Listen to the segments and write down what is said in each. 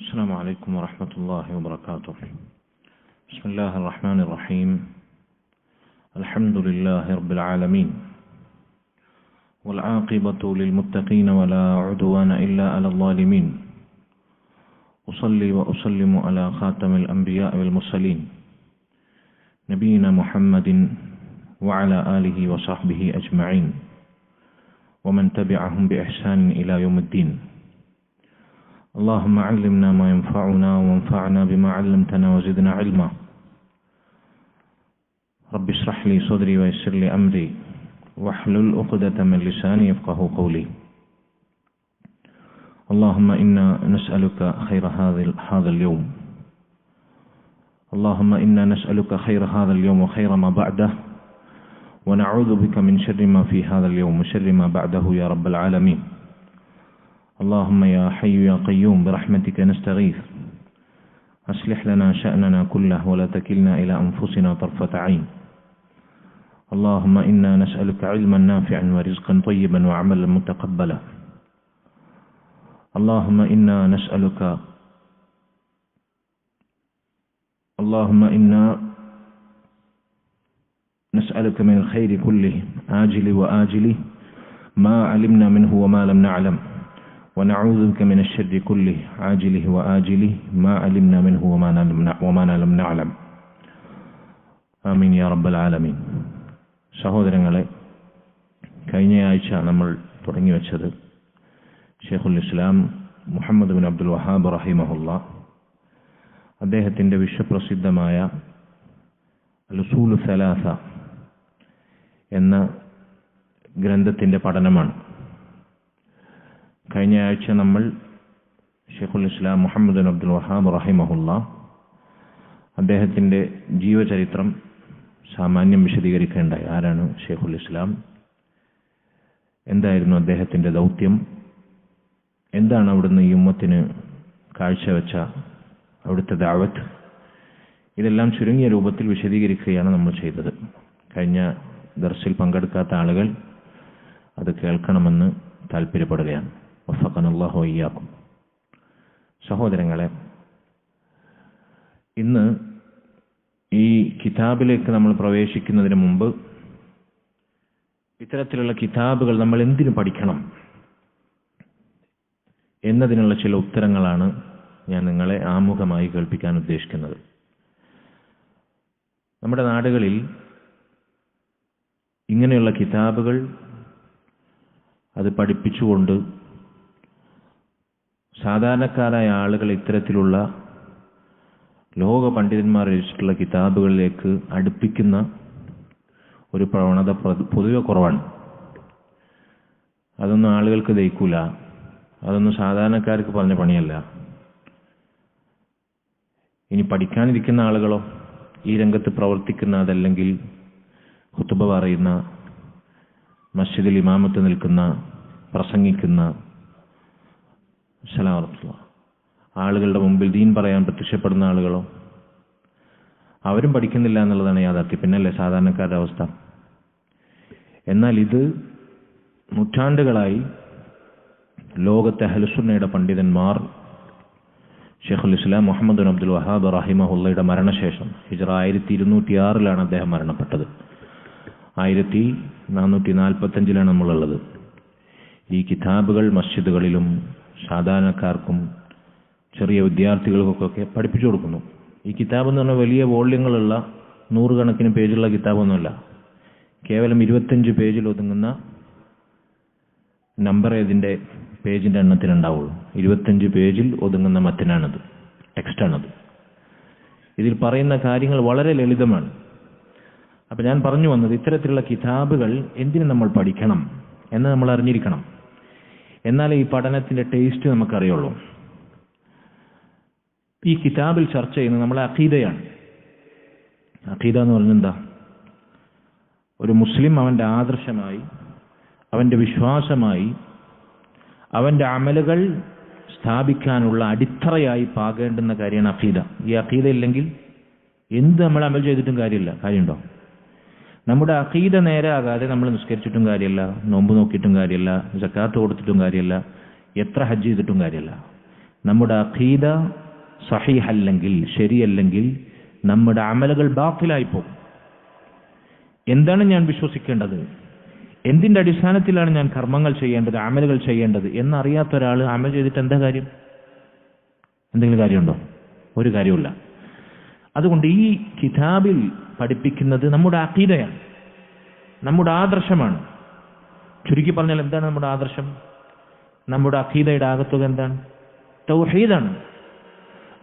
السلام عليكم ورحمة الله وبركاته. بسم الله الرحمن الرحيم. الحمد لله رب العالمين، والعاقبة للمتقين ولا عدوان إلا على الظالمين. أصلي وأسلم على خاتم الأنبياء والمرسلين نبينا محمد وعلى آله وصحبه أجمعين ومن تبعهم بإحسان إلى يوم الدين. اللهم علمنا ما ينفعنا وانفعنا بما علمتنا وزدنا علما. رب اشرح لي صدري ويسر لي أمري واحلل عقدة من لساني يفقهوا قولي. اللهم إنا نسألك خير هذا اليوم. اللهم إنا نسألك خير هذا اليوم وخير ما بعده، ونعوذ بك من شر ما في هذا اليوم وشر ما بعده يا رب العالمين. اللهم يا حي يا قيوم برحمتك نستغيث، أصلح لنا شأننا كله ولا تكلنا إلى أنفسنا طرفة عين. اللهم إنا نسألك علما نافعا ورزقا طيبا وعملا متقبلا. اللهم إنا نسألك من الخير كله آجل وآجله ما علمنا منه وما لم نعلم، ونعوذ بك من الشر كله عاجله وآجله ما علمنا منه وما لم نعلم. ആമീൻ യാ റബ്ബൽ ആലമീൻ. സഹോദരങ്ങളെ, കഴിഞ്ഞയാഴ്ച നമ്മൾ തുടങ്ങി വെച്ചത് ഷെയ്ഖുൽ ഇസ്ലാം മുഹമ്മദ് ബിൻ അബ്ദുൽ വഹാബ് റഹിമഹുല്ലാ അദ്ദേഹത്തിൻ്റെ വിശ്വപ്രസിദ്ധമായ അൽ-ഉസൂലു സലാസ എന്ന ഗ്രന്ഥത്തിൻ്റെ പഠനമാണ്. കഴിഞ്ഞ ആഴ്ച നമ്മൾ ഷെയ്ഖുൽ ഇസ്ലാം മുഹമ്മദ് ബിൻ അബ്ദുൽ വഹാബ് റഹിമഹുല്ലാ അദ്ദേഹത്തിൻ്റെ ജീവചരിത്രം സാമാന്യം വിശദീകരിക്കേണ്ടായി. ആരാണ് ഷെയ്ഖുൽ ഇസ്ലാം, എന്തായിരുന്നു അദ്ദേഹത്തിൻ്റെ ദൗത്യം, എന്താണ് അവിടുന്ന് ഈ ഉമ്മത്തിന് കാഴ്ചവെച്ച അവിടുത്തെ ദഅവത്ത്, ഇതെല്ലാം ചുരുങ്ങിയ രൂപത്തിൽ വിശദീകരിക്കുകയാണ് നമ്മൾ ചെയ്തത്. കഴിഞ്ഞ ദർസിൽ പങ്കെടുക്കാത്ത ആളുകൾ അത് കേൾക്കണമെന്ന് താല്പര്യപ്പെടുകയാണ്. വഫഖനല്ലാഹു വഇയ്യാക്കും. സഹോദരങ്ങളെ, ഇന്ന് ഈ കിതാബിലേക്ക് നമ്മൾ പ്രവേശിക്കുന്നതിന് മുമ്പ് ഇത്തരത്തിലുള്ള കിതാബുകൾ നമ്മൾ എന്തിനു പഠിക്കണം എന്നതിനുള്ള ചില ഉത്തരങ്ങളാണ് ഞാൻ നിങ്ങളെ ആമുഖമായി കേൾപ്പിക്കാൻ ഉദ്ദേശിക്കുന്നത്. നമ്മുടെ നാടുകളിൽ ഇങ്ങനെയുള്ള കിതാബുകൾ അത് പഠിപ്പിച്ചുകൊണ്ട് സാധാരണക്കാരായ ആളുകൾ ഇത്തരത്തിലുള്ള ലോക പണ്ഡിതന്മാർ രചിച്ചിട്ടുള്ള കിതാബുകളിലേക്ക് അടുപ്പിക്കുന്ന ഒരു പ്രവണത പൊതുവെ കുറവാണ്. അതൊന്നും ആളുകൾക്ക് ദഹിക്കൂല, അതൊന്നും സാധാരണക്കാർക്ക് പറഞ്ഞ പണിയല്ല. ഇനി പഠിക്കാനിരിക്കുന്ന ആളുകളോ, ഈ രംഗത്ത് പ്രവർത്തിക്കുന്ന, അതല്ലെങ്കിൽ ഖുതുബ പറയുന്ന, മസ്ജിദിൽ ഇമാമത്ത് നിൽക്കുന്ന, പ്രസംഗിക്കുന്ന ആളുകളുടെ മുമ്പിൽ ദീൻ പറയാൻ പ്രത്യക്ഷപ്പെടുന്ന ആളുകളോ, അവരും പഠിക്കുന്നില്ല എന്നുള്ളതാണ് യാഥാർത്ഥ്യം. പിന്നല്ലേ സാധാരണക്കാരുടെ അവസ്ഥ. എന്നാൽ ഇത് നൂറ്റാണ്ടുകളായി ലോകത്തെ അഹ്ലുസുന്നയുടെ പണ്ഡിതന്മാർ ഷെയ്ഖുൽ ഇസ്ലാം മുഹമ്മദ് ബിൻ അബ്ദുൽ വഹാബ് റഹിമഹുല്ലയുടെ മരണശേഷം ഹിജ്റ 1206 അദ്ദേഹം മരണപ്പെട്ടത്. 1445 നമ്മളുള്ളത്. ഈ കിതാബുകൾ മസ്ജിദുകളിലും സാധാരണക്കാർക്കും ചെറിയ വിദ്യാർത്ഥികൾക്കൊക്കെ പഠിപ്പിച്ചു കൊടുക്കുന്നു. ഈ കിതാബ് എന്ന് പറഞ്ഞാൽ വലിയ വോള്യങ്ങളുള്ള 100 കണക്കിന് പേജുള്ള കിതാബൊന്നുമല്ല. കേവലം 25 പേജിൽ ഒതുങ്ങുന്ന നമ്പർ ഇതിൻ്റെ പേജിൻ്റെ എണ്ണത്തിനുണ്ടാവുള്ളൂ. 25 പേജിൽ ഒതുങ്ങുന്ന മത്തിനാണത്, ടെക്സ്റ്റാണത്. ഇതിൽ പറയുന്ന കാര്യങ്ങൾ വളരെ ലളിതമാണ്. അപ്പം ഞാൻ പറഞ്ഞു വന്നത്, ഇത്തരത്തിലുള്ള കിതാബുകൾ എന്തിനു നമ്മൾ പഠിക്കണം എന്ന് നമ്മൾ അറിഞ്ഞിരിക്കണം. എന്നാലേ ഈ പഠനത്തിൻ്റെ ടേസ്റ്റ് നമുക്കറിയുള്ളൂ. ഈ കിതാബിൽ ചർച്ച ചെയ്യുന്നത് നമ്മളെ അഖീദയാണ്. അഖീദ എന്ന് പറഞ്ഞാൽ എന്താ? ഒരു മുസ്ലിം അവൻ്റെ ആദർശമായി, അവൻ്റെ വിശ്വാസമായി, അവൻ്റെ അമലുകൾ സ്ഥാപിക്കാനുള്ള അടിത്തറയായി പാകേണ്ടുന്ന കാര്യമാണ് അഖീദ. ഈ അഖീദ ഇല്ലെങ്കിൽ എന്ത് നമ്മൾ അമൽ ചെയ്തിട്ടും കാര്യമുണ്ടോ? നമ്മുടെ അഖീദ നേരാകാതെ നമ്മൾ നിസ്കരിച്ചിട്ടും കാര്യമില്ല, നോമ്പ് നോക്കിയിട്ടും കാര്യമില്ല, സക്കാത്ത് കൊടുത്തിട്ടും കാര്യമില്ല, എത്ര ഹജ്ജ് ചെയ്തിട്ടും കാര്യമില്ല. നമ്മുടെ അഖീദ സഹീഹല്ലെങ്കിൽ, ശരിയല്ലെങ്കിൽ നമ്മുടെ അമലുകൾ ബാത്തിലായി പോകും. എന്താണ് ഞാൻ വിശ്വസിക്കേണ്ടത്, എന്തിൻ്റെ അടിസ്ഥാനത്തിലാണ് ഞാൻ കർമ്മങ്ങൾ ചെയ്യേണ്ടത്, അമലുകൾ ചെയ്യേണ്ടത് എന്നറിയാത്ത ഒരാൾ അമൽ ചെയ്തിട്ട് എന്താ കാര്യം? എന്തെങ്കിലും കാര്യമുണ്ടോ? ഒരു കാര്യമില്ല. അതുകൊണ്ട് ഈ കിതാബിൽ പഠിപ്പിക്കുന്നത് നമ്മുടെ അഖീദയാണ്, നമ്മുടെ ആദർശമാണ്. ചുരുക്കി പറഞ്ഞാൽ എന്താണ് നമ്മുടെ ആദർശം? നമ്മുടെ അഖീദയുടെ ആകത്തുക എന്താണ്? തൗഹീദാണ്.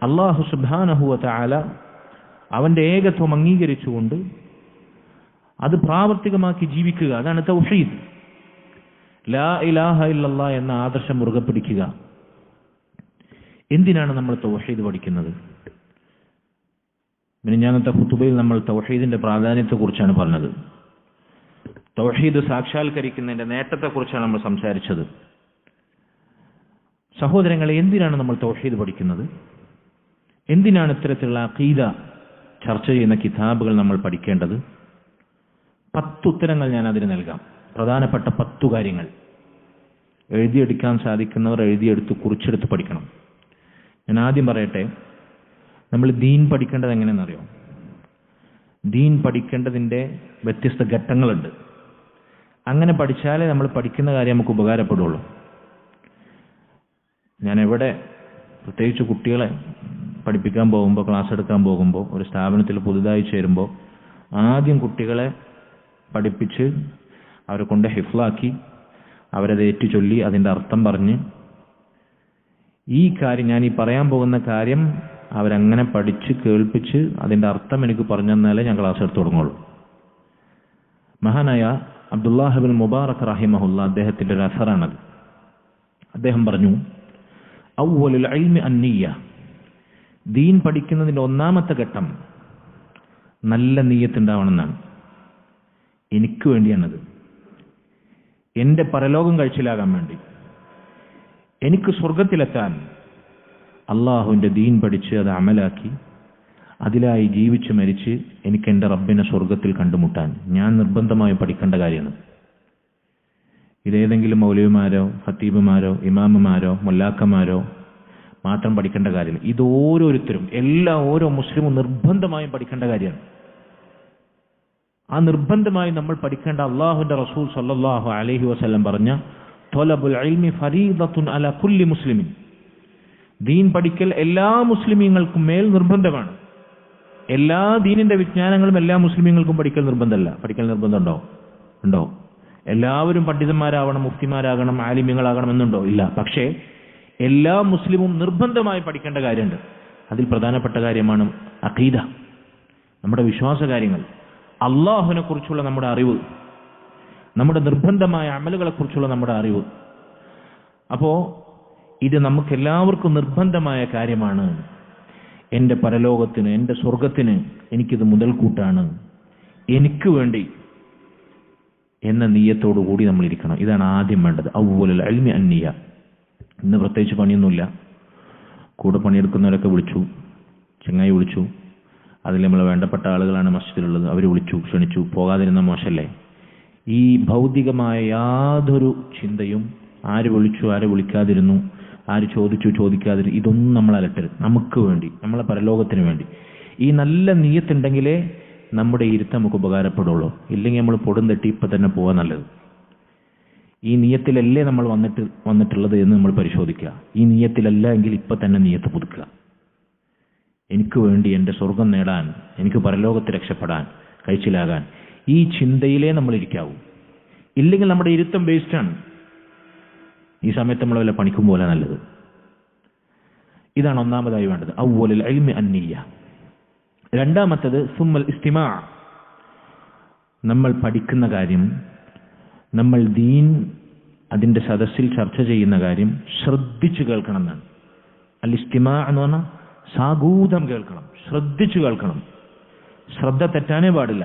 അല്ലാഹു സുബ്ഹാനഹു വ തആല അവന്റെ ഏകത്വം അംഗീകരിച്ചുകൊണ്ട് അത് പ്രാവർത്തികമാക്കി ജീവിക്കുക, അതാണ് തൗഹീദ്. ലാ ഇലാഹ ഇല്ലല്ലാഹ് എന്ന ആദർശം മുറുകെ പിടിക്കുക. എന്തിനാണ് നമ്മൾ തൗഹീദ് പഠിക്കുന്നത്? മിനിഞ്ഞാന്നത്തെ ഖുതുബയിൽ നമ്മൾ തൗഹീദിന്റെ പ്രാധാന്യത്തെക്കുറിച്ചാണ് പറഞ്ഞത്. തൗഹീദ് സാക്ഷാത്കരിക്കുന്നതിന്റെ നേട്ടത്തെക്കുറിച്ചാണ് നമ്മൾ സംസാരിച്ചത്. സഹോദരങ്ങളെ, എന്തിനാണ് നമ്മൾ തൗഹീദ് പഠിക്കുന്നത്? എന്തിനാണ് ഇത്തരത്തിലുള്ള അഖീദ ചർച്ച ചെയ്യുന്ന കിതാബുകൾ നമ്മൾ പഠിക്കേണ്ടത്? 10 ഉത്തരങ്ങൾ ഞാൻ അതിന് നൽകാം. പ്രധാനപ്പെട്ട 10 കാര്യങ്ങൾ എഴുതിയെടുക്കാൻ സാധിക്കുന്നവർ എഴുതിയെടുത്ത് കുറിച്ചെടുത്ത് പഠിക്കണം. ഞാൻ ആദ്യം പറയട്ടെ, നമ്മൾ ദീൻ പഠിക്കേണ്ടത് എങ്ങനെയെന്നറിയോ? ദീൻ പഠിക്കേണ്ടതിൻ്റെ വ്യത്യസ്ത ഘട്ടങ്ങളുണ്ട്. അങ്ങനെ പഠിച്ചാലേ നമ്മൾ പഠിക്കുന്ന കാര്യം നമുക്ക് ഉപകാരപ്പെടുള്ളൂ. ഞാൻ എവിടെ, പ്രത്യേകിച്ച് കുട്ടികളെ പഠിപ്പിക്കാൻ പോകുമ്പോൾ, ക്ലാസ് എടുക്കാൻ പോകുമ്പോൾ, ഒരു സ്ഥാപനത്തിൽ പുതുതായി ചേരുമ്പോൾ ആദ്യം കുട്ടികളെ പഠിപ്പിച്ച് അവരെ കൊണ്ട് ഹിഫ്ലാക്കി അവരത് ഏറ്റുചൊല്ലി അതിൻ്റെ അർത്ഥം പറഞ്ഞ് ഈ കാര്യം, ഞാൻ ഈ പറയാൻ പോകുന്ന കാര്യം അവരങ്ങനെ പഠിച്ച് കേൾപ്പിച്ച് അതിൻ്റെ അർത്ഥം എനിക്ക് പറഞ്ഞു തന്നാലേ ഞാൻ ക്ലാസ് എടുത്ത് തുടങ്ങുള്ളൂ. മഹാനായ അബ്ദുല്ലാഹ് ബിൻ മുബാറക് റഹിമഹുല്ലാ അദ്ദേഹത്തിൻ്റെ ഒരു അസറാണത്. അദ്ദേഹം പറഞ്ഞു, അവ്വലുൽ ഇൽമി അന്നിയ്യ, ദീൻ പഠിക്കുന്നതിൻ്റെ ഒന്നാമത്തെ ഘട്ടം നല്ല നിയ്യത്തുണ്ടാവണമെന്നാണ്. എനിക്ക് വേണ്ടിയാണത്, എൻ്റെ പരലോകം കഴിച്ചിലാകാൻ വേണ്ടി, എനിക്ക് സ്വർഗത്തിലെത്താൻ അള്ളാഹുവിൻ്റെ ദീൻ പഠിച്ച് അത് അമലാക്കി അതിലായി ജീവിച്ച് മരിച്ച് എനിക്ക് എൻ്റെ റബ്ബിനെ സ്വർഗത്തിൽ കണ്ടുമുട്ടാൻ ഞാൻ നിർബന്ധമായും പഠിക്കേണ്ട കാര്യമാണ്. ഇതേതെങ്കിലും മൗലവിമാരോ ഖത്തീബുമാരോ ഇമാമുമാരോ മുല്ലാക്കന്മാരോ മാത്രം പഠിക്കേണ്ട കാര്യമില്ല. ഇത് ഓരോരുത്തരും, ഓരോ മുസ്ലിമും നിർബന്ധമായും പഠിക്കേണ്ട കാര്യമാണ്. ആ നിർബന്ധമായി നമ്മൾ പഠിക്കേണ്ട അള്ളാഹുവിന്റെ റസൂൽ സല്ലല്ലാഹു അലൈഹി വസല്ലം പറഞ്ഞ ത്വലബുൽ ഇൽമി ഫരീദത്തുൻ അലാ കുല്ലി മുസ്ലിമിൻ, ദീൻ പഠിക്കൽ എല്ലാ മുസ്ലിമീങ്ങൾക്കും മേൽ നിർബന്ധമാണ്. എല്ലാ ദീനിന്റെ വിജ്ഞാനങ്ങളും എല്ലാ മുസ്ലിമീങ്ങൾക്കും പഠിക്കൽ നിർബന്ധമല്ല. പഠിക്കൽ നിർബന്ധമുണ്ടോ? ഉണ്ടോ? എല്ലാവരും പണ്ഡിതന്മാരാവണം, മുഫ്തിമാരാകണം, ആലിമ്യങ്ങളാകണം എന്നുണ്ടോ? ഇല്ല. പക്ഷേ എല്ലാ മുസ്ലിമും നിർബന്ധമായി പഠിക്കേണ്ട കാര്യമുണ്ട്. അതിൽ പ്രധാനപ്പെട്ട കാര്യമാണ് അഖീദ, നമ്മുടെ വിശ്വാസ കാര്യങ്ങൾ, അള്ളാഹുവിനെ കുറിച്ചുള്ള നമ്മുടെ അറിവ്, നമ്മുടെ നിർബന്ധമായ അമലുകളെ കുറിച്ചുള്ള നമ്മുടെ അറിവ്. അപ്പോ ഇത് നമുക്കെല്ലാവർക്കും നിർബന്ധമായ കാര്യമാണ്. എൻ്റെ പരലോകത്തിന്, എൻ്റെ സ്വർഗത്തിന് എനിക്കിത് മുതൽക്കൂട്ടാണ്, എനിക്ക് വേണ്ടി എന്ന നിയ്യത്തോടു കൂടി നമ്മൾ ഇരിക്കണം. ഇതാണ് ആദ്യം വേണ്ടത്. അവ്വലുൽ ഇൽമി അന്നിയ്യ. ഇന്ന് പ്രത്യേകിച്ച് പണിയൊന്നുമില്ല, കൂടെ പണിയെടുക്കുന്നവരൊക്കെ വിളിച്ചു, ചങ്ങായി വിളിച്ചു, അതിൽ നമ്മൾ വേണ്ടപ്പെട്ട ആളുകളാണ് മസ്ജിദിലുള്ളത്, അവർ വിളിച്ചു, ക്ഷണിച്ചു, പോകാതിരുന്ന മോശമല്ലേ? ഈ ഭൗതികമായ യാതൊരു ചിന്തയും, ആര് വിളിച്ചു ആര് വിളിക്കാതിരുന്നു, ആര് ചോദിച്ചു ചോദിക്കാതിരുന്നു, ഇതൊന്നും നമ്മൾ അലട്ടരുത്. നമുക്ക് വേണ്ടി, നമ്മളെ പരലോകത്തിന് വേണ്ടി ഈ നല്ല നിയ്യത്തുണ്ടെങ്കിലേ നമ്മുടെ ഇരുത്തം നമുക്ക് ഉപകാരപ്പെടുള്ളൂ. ഇല്ലെങ്കിൽ നമ്മൾ പൊടും തട്ടി ഇപ്പം തന്നെ പോകാൻ നല്ലത്. ഈ നിയ്യത്തിലല്ലേ നമ്മൾ വന്നിട്ടുള്ളത് എന്ന് നമ്മൾ പരിശോധിക്കുക. ഈ നിയ്യത്തിലല്ല എങ്കിൽ ഇപ്പം തന്നെ നിയ്യത്ത് പുതുക്കുക. എനിക്ക് വേണ്ടി എൻ്റെ സ്വർഗം നേടാൻ, എനിക്ക് പരലോകത്ത് രക്ഷപ്പെടാൻ, കഴിച്ചിലാകാൻ, ഈ ചിന്തയിലേ നമ്മൾ ഇരിക്കാവൂ. ഇല്ലെങ്കിൽ നമ്മുടെ ഇരുത്തം വേസ്റ്റാണ്. ഈ സമയത്ത് നമ്മൾ വല്ല പണിക്കും പോലെ നല്ലത്. ഇതാണ് ഒന്നാമതായി വേണ്ടത്, അവ്വലുൽ ഇൽമി അന്നിയ്യ. രണ്ടാമത്തത് സുമ്മൽ ഇസ്തിമാ, നമ്മൾ പഠിക്കുന്ന കാര്യം, നമ്മൾ ദീൻ അതിൻ്റെ സദസ്സിൽ ചർച്ച ചെയ്യുന്ന കാര്യം ശ്രദ്ധിച്ചു കേൾക്കണം എന്നാണ്. അൽ ഇസ്തിമാ എന്ന് പറഞ്ഞാൽ സാഗൂതം കേൾക്കണം, ശ്രദ്ധിച്ചു കേൾക്കണം, ശ്രദ്ധ തെറ്റാനേ പാടില്ല.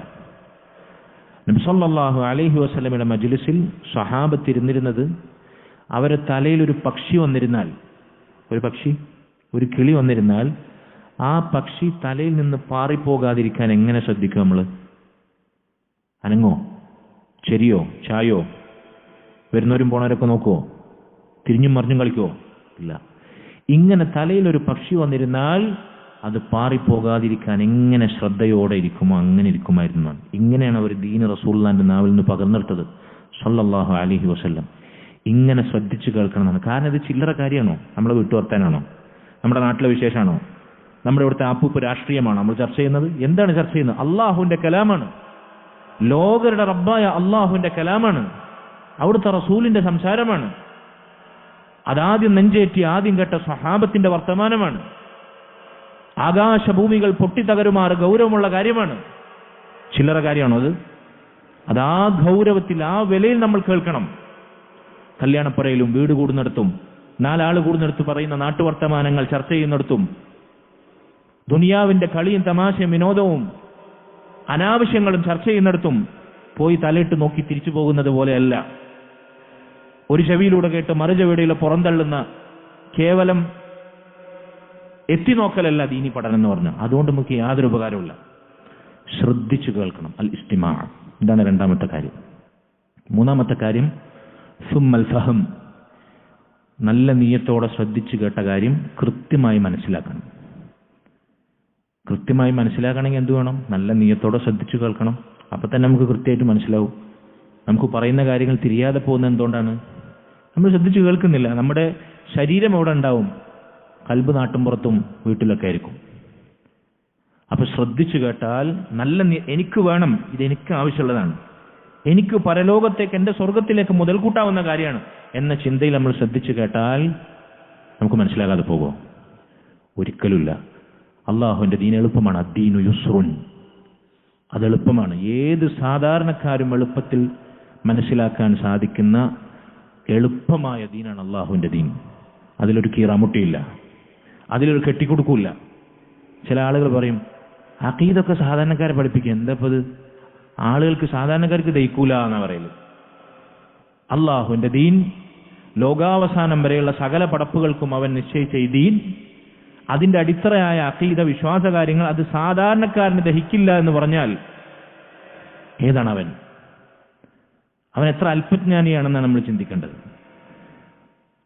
നബി സല്ലല്ലാഹു അലൈഹി വസല്ലമയുടെ മജ്ലിസിൽ സ്വഹാബത്ത് ഇരുന്നിരുന്നത്, അവരെ തലയിൽ ഒരു പക്ഷി വന്നിരുന്നാൽ, ഒരു കിളി വന്നിരുന്നാൽ ആ പക്ഷി തലയിൽ നിന്ന് പാറിപ്പോകാതിരിക്കാൻ എങ്ങനെ ശ്രദ്ധിക്കും നമ്മൾ? അനങ്ങോ? ചെരിയോ? ചായോ? വരുന്നവരും പോണവരൊക്കെ നോക്കുവോ? തിരിഞ്ഞും മറിഞ്ഞും കളിക്കുവോ? ഇല്ല. ഇങ്ങനെ തലയിലൊരു പക്ഷി വന്നിരുന്നാൽ അത് പാറിപ്പോകാതിരിക്കാൻ എങ്ങനെ ശ്രദ്ധയോടെ ഇരിക്കുമോ അങ്ങനെ ഇരിക്കുമായിരുന്നു. ഇങ്ങനെയാണ് അവർ ദീന് റസൂലുള്ളാഹിന്റെ നാവിൽ നിന്ന് പകർന്നെടുത്തത് സല്ലല്ലാഹു അലൈഹി വസല്ലം. ഇങ്ങനെ ശ്രദ്ധിച്ചു കേൾക്കണമെന്നാണ്. കാരണം ഇത് ചില്ലറ കാര്യമാണോ? നമ്മളെ വീട്ടുവർത്താനാണോ? നമ്മുടെ നാട്ടിലെ വിശേഷമാണോ? നമ്മുടെ ഇവിടുത്തെ ആപ്പൂപ്പ് രാഷ്ട്രീയമാണോ നമ്മൾ ചർച്ച ചെയ്യുന്നത്? എന്താണ് ചർച്ച ചെയ്യുന്നത്? അള്ളാഹുവിന്റെ കലാമാണ്. ലോകരുടെ റബ്ബായ അള്ളാഹുവിന്റെ കലാമാണ്. അവിടുത്തെ റസൂലിന്റെ സംസാരമാണ്. അതാദ്യം നെഞ്ചേറ്റി ആദ്യം കേട്ട സ്വഹാബത്തിന്റെ വർത്തമാനമാണ്. ആകാശഭൂമികൾ പൊട്ടിത്തകരുമാറ് ഗൗരവമുള്ള കാര്യമാണ്. ചില്ലറ കാര്യമാണോ അത്? അതാ ഗൗരവത്തിൽ ആ വിലയിൽ നമ്മൾ കേൾക്കണം. കല്യാണപ്പുരയിലും വീട് കൂടുന്നിടത്തും 4 ആൾ കൂടുന്നിടത്ത് പറയുന്ന നാട്ടുവർത്തമാനങ്ങൾ ചർച്ച ചെയ്യുന്നിടത്തും ദുനിയാവിന്റെ കളിയും തമാശയും വിനോദവും അനാവശ്യങ്ങളും ചർച്ച ചെയ്യുന്നിടത്തും പോയി തലയിട്ട് നോക്കി തിരിച്ചു പോകുന്നത് പോലെയല്ല. ഒരു ചെവിയിലൂടെ കേട്ട് മറു ചെവിയിലൂടെ പുറന്തള്ളുന്ന കേവലം എത്തിനോക്കലല്ല ദീനി പഠനം എന്ന് പറഞ്ഞു. അതുകൊണ്ട് നമുക്ക് യാതൊരു ഉപകാരമില്ല. ശ്രദ്ധിച്ചു കേൾക്കണം. അൽ ഇസ്തിമാ. ഇതാണ് രണ്ടാമത്തെ കാര്യം. മൂന്നാമത്തെ കാര്യം സുമ്മൽ ഫഹം. നല്ല നിയ്യത്തോടെ ശ്രദ്ധിച്ചു കേട്ട കാര്യം കൃത്യമായി മനസ്സിലാക്കണം. കൃത്യമായി മനസ്സിലാക്കണമെങ്കിൽ എന്ത് വേണം? നല്ല നിയ്യത്തോടെ ശ്രദ്ധിച്ചു കേൾക്കണം. അപ്പൊ തന്നെ നമുക്ക് കൃത്യമായിട്ട് മനസ്സിലാവും. നമുക്ക് പറയുന്ന കാര്യങ്ങൾ തിരിയാതെ പോകുന്നത് എന്തുകൊണ്ടാണ്? നമ്മൾ ശ്രദ്ധിച്ചു കേൾക്കുന്നില്ല. നമ്മുടെ ശരീരം എവിടെ ഉണ്ടാവും? കൽബ് നാട്ടുംപുറത്തും വീട്ടിലൊക്കെ ആയിരിക്കും. അപ്പൊ ശ്രദ്ധിച്ചു കേട്ടാൽ നല്ല എനിക്ക് വേണം, ഇതെനിക്ക് ആവശ്യമുള്ളതാണ്, എനിക്ക് പരലോകത്തേക്ക് എന്റെ സ്വർഗത്തിലേക്ക് മുതൽക്കൂട്ടാവുന്ന കാര്യമാണ് എന്ന ചിന്തയിൽ നമ്മൾ ശ്രദ്ധിച്ചു കേട്ടാൽ നമുക്ക് മനസ്സിലാകാതെ പോകുമോ? ഒരിക്കലുമില്ല. അള്ളാഹുവിന്റെ ദീൻ എളുപ്പമാണ്. അദ്ദീനു യുസ്റുൻ. അത് എളുപ്പമാണ്. ഏത് സാധാരണക്കാരും എളുപ്പത്തിൽ മനസ്സിലാക്കാൻ സാധിക്കുന്ന എളുപ്പമായ ദീനാണ് അള്ളാഹുവിന്റെ ദീൻ. അതിലൊരു കീറാമുട്ടിയില്ല, അതിലൊരു കെട്ടിക്കൊടുക്കൂല്ല. ചില ആളുകൾ പറയും അഖീദൊക്കെ സാധാരണക്കാരെ പഠിപ്പിക്കുക. എന്താപ്പത്? ആളുകൾക്ക് സാധാരണക്കാർക്ക് ദഹിക്കൂല എന്നാ പറയല്. അള്ളാഹുവിന്റെ ദീൻ ലോകാവസാനം വരെയുള്ള സകല പടപ്പുകൾക്കും അവൻ നിശ്ചയിച്ച ഈ ദീൻ, അതിന്റെ അടിത്തറയായ അഖീദ വിശ്വാസ കാര്യങ്ങൾ അത് സാധാരണക്കാരന് ദഹിക്കില്ല എന്ന് പറഞ്ഞാൽ ഏതാണ് അവൻ? അവൻ എത്ര അല്പജ്ഞാനിയാണെന്നാണ് നമ്മൾ ചിന്തിക്കേണ്ടത്.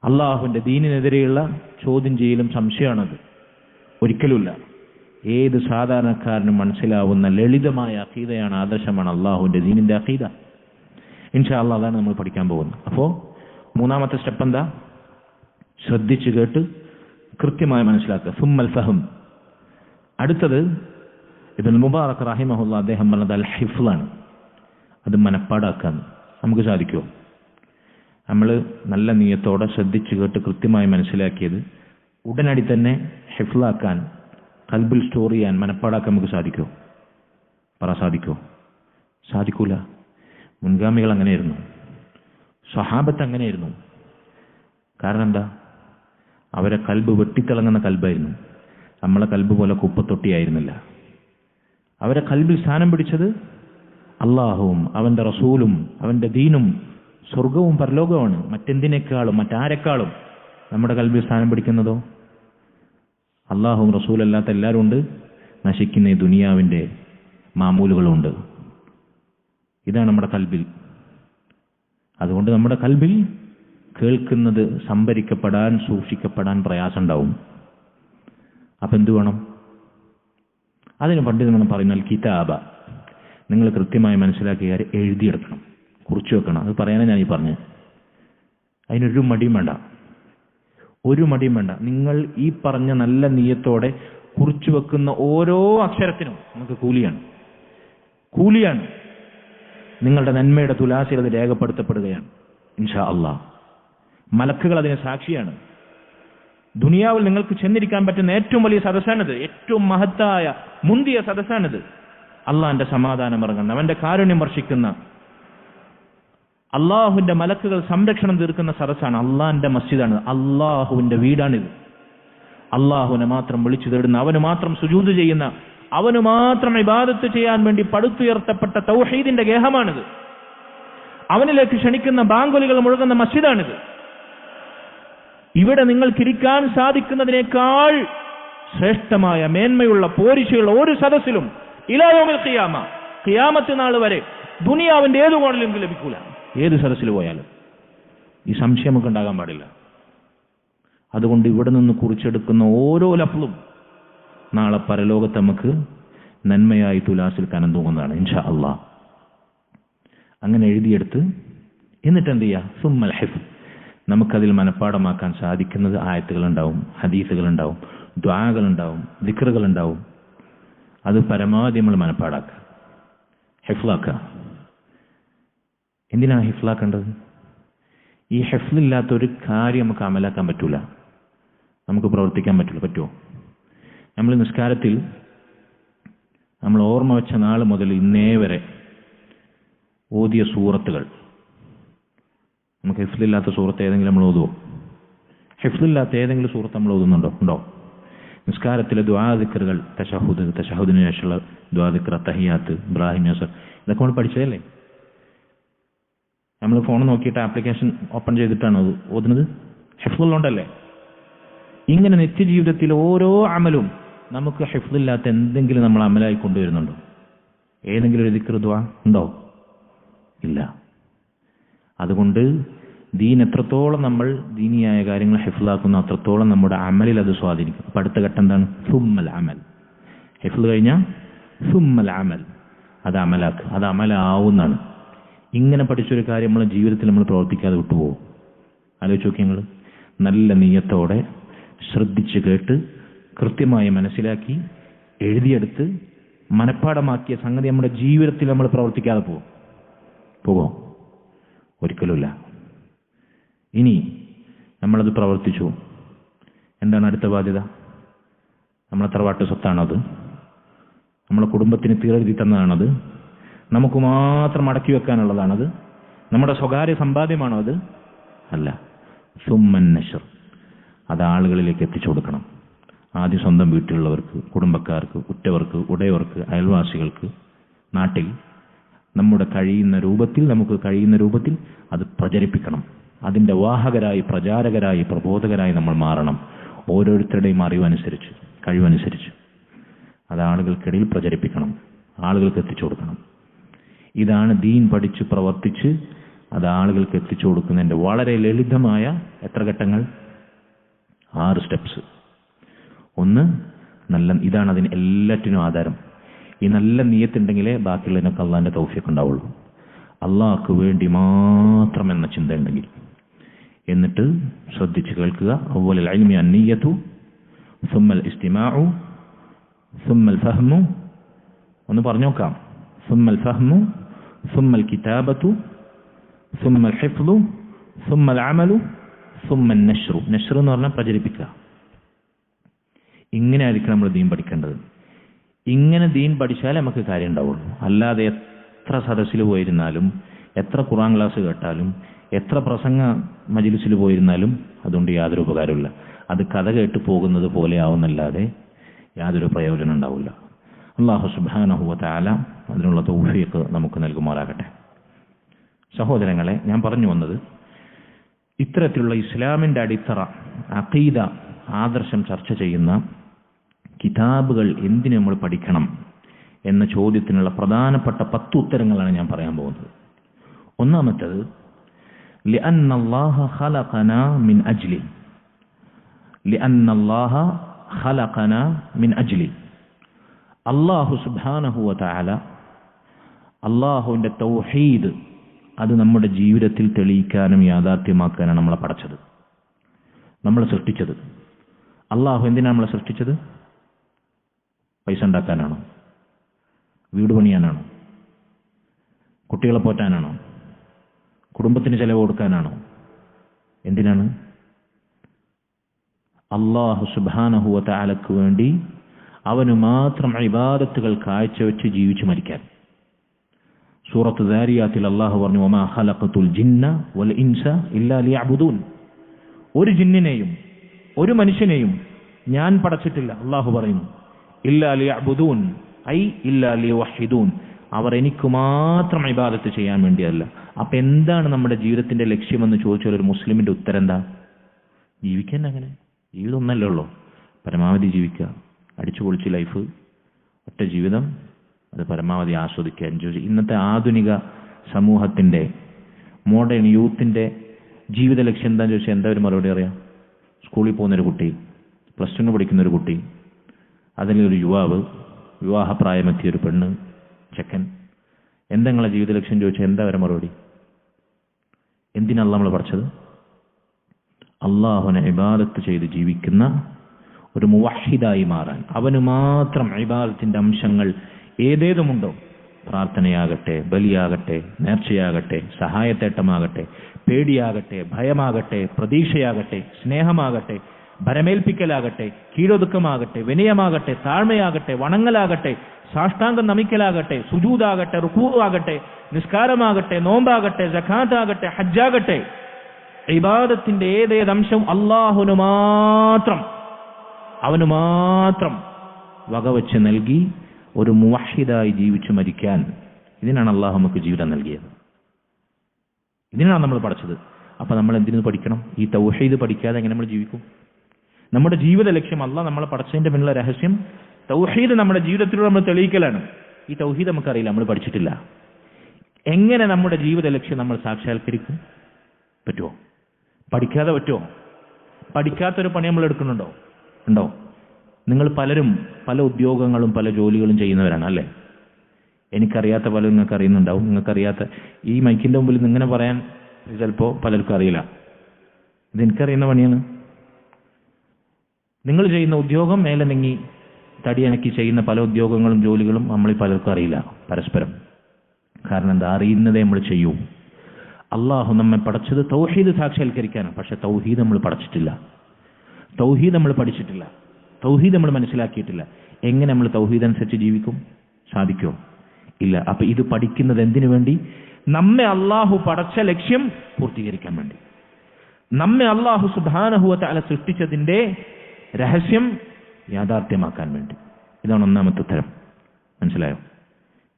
അള്ളാഹുവിന്റെ ദീനിനെതിരെയുള്ള ചോദ്യം ചെയ്യലും സംശയമാണത്. ഒരിക്കലുമില്ല. ഏത് സാധാരണക്കാരനും മനസ്സിലാവുന്ന ലളിതമായ അഖീദയാണ്, ആദർശമാണ് അള്ളാഹുവിന്റെ ദീനിന്റെ അഖീദ. ഇൻഷാ അല്ലാഹ് അതാണ് നമ്മൾ പഠിക്കാൻ പോകുന്നത്. അപ്പോ മൂന്നാമത്തെ സ്റ്റെപ്പ് എന്താ? ശ്രദ്ധിച്ചു കേട്ട് കൃത്യമായി മനസ്സിലാക്കുക. സുമ്മൽ ഫഹം. അടുത്തത് ഇബ്നുൽ മുബാറക് റഹിമഹുല്ലാഹ് അദ്ദേഹം പറഞ്ഞത് അൽ ഹിഫ്ളാണ്. അത് മനപ്പാടാക്കാൻ നമുക്ക് സാധിക്കുമോ? നമ്മൾ നല്ല നിയ്യത്തോടെ ശ്രദ്ധിച്ചു കേട്ട് കൃത്യമായി മനസ്സിലാക്കിയത് ഉടനടി തന്നെ ഹിഫ്ളാക്കാൻ, ഖൽബിൽ സ്റ്റോർ ചെയ്യാൻ, മനപ്പാടാക്കാൻ നമുക്ക് സാധിക്കുമോ? പറ, സാധിക്കുമോ? സാധിക്കൂല. മുൻഗാമികൾ അങ്ങനെയായിരുന്നു, സ്വഹാബത്ത് അങ്ങനെയായിരുന്നു. കാരണം എന്താ? അവരെ കൽബ് വെട്ടിത്തിളങ്ങുന്ന കൽബായിരുന്നു. നമ്മളെ കൽബ് പോലെ കുപ്പത്തൊട്ടിയായിരുന്നില്ല. അവരെ കൽബിൽ സ്ഥാനം പിടിച്ചത് അള്ളാഹുവും അവന്റെ റസൂലും അവന്റെ ദീനും സ്വർഗവും പരലോകവുമാണ്. മറ്റെന്തിനേക്കാളും മറ്റാരെക്കാളും നമ്മുടെ കൽബിൽ സ്ഥാനം പിടിക്കുന്നതോ അള്ളാഹുവും റസൂലല്ലാത്ത എല്ലാവരും ഉണ്ട്. നശിക്കുന്ന ഈ ദുനിയാവിന്റെ മാമൂലുകളുണ്ട്. ഇതാണ് നമ്മുടെ കൽബിൽ. അതുകൊണ്ട് നമ്മുടെ കൽബിൽ കേൾക്കുന്നത് സംഭരിക്കപ്പെടാൻ, സൂക്ഷിക്കപ്പെടാൻ പ്രയാസം ഉണ്ടാവും. അപ്പൊ എന്തു വേണം? അതിന് പണ്ഡിതൻ പറയുന്നത് കിതാബ. നിങ്ങൾ കൃത്യമായി മനസ്സിലാക്കിയ കാര്യം എഴുതിയെടുക്കണം, കുറിച്ചു വെക്കണം. അത് പറയാനാണ് ഞാൻ ഈ പറഞ്ഞത്. അതിനൊരു മടിയും വേണ്ട, ഒരു മടിയും വേണ്ട. നിങ്ങൾ ഈ പറഞ്ഞ നല്ല നിയ്യത്തോടെ കുറിച്ചു വെക്കുന്ന ഓരോ അക്ഷരത്തിനും നിങ്ങൾക്ക് കൂലിയാണ്. നിങ്ങളുടെ നന്മയുടെ തുലാസിൽ അത് രേഖപ്പെടുത്തപ്പെടുകയാണ് ഇൻഷാ അല്ലാഹ്. മലക്കുകൾ അതിന് സാക്ഷിയാണ്. ദുനിയാവിൽ നിങ്ങൾക്ക് ചെന്നിരിക്കാൻ പറ്റുന്ന ഏറ്റവും വലിയ സദസ്സാണിത്. ഏറ്റവും മഹത്തായ മുന്തിയ സദസ്സാണിത്. അള്ളാഹിന്റെ സമാധാനം ഇറങ്ങുന്ന, അവന്റെ കാരുണ്യം വർഷിക്കുന്ന, അള്ളാഹുവിന്റെ മലക്കുകൾ സംരക്ഷണം തീർക്കുന്ന സദസ്സാണ്. അള്ളാഹിന്റെ മസ്ജിദാണ്, അള്ളാഹുവിന്റെ വീടാണിത്. അള്ളാഹുവിനെ മാത്രം വിളിച്ചു തേടുന്ന, അവന് മാത്രം സുജൂദ് ചെയ്യുന്ന, അവന് മാത്രം ഇബാദത്ത് ചെയ്യാൻ വേണ്ടി പടുത്തുയർത്തപ്പെട്ട തൗഹീദിന്റെ ഗേഹമാണിത്. അവനിലേക്ക് ക്ഷണിക്കുന്ന ബാങ്കുലികൾ മുഴങ്ങുന്ന മസ്ജിദാണിത്. ഇവിടെ നിങ്ങൾക്കിരിക്കാൻ സാധിക്കുന്നതിനേക്കാൾ ശ്രേഷ്ഠമായ മേന്മയുള്ള പോരിശയുള്ള ഒരു സദസ്സിലും ഇലാ യൗമിൽ ഖിയാമ, ഖിയാമത്ത് നാൾ വരെ ദുനിയാവിന്റെ ഏതു കോണിലും ലഭിക്കൂല. ഏത് സദസ്സിൽ പോയാലും ഈ സംശയം നമുക്ക് ഉണ്ടാകാൻ പാടില്ല. അതുകൊണ്ട് ഇവിടെ നിന്ന് കുറിച്ചെടുക്കുന്ന ഓരോ ലഫ്ളും നാളെ പരലോകത്ത് നമുക്ക് നന്മയായി തുലാസിൽ കനം തൂങ്ങുന്നതാണ് ഇൻഷാ അല്ലാഹ്. അങ്ങനെ എഴുതിയെടുത്ത് എന്നിട്ട് എന്ത് ചെയ്യുക? സുമ്മൽ ഹിഫ്ദ്. നമുക്കതിൽ മനഃപ്പാടമാക്കാൻ സാധിക്കുന്നത് ആയത്തുകളുണ്ടാവും, ഹദീസുകളുണ്ടാവും, ദുആകളുണ്ടാവും, ദിക്റുകളുണ്ടാവും. അത് പരമാവധി നമ്മൾ മനഃപ്പാടാക്കുക, ഹിഫ്ലാക്കുക. എന്തിനാണ് ഹിഫ്ലാക്കേണ്ടത്? ഈ ഹിഫ്ലില്ലാത്ത ഒരു കാര്യം നമുക്ക് അമലാക്കാൻ പറ്റൂല, നമുക്ക് പ്രവർത്തിക്കാൻ പറ്റില്ല. പറ്റുമോ? നമ്മൾ നിസ്കാരത്തിൽ നമ്മൾ ഓർമ്മ വെച്ച നാൾ മുതൽ ഇന്നേ വരെ ഓതിയ സൂറത്തുകൾ, നമുക്ക് ഹിഫ്ലില്ലാത്ത സൂറത്ത് ഏതെങ്കിലും നമ്മൾ ഓതുമോ? ഹിഫ്ലില്ലാത്ത ഏതെങ്കിലും സൂറത്ത് നമ്മൾ ഓതുന്നുണ്ടോ? ഉണ്ടോ? നിസ്കാരത്തിലെ ദുആ ദിക്റുകൾ, തശഹുദിന് ശേഷമുള്ള ദുആ ദിക്ർ, തഹിയാത്ത്, ഇബ്രാഹിം യാസർ, ഇതൊക്കെ നമ്മൾ പഠിച്ചതല്ലേ? നമ്മൾ ഫോൺ നോക്കിയിട്ട് ആപ്ലിക്കേഷൻ ഓപ്പൺ ചെയ്തിട്ടാണ് ഓതുന്നത്? ഹിഫ്ലുള്ളതുകൊണ്ടല്ലേ? ഇങ്ങനെ നിത്യജീവിതത്തിൽ ഓരോ അമലും നമുക്ക് ഹിഫ്ലില്ലാത്ത എന്തെങ്കിലും നമ്മൾ അമലായി കൊണ്ടുവരുന്നുണ്ടോ? ഏതെങ്കിലും ഒരു ദിക്ർ, ദുആ ഉണ്ടോ? ഇല്ല. അതുകൊണ്ട് ദീൻ എത്രത്തോളം നമ്മൾ ദീനിയായ കാര്യങ്ങൾ ഹിഫ്ലാക്കുന്നു അത്രത്തോളം നമ്മുടെ അമലിൽ അത് സ്വാധീനിക്കും. അപ്പം അടുത്ത ഘട്ടം എന്താണ്? സുമ്മൽ അമൽ. ഹിഫ്ൽ കഴിഞ്ഞാൽ സുമ്മൽ അമൽ, അത് അമലാക്കുക, അത് അമലാവുന്നതാണ്. ഇങ്ങനെ പഠിച്ചൊരു കാര്യം നമ്മളെ ജീവിതത്തിൽ നമ്മൾ പ്രവർത്തിക്കാതെ വിട്ടുപോകും. ആലോചിച്ച് നോക്കി നിങ്ങൾ. നല്ല നീയത്തോടെ ശ്രദ്ധിച്ച് കേട്ട് കൃത്യമായി മനസ്സിലാക്കി എഴുതിയെടുത്ത് മനഃപ്പാടമാക്കിയ സംഗതി നമ്മുടെ ജീവിതത്തിൽ നമ്മൾ പ്രവർത്തിക്കാതെ പോകുമോ? ഒരിക്കലുമില്ല. ഇനി നമ്മളത് പ്രവർത്തിച്ചു, എന്താണ് അടുത്ത ബാധ്യത? നമ്മളെ തറവാട്ട് സ്വത്താണത്, നമ്മളെ കുടുംബത്തിന് തീരെഴുതി തന്നതാണത്, നമുക്ക് മാത്രം അടക്കി വെക്കാനുള്ളതാണത്, നമ്മുടെ സ്വകാര്യ സമ്പാദ്യമാണോ അത്? അല്ല. സുമ്മൻ നശ്ർ, അത് ആളുകളിലേക്ക് എത്തിച്ചു കൊടുക്കണം. ആദ്യം സ്വന്തം വീട്ടിലുള്ളവർക്ക്, കുടുംബക്കാർക്ക്, ഉറ്റവർക്ക്, ഉടയവർക്ക്, അയൽവാസികൾക്ക്, നാട്ടിൽ നമ്മുടെ നമുക്ക് കഴിയുന്ന രൂപത്തിൽ അത് പ്രചരിപ്പിക്കണം. അതിൻ്റെ വാഹകരായി, പ്രചാരകരായി, പ്രബോധകരായി നമ്മൾ മാറണം. ഓരോരുത്തരുടെയും അറിവനുസരിച്ച്, കഴിവനുസരിച്ച് അത് ആളുകൾക്കിടയിൽ പ്രചരിപ്പിക്കണം, ആളുകൾക്ക് എത്തിച്ചു കൊടുക്കണം. ഇതാണ് ദീൻ പഠിച്ച് പ്രവർത്തിച്ച് അത് ആളുകൾക്ക് എത്തിച്ചു കൊടുക്കുന്നതിൻ്റെ വളരെ ലളിതമായ എത്ര ഘട്ടങ്ങൾ? 6 സ്റ്റെപ്സ്. ഒന്ന്, ഇതാണ് അതിന് എല്ലാറ്റിനും ആധാരം. ഈ നല്ല നിയ്യത്തുണ്ടെങ്കിലേ ബാക്കിയുള്ളതിനൊക്കെ അള്ളാഹിന്റെ തൗഫീഖ് ഉണ്ടാവുള്ളൂ. അള്ളാഹ്ക്ക് വേണ്ടി മാത്രം എന്ന ചിന്ത ഉണ്ടെങ്കിൽ. എന്നിട്ട് ശ്രദ്ധിച്ച് കേൾക്കുക. അവ്വലുൽ ഇൽമി അന്നിയ്യതു, സുമ്മൽ ഇസ്തിമാഉ, സുമ്മൽ ഫഹ്മു. ഒന്ന് പറഞ്ഞു നോക്കാം. സുമ്മൽ ഫഹ്മു, സുമ്മൽ കിതാബത്തു, സുമ്മൽ ഹിഫ്ളു, സുമ്മൽ അമലു, സുമ്മൽ നശ്റു. നശ്ർ എന്ന് പറഞ്ഞാൽ പ്രചരിപ്പിക്കുക. ഇങ്ങനെ ആയിരിക്കും നമ്മൾ ദീൻ പഠിക്കേണ്ടത്. ഇങ്ങനെ ദീൻ പഠിച്ചാലേ നമുക്ക് കാര്യം ഉണ്ടാവുള്ളൂ. അല്ലാതെ എത്ര സദസ്സിൽ പോയിരുന്നാലും, എത്ര ഖുർആൻ ക്ലാസ് കേട്ടാലും, എത്ര പ്രസംഗ മജ്ലിസിൽ പോയിരുന്നാലും അതുകൊണ്ട് യാതൊരു ഉപകാരമില്ല. അത് കഥ കേട്ട് പോകുന്നത് പോലെ ആവുന്നല്ലാതെ യാതൊരു പ്രയോജനം ഉണ്ടാവില്ല. അല്ലാഹു സുബ്ഹാനഹു വ തആല അതിനുള്ള തൗഫീഖ് നമുക്ക് നൽകുമാറാകട്ടെ. സഹോദരങ്ങളെ, ഞാൻ പറഞ്ഞു വന്നത് ഇത്തരത്തിലുള്ള ഇസ്ലാമിന്റെ അടിത്തറ, അഖീദ, ആദർശം ചർച്ച ചെയ്യുന്ന കിതാബുകൾ എന്തിനു നമ്മൾ പഠിക്കണം എന്ന ചോദ്യത്തിനുള്ള പ്രധാനപ്പെട്ട 10 ഉത്തരങ്ങളാണ് ഞാൻ പറയാൻ പോകുന്നത്. ഒന്നാമത്തേത്, لأن الله خلقنا من أجله. لأن الله خلقنا من أجله. അല്ലാഹു സുബ്ഹാനഹു വ തആല അല്ലാഹുവിന്റെ തൗഹീദ് അത് നമ്മുടെ ജീവിതത്തിൽ തെളിയിക്കാനും യാഥാർത്ഥ്യമാക്കാനാണ് നമ്മളെ പഠിച്ചത്, നമ്മളെ സൃഷ്ടിച്ചത്. അല്ലാഹു എന്തിനാണ് നമ്മളെ സൃഷ്ടിച്ചത്? പൈസ ഉണ്ടാക്കാനാണോ? വീട് പണിയാനാണോ? കുട്ടികളെ പോറ്റാനാണോ? കുടുംബത്തിന് ചെലവ് കൊടുക്കാനാണോ? എന്തിനാണ്? അല്ലാഹു സുബ്ഹാനഹു വ തആലക്ക് വേണ്ടി അവന് മാത്രം ഇബാദത്തുകൾ കാഴ്ചവെച്ച് ജീവിച്ചു മരിക്കാൻ. സൂറത്ത് ദാരിയാത്തിൽ അല്ലാഹു പറഞ്ഞു, വമാ ഖലഖതുൽ ജിന്ന വൽ ഇൻസ ഇല്ലാ ലിയഅ്ബുദൂൻ. ഒരു ജിന്നിനെയും ഒരു മനുഷ്യനെയും ഞാൻ പടച്ചിട്ടില്ല, അല്ലാഹു പറയുന്നു, ഇല്ലാ ലിയഅ്ബുദൂൻ ഐ ഇല്ലാ ലിയുവഹിദൂൻ. അവർ എനിക്ക് മാത്രം ഇബാദത്ത് ചെയ്യാൻ വേണ്ടിയല്ല. അപ്പൊ എന്താണ് നമ്മുടെ ജീവിതത്തിന്റെ ലക്ഷ്യമെന്ന് ചോദിച്ചാൽ ഒരു മുസ്ലിമിന്റെ ഉത്തരം എന്താ? ജീവിക്കാൻ. അങ്ങനെ ജീവിതം ഒന്നല്ലേ ഉള്ളൂ, പരമാവധി ജീവിക്കുക, അടിച്ചു പൊളിച്ച് ലൈഫ്, ഒറ്റ ജീവിതം, അത് പരമാവധി ആസ്വദിക്കുക, എൻജോയ് ചെയ്യുക. ഇന്നത്തെ ആധുനിക സമൂഹത്തിന്റെ, മോഡേൺ യൂത്തിന്റെ ജീവിത ലക്ഷ്യം എന്താണെന്ന് ചോദിച്ചാൽ എന്താ ഒരു മറുപടി അറിയാം? സ്കൂളിൽ പോകുന്നൊരു കുട്ടി, +2 പഠിക്കുന്നൊരു കുട്ടി, അതിലൊരു യുവാവ്, വിവാഹപ്രായമെത്തിയ ഒരു പെണ്ണ്, ചെക്കൻ, എന്താ നിങ്ങളെ ജീവിത ലക്ഷ്യം ചോദിച്ചാൽ എന്താ വരെ മറുപടി? എന്തിനല്ല നമ്മൾ പഠിച്ചത്? അള്ളാഹുവിനെ ഇബാദത്ത് ചെയ്ത് ജീവിക്കുന്ന ഒരു മുവഹിദായി മാറാൻ. അവന് മാത്രം ഇബാദത്തിന്റെ അംശങ്ങൾ ഏതേതുമുണ്ടോ, പ്രാർത്ഥനയാകട്ടെ, ബലിയാകട്ടെ, നേർച്ചയാകട്ടെ, സഹായത്തേട്ടമാകട്ടെ, പേടിയാകട്ടെ, ഭയമാകട്ടെ, പ്രതീക്ഷയാകട്ടെ, സ്നേഹമാകട്ടെ, ഭരമേൽപ്പിക്കലാകട്ടെ, കീഴൊതുക്കമാകട്ടെ, വിനയമാകട്ടെ, താഴ്മയാകട്ടെ, വണങ്ങലാകട്ടെ, സാഷ്ടാംഗം നമിക്കലാകട്ടെ, സുജൂദാകട്ടെ, റുകൂആകട്ടെ, നിസ്കാരമാകട്ടെ, നോമ്പാകട്ടെ, സകാത്താകട്ടെ, ഹജ്ജാകട്ടെ, ഇബാദത്തിന്റെ ഏതേതംശം അള്ളാഹുവിന് മാത്രം, അവന് മാത്രം വകവെച്ച് നൽകി ഒരു മുവഹിദായി ജീവിച്ചു മരിക്കാൻ, ഇതിനാണ് അള്ളാഹു നമുക്ക് ജീവിതം നൽകിയത്. ഇതിനാണ് നമ്മൾ പഠിച്ചത്. അപ്പൊ നമ്മൾ എന്തിനു പഠിക്കണം? ഈ തൗഹീദ് പഠിക്കാതെ എങ്ങനെ നമ്മൾ ജീവിക്കും? നമ്മുടെ ജീവിത ലക്ഷ്യം, അള്ളാഹ് നമ്മളെ പഠിച്ചതിന്റെ പിന്നിലുള്ള രഹസ്യം തൗഹീദ് നമ്മുടെ ജീവിതത്തിലൂടെ നമ്മൾ തെളിയിക്കലാണ്. ഈ തൗഹീദ് നമുക്കറിയില്ല, നമ്മൾ പഠിച്ചിട്ടില്ല. എങ്ങനെ നമ്മുടെ ജീവിത ലക്ഷ്യം നമ്മൾ സാക്ഷാത്കരിക്കും? പറ്റുമോ? പഠിക്കാതെ പറ്റുമോ? പഠിക്കാത്തൊരു പണി നമ്മൾ എടുക്കുന്നുണ്ടോ? ഉണ്ടോ? നിങ്ങൾ പലരും പല ഉദ്യോഗങ്ങളും പല ജോലികളും ചെയ്യുന്നവരാണ് അല്ലേ? എനിക്കറിയാത്ത പലരും നിങ്ങൾക്ക് അറിയുന്നുണ്ടാവും. നിങ്ങൾക്കറിയാത്ത ഈ മൈക്കിന്റെ മുമ്പിൽ ഇങ്ങനെ പറയാൻ ചിലപ്പോൾ പലർക്കും അറിയില്ല. ഇത് എനിക്കറിയുന്ന പണിയാണ്. നിങ്ങൾ ചെയ്യുന്ന ഉദ്യോഗം മേലെ നീങ്ങി തടിയണക്കി ചെയ്യുന്ന പല ഉദ്യോഗങ്ങളും ജോലികളും നമ്മൾ പലർക്കും അറിയില്ല പരസ്പരം. കാരണം എന്താ? അറിയുന്നതേ നമ്മൾ ചെയ്യൂ. അള്ളാഹു നമ്മെ പഠിച്ചത് തൗഹീദ് സാക്ഷാത്കരിക്കാനാണ്. പക്ഷെ തൗഹീദ് നമ്മൾ പഠിച്ചിട്ടില്ല, തൗഹീദ് നമ്മൾ പഠിച്ചിട്ടില്ല, തൗഹീദ് നമ്മൾ മനസ്സിലാക്കിയിട്ടില്ല. എങ്ങനെ നമ്മൾ തൗഹീദ് അനുസരിച്ച് ജീവിക്കും? സാധിക്കുമോ? ഇല്ല. അപ്പൊ ഇത് പഠിക്കുന്നത് എന്തിനു വേണ്ടി? നമ്മെ അള്ളാഹു പടച്ച ലക്ഷ്യം പൂർത്തീകരിക്കാൻ വേണ്ടി. നമ്മെ അള്ളാഹു സുബ്ഹാനഹു വ തആല സൃഷ്ടിച്ചതിന്റെ രഹസ്യം യാഥാർത്ഥ്യമാക്കാൻ വേണ്ടി. ഇതാണ് ഒന്നാമത്തെ ഉത്തരം. മനസ്സിലായോ?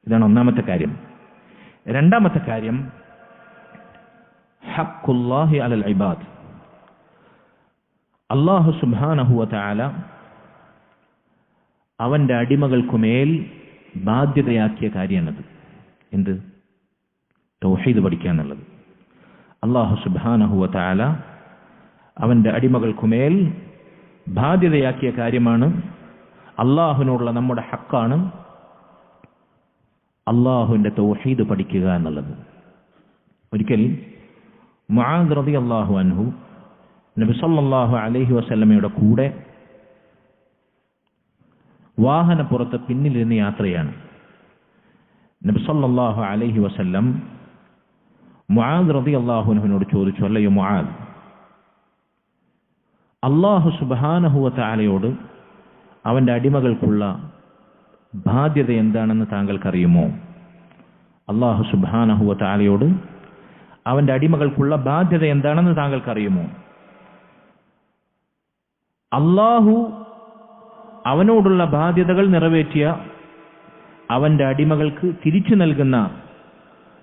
ഇതാണ് ഒന്നാമത്തെ കാര്യം. രണ്ടാമത്തെ കാര്യം, ഹഖ്ഖുല്ലാഹി അലൽ ഇബാദ്. അള്ളാഹു സുബ്ഹാനഹു വ തആല അവന്റെ അടിമകൾക്കുമേൽ ബാധ്യതയാക്കിയ കാര്യമാണത്. എന്ത്? തൗഹീദ് പഠിക്കുക എന്നുള്ളത്. അള്ളാഹു സുബ്ഹാനഹു വ തആല അവന്റെ അടിമകൾക്കുമേൽ ബാധ്യതയാക്കിയ കാര്യമാണ്. അള്ളാഹുവിനോടുള്ള നമ്മുടെ ഹക്കാണ് അള്ളാഹുവിന്റെ തൗഹീദ് പഠിക്കുക എന്നുള്ളത്. ഒരിക്കൽ മുആദ് റളിയല്ലാഹു അൻഹു നബി സല്ലല്ലാഹു അലൈഹി വസല്ലമയുടെ കൂടെ വാഹനപ്പുറത്ത് പിന്നിലിരുന്ന് യാത്രയാണ്. നബി സല്ലല്ലാഹു അലൈഹി വസല്ലം മുആദ് റളിയല്ലാഹു അൻഹുവിനോട് ചോദിച്ചു, അല്ലയോ മുആദ്, അല്ലാഹു സുബ്ഹാനഹു വ തആലയോട് അവന്റെ അടിമകൾക്കുള്ള ബാധ്യത എന്താണെന്ന് താങ്കൾക്കറിയുമോ? അല്ലാഹു സുബ്ഹാനഹു വ തആലയോട് അവന്റെ അടിമകൾക്കുള്ള ബാധ്യത എന്താണെന്ന് താങ്കൾക്കറിയുമോ? അല്ലാഹു അവനോടുള്ള ബാധ്യതകൾ നിറവേറ്റിയ അവന്റെ അടിമകൾക്ക് തിരിച്ചു നൽകുന്ന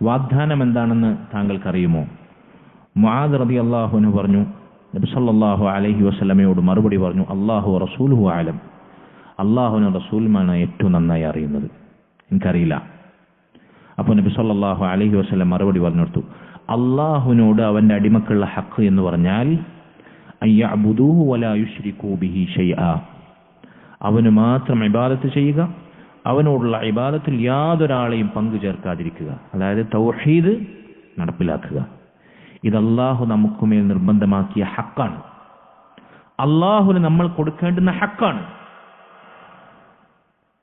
വാഗ്ദാനം എന്താണെന്ന് താങ്കൾക്കറിയുമോ? മുആദ് റളിയല്ലാഹു അൻഹു പറഞ്ഞു, നബി സല്ലല്ലാഹു അലൈഹി വസല്ലമയോട് മറുപടി പറഞ്ഞു, അല്ലാഹു റസൂലുഹു ആലം. അല്ലാഹുവിനും റസൂലുമാണ് ഏറ്റവും നന്നായി അറിയുന്നത്, എനിക്കറിയില്ല. അപ്പോൾ നബി സല്ലല്ലാഹു അലൈഹി വസല്ലം മറുപടി പറഞ്ഞു, അല്ലാഹുവിനോട് അവന്റെ അടിമക്കുള്ള ഹഖ് എന്ന് പറഞ്ഞാൽ അയ്യഅ്ബുദൂഹു വലാ യുശ്രികൂ ബിഹി ഷൈആ, അവന് മാത്രം ഇബാദത്ത് ചെയ്യുക, അവനോടുള്ള ഇബാദത്തിൽ യാതൊരാളെയും പങ്കു ചേർക്കാതിരിക്കുക. അതായത് തൗഹീദ് നടപ്പിലാക്കുക. ഇത് അല്ലാഹു നമുക്കുമേൽ നിർബന്ധമാക്കിയ ഹക്കാണ്. അല്ലാഹുവിന് നമ്മൾ കൊടുക്കേണ്ടുന്ന ഹക്കാണ്.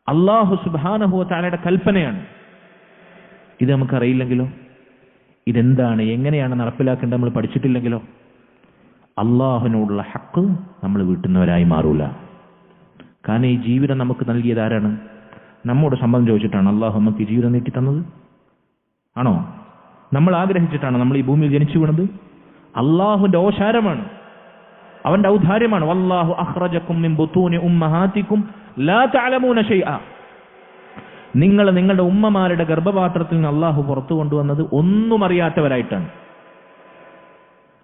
അല്ലാഹു സുബ്ഹാനഹു വ തആലയുടെ കൽപ്പനയാണ്. ഇത് നമുക്കറിയില്ലെങ്കിലോ? ഇതെന്താണ്, എങ്ങനെയാണ് നടപ്പിലാക്കേണ്ടത് നമ്മൾ പഠിച്ചിട്ടില്ലെങ്കിലോ? അല്ലാഹുവിനോടുള്ള ഹക്ക് നമ്മൾ വീട്ടുന്നവരായി മാറൂല. കാരണം ഈ ജീവിതം നമുക്ക് നൽകിയത് ആരാണ്? നമ്മോട് സമ്മതം ചോദിച്ചിട്ടാണ് അല്ലാഹു നമുക്ക് ഈ ജീവിതം നീട്ടി തന്നത്? ആണോ? നമ്മൾ ആഗ്രഹിച്ചിട്ടാണ് നമ്മൾ ഈ ഭൂമിയിൽ ജനിച്ചു വീണത്? അല്ലാഹുവിന്റെ ഓശാരമാണ്, അവന്റെ ഔദാര്യമാണ്. വല്ലാഹു അഖ്റജകും മിൻ ബുതൂനി ഉമ്മഹാതികും ലാ തഅലമൂന ഷൈആ. നിങ്ങൾ നിങ്ങളുടെ ഉമ്മമാരുടെ ഗർഭപാത്രത്തിൽ നിന്ന് അല്ലാഹു പുറത്തു കൊണ്ടുവന്നത് ഒന്നും അറിയാത്തവരായിട്ടാണ്.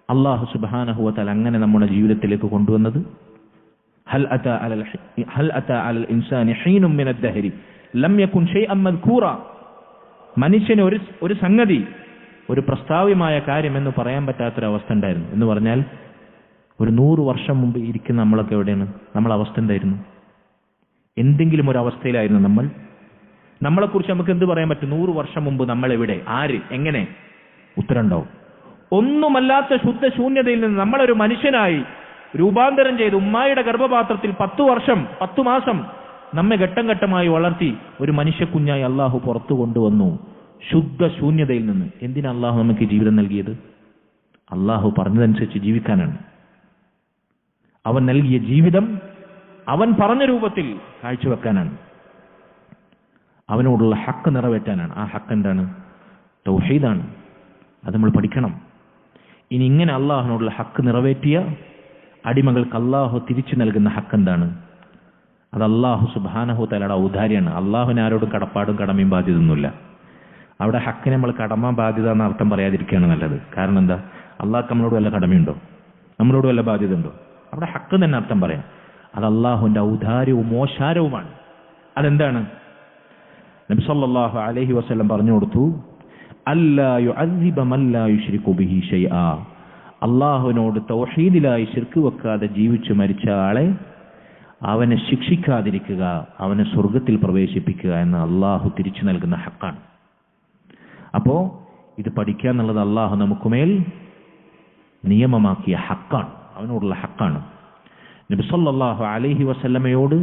അല്ലാഹു സുബ്ഹാനഹു വ തആല അങ്ങനെ നമ്മുടെ ജീവിതത്തിലേക്ക് കൊണ്ടുവന്നത്. ഹൽ അതാ അലൽ ഇൻസാനി ഹീനും മിനദ് ദഹരി ലം യകുൻ ഷൈഅൻ മദ്കൂറ. മനുഷ്യന് ഒരു സംഗതി, ഒരു പ്രസ്താവ്യമായ കാര്യം എന്ന് പറയാൻ പറ്റാത്തൊരവസ്ഥ ഉണ്ടായിരുന്നു. എന്ന് പറഞ്ഞാൽ ഒരു 100 വർഷം മുമ്പ് ഇരിക്കുന്ന നമ്മളൊക്കെ എവിടെയാണ്? നമ്മളെ അവസ്ഥ എന്തായിരുന്നു? എന്തെങ്കിലും ഒരു അവസ്ഥയിലായിരുന്നു നമ്മൾ? നമ്മളെക്കുറിച്ച് നമുക്ക് എന്ത് പറയാൻ പറ്റും? 100 വർഷം മുമ്പ് നമ്മൾ എവിടെ, ആര്, എങ്ങനെ? ഉത്തരം ഉണ്ടാവും. ഒന്നുമല്ലാത്ത ശുദ്ധ ശൂന്യതയിൽ നിന്ന് നമ്മളൊരു മനുഷ്യനായി രൂപാന്തരം ചെയ്ത് ഉമ്മായുടെ ഗർഭപാത്രത്തിൽ 10 വർഷം 10 മാസം നമ്മെ ഘട്ടം ഘട്ടമായി വളർത്തി ഒരു മനുഷ്യക്കുഞ്ഞായി അള്ളാഹു പുറത്തു കൊണ്ടുവന്നു ശുദ്ധ ശൂന്യതയിൽ നിന്ന്. എന്തിനാ അള്ളാഹു നമുക്ക് ജീവിതം നൽകിയത്? അള്ളാഹു പറഞ്ഞതനുസരിച്ച് ജീവിക്കാനാണ്. അവൻ നൽകിയ ജീവിതം അവൻ പറഞ്ഞ രൂപത്തിൽ കാഴ്ചവെക്കാനാണ്. അവനോടുള്ള ഹക്ക് നിറവേറ്റാനാണ്. ആ ഹക്ക് എന്താണ്? തൗഹീദാണ്. അത് നമ്മൾ പഠിക്കണം. ഇനി ഇങ്ങനെ അള്ളാഹുവിനോടുള്ള ഹക്ക് നിറവേറ്റിയ അടിമകൾക്ക് അള്ളാഹു തിരിച്ചു നൽകുന്ന ഹക്ക് എന്താണ്? അത് അള്ളാഹു സുബ്ഹാനഹു തആലയുടെ ഔദാര്യമാണ്. അള്ളാഹുവിന് ആരോടും കടപ്പാടും കടമയും ബാധ്യതയൊന്നുമില്ല. അവിടെ ഹക്കിനെ നമ്മൾ കടമ ബാധ്യത എന്ന അർത്ഥം പറയാതിരിക്കുകയാണ് നല്ലത്. കാരണം എന്താ? അള്ളാഹ്ക്ക് നമ്മളോട് വല്ല കടമയുണ്ടോ? നമ്മളോട് വല്ല ബാധ്യത ഉണ്ടോ? അവിടെ ഹക്ക് തന്നെ അർത്ഥം പറയാം. അത് അള്ളാഹുവിന്റെ ഔദാര്യവും മോശാരവുമാണ്. അതെന്താണ്? നബി സല്ലല്ലാഹു അലൈഹി വസല്ലം പറഞ്ഞു കൊടുത്തു, അല്ലാ യുഅദ്ദിബ മൻ ലാ യുശ്രികു ബിഹി ശൈആ. അള്ളാഹുവിനോട് തൗഹീദിലായി ശിർക്ക് വെക്കാതെ ജീവിച്ചു മരിച്ച ആളെ അവനെ ശിക്ഷിക്കാതിരിക്കുക, അവനെ സ്വർഗത്തിൽ പ്രവേശിപ്പിക്കുക എന്ന് അള്ളാഹു തിരിച്ചു നൽകുന്ന ഹക്കാണ്. അപ്പോ ഇത് പഠിക്കുക എന്നുള്ളത് അള്ളാഹു നമുക്കുമേൽ നിയമമാക്കിയ ഹക്കാണ്, അവനോടുള്ള ഹക്കാണ്. നബി സല്ലല്ലാഹു അലൈഹി വസല്ലമയോട്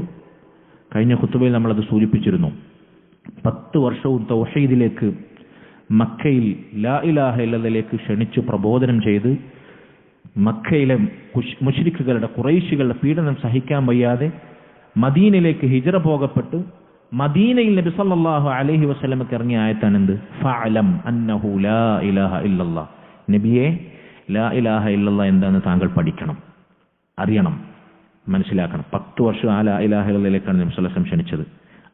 കഴിഞ്ഞ ഖുതുബയിൽ നമ്മളത് സൂചിപ്പിച്ചിരുന്നു. 10 വർഷവും തൗഹീദിലേക്ക് മക്കയിൽ ലാ ഇലാഹ ഇല്ലല്ലാഹിലേക്ക് ക്ഷണിച്ചു പ്രബോധനം ചെയ്ത് മക്കയിലെ മുശ്രിക്കുകളുടെ ഖുറൈശികളുടെ പീഡനം സഹിക്കാൻ വയ്യാതെ മദീനയിലേക്ക് ഹിജ്റ പോകപ്പെട്ട് മദീനയിൽ നബി സല്ലല്ലാഹു അലൈഹി വസല്ലമക്ക് ഇറങ്ങിയ ആയത്താണ് എന്ത്? ഫഅലം അന്നഹു ലാ ഇലാഹ ഇല്ലല്ലാഹ്. നബിയെ, ലാ ഇലാഹ ഇല്ലല്ലാഹ് എന്താണെന്ന് താങ്കൾ പഠിക്കണം, അറിയണം, മനസ്സിലാക്കണം. 10 വർഷം ആ ലാ ഇലാഹ ഇല്ലല്ലാഹിലേക്കാണ് നബി സല്ലല്ലാഹു അലൈഹി വസല്ലം ക്ഷണിച്ചത്.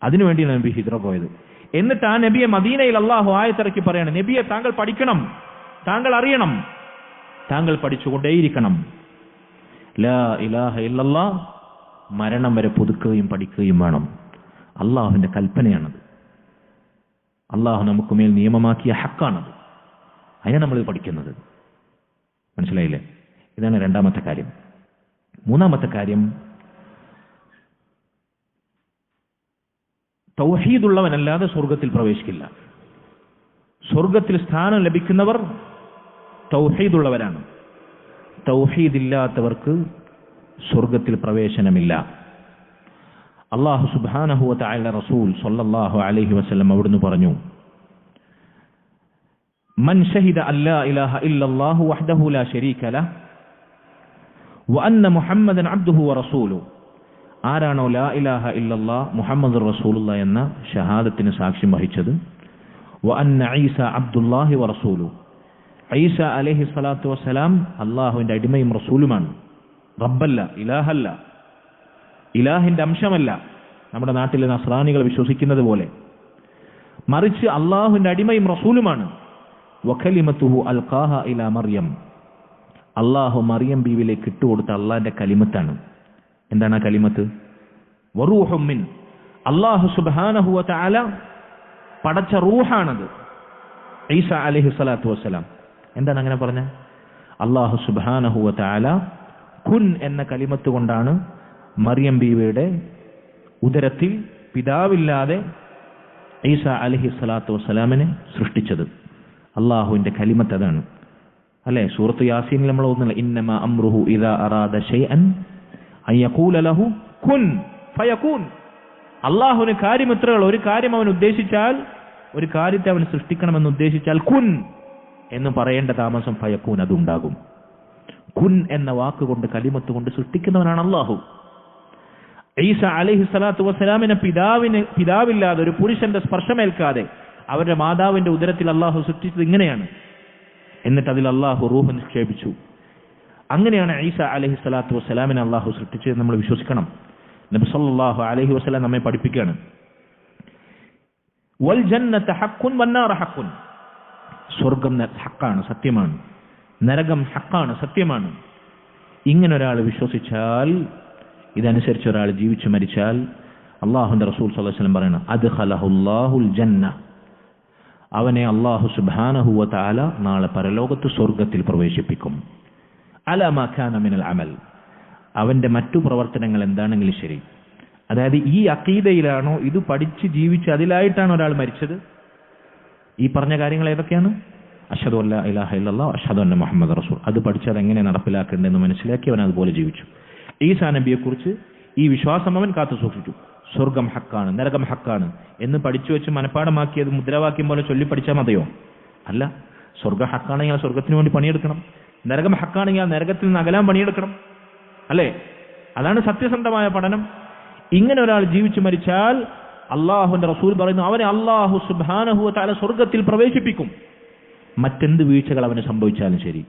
അതിനുവേണ്ടിയാണ് നബി ഹിജ്റ പോയത്. എന്നിട്ട് ആ നബിയെ മദീനയിൽ അള്ളാഹു ആയത്തിറക്കി പറയാണ്, നബിയെ താങ്കൾ പഠിക്കണം, താങ്കൾ അറിയണം, താങ്കൾ പഠിച്ചുകൊണ്ടേയിരിക്കണം. ലാ ഇലാഹ ഇല്ലല്ലാഹ് മരണം വരെ പുതുക്കുകയും പഠിക്കുകയും വേണം. അള്ളാഹുവിന്റെ കൽപ്പനയാണത്. അള്ളാഹു നമുക്ക് മേൽ നിയമമാക്കിയ ഹക്കാണത്. അതിനെ നമ്മൾ പഠിക്കുന്നത്. മനസ്സിലായില്ലേ? ഇതാണ് രണ്ടാമത്തെ കാര്യം. മൂന്നാമത്തെ കാര്യം, തൗഹീദുള്ളവനല്ലാതെ സ്വർഗത്തിൽ പ്രവേശിക്കില്ല. സ്വർഗത്തിൽ സ്ഥാനം ലഭിക്കുന്നവർ തൗഹീദുള്ളവരാണ്. തൗഹീദില്ലാത്തവർക്ക് സ്വർഗത്തിൽ പ്രവേശനമില്ല. അല്ലാഹു സുബ്ഹാനഹു വ തആല റസൂൽ സ്വല്ലല്ലാഹു അലൈഹി വസല്ലം അവിടുന്ന് പറഞ്ഞു, മൻ ഷഹിദ അല്ലാ ഇലാഹ ഇല്ലല്ലാഹു വഹ്ദഹു ലാ ശരീക ലഹു വ അന്ന മുഹമ്മദൻ അബ്ദുഹു വ റസൂലുഹു. ആരാണോ ലാ ഇലാഹ ഇല്ലല്ലാഹ് മുഹമ്മദുർ റസൂലുള്ളാഹി എന്ന ഷഹാദത്തിന് സാക്ഷ്യം വഹിച്ചത്, വ അന്ന ഈസ അബ്ദുല്ലാഹി വ റസൂലുഹു, ഈസ അലൈഹി സ്വലാത്തു വസ്സലാം അള്ളാഹുവിന്റെ അടിമയും റസൂലുമാണ്. റബ്ബല്ല, ഇലാഹല്ല, ഇലാഹിന്റെ അംശമല്ല, നമ്മുടെ നാട്ടിലെ നസ്രാനികൾ വിശ്വസിക്കുന്നത് പോലെ. മറിച്ച് അള്ളാഹുവിന്റെ അടിമയും റസൂലുമാണ്. വകലിമത്തുഹു അൽഖാഹ ഇലാ മറിയം, അള്ളാഹു മറിയം ബീവിയിലേക്ക് ഇട്ടുകൊടുത്ത അള്ളാഹിന്റെ കലിമത്താണ്. എന്താണ് ആ കലിമത്ത്? വറൂഹും മിൻ, അള്ളാഹു സുബ്ഹാനഹു വ തആല പടച്ച റൂഹാണത്. ഈസ അലൈഹി സ്വലാത്തു വസ്സലാം എന്താണ് അങ്ങനെ പറഞ്ഞ? അള്ളാഹു സുബ്ഹാനഹു വ തആല കുൻ എന്ന കലിമത്ത് കൊണ്ടാണ് മറിയം ബീവിയുടെ ഉദരത്തിൽ പിതാവില്ലാതെ ഈസ അലൈഹി സ്വലാത്തു വസ്സലാമിനെ സൃഷ്ടിച്ചത്. അള്ളാഹുവിന്റെ കലിമത്ത് അതാണ് അല്ലെ? സൂറത്ത് യാസീനിൽ നമ്മൾ ഓതുന്നില്ല, ഇന്നമാ അംറുഹു ഇദാ അറാദ ശൈഅൻ അൻ യഖൂല ലഹു കുൻ ഫയകൂൻ. അള്ളാഹുവിന് കാര്യമിത്രകൾ, ഒരു കാര്യം അവൻ ഉദ്ദേശിച്ചാൽ, ഒരു കാര്യത്തെ അവൻ സൃഷ്ടിക്കണമെന്ന് ഉദ്ദേശിച്ചാൽ കുൻ എന്ന് പറയേണ്ട താമസം ഫയകൂൻ, അതുണ്ടാകും. കുൻ എന്ന വാക്കുകൊണ്ട്, കലിമത്ത് കൊണ്ട് സൃഷ്ടിക്കുന്നവനാണ് അള്ളാഹു. ഈസ അലൈഹി സ്വലാത്തു വസ്സലാമിനെ പിതാവില്ലാതെ, ഒരു പുരുഷന്റെ സ്പർശമേൽക്കാതെ അവരുടെ മാതാവിന്റെ ഉദരത്തിൽ അള്ളാഹു സൃഷ്ടിച്ചത് ഇങ്ങനെയാണ്. എന്നിട്ട് അതിൽ അള്ളാഹു റൂഹ് നിക്ഷേപിച്ചു. അങ്ങനെയാണ് ഈസ അലൈഹി സ്വലാത്തു വസ്സലാമിനെ അള്ളാഹു സൃഷ്ടിച്ചത് നമ്മൾ വിശ്വസിക്കണം. നബി സല്ലല്ലാഹു അലൈഹി വസല്ലം നമ്മെ പഠിപ്പിക്കുകയാണ്, വൽ ജന്നത ഹഖ്ഖുൻ വന്നാറ ഹഖ്ഖുൻ, സ്വർഗം ഹക്കാണ്, സത്യമാണ്, നരകം ഹക്കാണ്, സത്യമാണ്. ഇങ്ങനെ ഒരാൾ വിശ്വസിച്ചാൽ, ഇതനുസരിച്ച് ഒരാൾ ജീവിച്ചു മരിച്ചാൽ, അള്ളാഹുവിന്റെ റസൂൽ സ്വല്ലല്ലാഹു അലൈഹി വസല്ലം പറയുന്നു, അദ്ഖലഹുല്ലാഹുൽ ജന്ന, അവനെ അള്ളാഹു സുബ്ഹാനഹു വ തആല നാളെ പരലോകത്ത് സ്വർഗത്തിൽ പ്രവേശിപ്പിക്കും. അലാ മാ കാന മിനൽ അമൽ, അവന്റെ മറ്റു പ്രവർത്തനങ്ങൾ എന്താണെങ്കിലും ശരി. അതായത് ഈ അഖീദയിലാണോ, ഇത് പഠിച്ച് ജീവിച്ച് അതിലായിട്ടാണ് ഒരാൾ മരിച്ചത്, ഈ പറഞ്ഞ കാര്യങ്ങൾ ഏതൊക്കെയാണ്? അഷ്ഹദു അല്ലാ ഇലാഹ ഇല്ലല്ലാഹ് അഷ്ഹദു അന്ന മുഹമ്മദ് റസൂൽ, അത് പഠിച്ചത് എങ്ങനെ നടപ്പിലാക്കേണ്ടതെന്ന് മനസ്സിലാക്കി അവൻ അതുപോലെ ജീവിച്ചു. ഈസാ നബിയെക്കുറിച്ച് ഈ വിശ്വാസം അവൻ കാത്തു സൂക്ഷിച്ചു. സ്വർഗം ഹക്കാണ്, നരകം ഹക്കാണ് എന്ന് പഠിച്ചു വെച്ച് മനപ്പാടമാക്കിയത് മുദ്രാവാക്യം പോലെ ചൊല്ലി പഠിച്ചാൽ മതിയോ? അല്ല. സ്വർഗം ഹക്കാണെങ്കിൽ ആ സ്വർഗത്തിന് വേണ്ടി പണിയെടുക്കണം, നരകം ഹക്കാണെങ്കിൽ ആ നരകത്തിൽ നിന്ന് അകലാൻ പണിയെടുക്കണം, അല്ലേ? അതാണ് സത്യസന്ധമായ പഠനം. ഇങ്ങനെ ഒരാൾ ജീവിച്ചു മരിച്ചാൽ അള്ളാഹുവിന്റെ റസൂൽ പറയുന്നു, അവനെ അള്ളാഹു സുബ്ഹാനഹു വ തആല സ്വർഗത്തിൽ പ്രവേശിപ്പിക്കും. മറ്റെന്ത് വീഴ്ചകൾ അവന് സംഭവിച്ചാലും ശരി,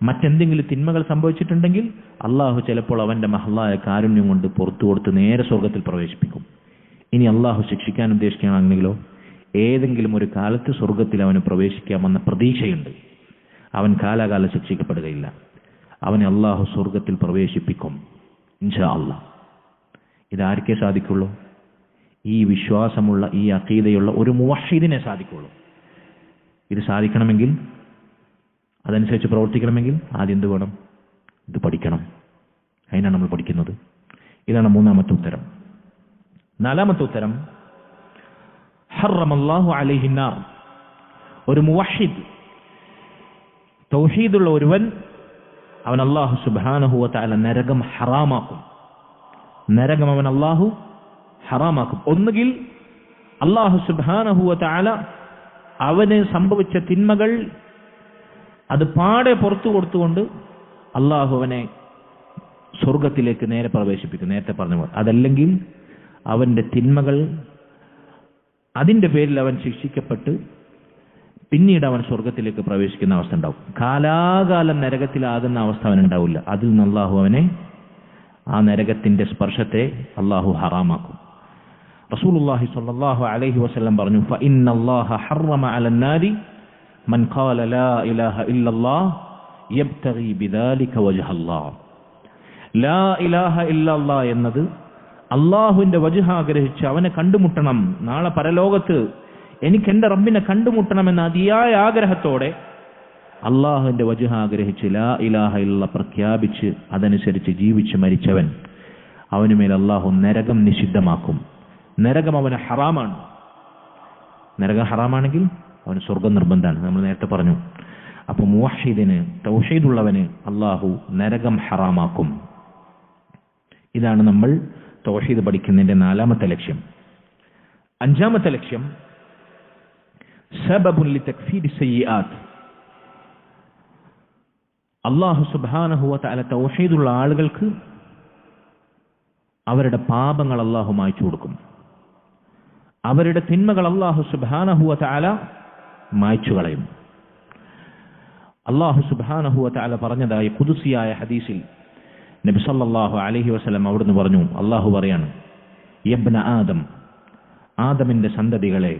മറ്റെന്തെങ്കിലും തിന്മകൾ സംഭവിച്ചിട്ടുണ്ടെങ്കിൽ അള്ളാഹു ചിലപ്പോൾ അവന്റെ മഹ്ലായ കാരുണ്യം കൊണ്ട് പുറത്തു കൊടുത്ത് നേരെ സ്വർഗത്തിൽ പ്രവേശിപ്പിക്കും. ഇനി അള്ളാഹു ശിക്ഷിക്കാൻ ഉദ്ദേശിക്കുകയാണെങ്കിലോ, ഏതെങ്കിലും ഒരു കാലത്ത് സ്വർഗത്തിൽ അവന് പ്രവേശിക്കാമെന്ന പ്രതീക്ഷയുണ്ട്. അവൻ കാലാകാലം ശിക്ഷിക്കപ്പെടുകയില്ല, അവനെ അള്ളാഹു സ്വർഗത്തിൽ പ്രവേശിപ്പിക്കും ഇൻഷാ അല്ലാഹ്. ഇതാർക്കേ സാധിക്കുള്ളൂ? ഈ വിശ്വാസമുള്ള, ഈ അഖീദയുള്ള ഒരു മുവഹ്ഹിദിനെ സാധിക്കുള്ളൂ. ഇത് സാധിക്കണമെങ്കിൽ, അതനുസരിച്ച് പ്രവർത്തിക്കണമെങ്കിൽ ആദ്യം എന്ത് വേണം? ഇത് പഠിക്കണം. അതിനാണ് നമ്മൾ പഠിക്കുന്നത്. ഇതാണ് മൂന്നാമത്തെ ഉത്തരം. നാലാമത്തെ ഉത്തരം, ഹറമല്ലാഹു അലൈഹി നാർ. ഒരു മുവഹ്ഹിദ്, തൗഹീദുള്ള ഒരുവൻ, അവൻ അല്ലാഹു സുബ്ഹാനഹു വ തആല നരകം ഹറാമാക്കും. നരകം അവൻ അല്ലാഹു ഹറാമാക്കും. ഒന്നുകിൽ അല്ലാഹു സുബ്ഹാനഹു വ തആല അവന് സംഭവിച്ച തിന്മകൾ അത് പാടെ പുറത്തു കൊടുത്തുകൊണ്ട് അള്ളാഹു അവനെ സ്വർഗത്തിലേക്ക് നേരെ പ്രവേശിപ്പിക്കും, നേരത്തെ പറഞ്ഞ പോലെ. അതല്ലെങ്കിൽ അവന്റെ തിന്മകൾ, അതിന്റെ പേരിൽ അവൻ ശിക്ഷിക്കപ്പെട്ട് പിന്നീട് അവൻ സ്വർഗത്തിലേക്ക് പ്രവേശിക്കുന്ന അവസ്ഥ ഉണ്ടാവും. കാലാകാലം നരകത്തിലാകുന്ന അവസ്ഥ അവനുണ്ടാവില്ല. അതിൽ നിന്ന് അള്ളാഹു അവനെ, ആ നരകത്തിന്റെ സ്പർശത്തെ അള്ളാഹു ഹറാമാക്കും. റസൂലുള്ളാഹി സ്വല്ലല്ലാഹു അലൈഹി വസല്ലം പറഞ്ഞു, ഫഇന്നല്ലാഹ ഹറമ അലന്നാരി മൻ ഖാല ലാ ഇലാഹ ഇല്ലല്ലാഹ് യബ്തഗി ബിദാലിക വജ്ഹല്ലാഹ്. ലാ ഇലാഹ ഇല്ലല്ലാഹ് എന്നത് അള്ളാഹുവിന്റെ വജ്ഹ് ആഗ്രഹിച്ച് അവനെ കണ്ടുമുട്ടണം, നാളെ പരലോകത്ത് എനിക്ക് എന്റെ റബ്ബിനെ കണ്ടുമുട്ടണമെന്ന അതിയായ ആഗ്രഹത്തോടെ അള്ളാഹുവിന്റെ വജ്ഹ് ആഗ്രഹിച്ച് ലാ ഇലാഹ ഇല്ലല്ലാഹ് പ്രഖ്യാപിച്ച് അതനുസരിച്ച് ജീവിച്ച് മരിച്ചവൻ, അവനുമേൽ അള്ളാഹു നരകം നിഷിദ്ധമാക്കും. നരകം അവന് ഹറാമാണ്. നരകം ഹറാമാണെങ്കിൽ അവന് സ്വർഗം നിർബന്ധമാണ്, നമ്മൾ നേരത്തെ പറഞ്ഞു. അപ്പൊ മുവഹ്ഹിദിന്, തൗഹീദുള്ളവന് അള്ളാഹു നരകം ഹറാമാക്കും. ഇതാണ് നമ്മൾ തൗഹീദ് പഠിക്കുന്നതിന്റെ നാലാമത്തെ ലക്ഷ്യം. അഞ്ചാമത്തെ ലക്ഷ്യം, സബബുൻ ലിതക്ഫീരി സയ്യിആത്ത്. അല്ലാഹു സുബ്ഹാനഹു വ തആല തൗഹീദുള്ള ആളുകൾക്ക് അവരുടെ പാപങ്ങൾ അല്ലാഹു മായ്ച്ചു കൊടുക്കും, അവരുടെ തിന്മകൾ അല്ലാഹു സുബ്ഹാനഹു വ തആല മായ്ച്ചു കളയും. അല്ലാഹു സുബ്ഹാനഹു വ തആല പറഞ്ഞതായി ഖുദ്സിയായ ഹദീസിൽ നബി സല്ലല്ലാഹു അലൈഹി വസല്ലം അവിടുന്ന് പറഞ്ഞു, അല്ലാഹു പറയാണ്, യബ്ന ആദം, ആദമിന്റെ സന്തതികളെ,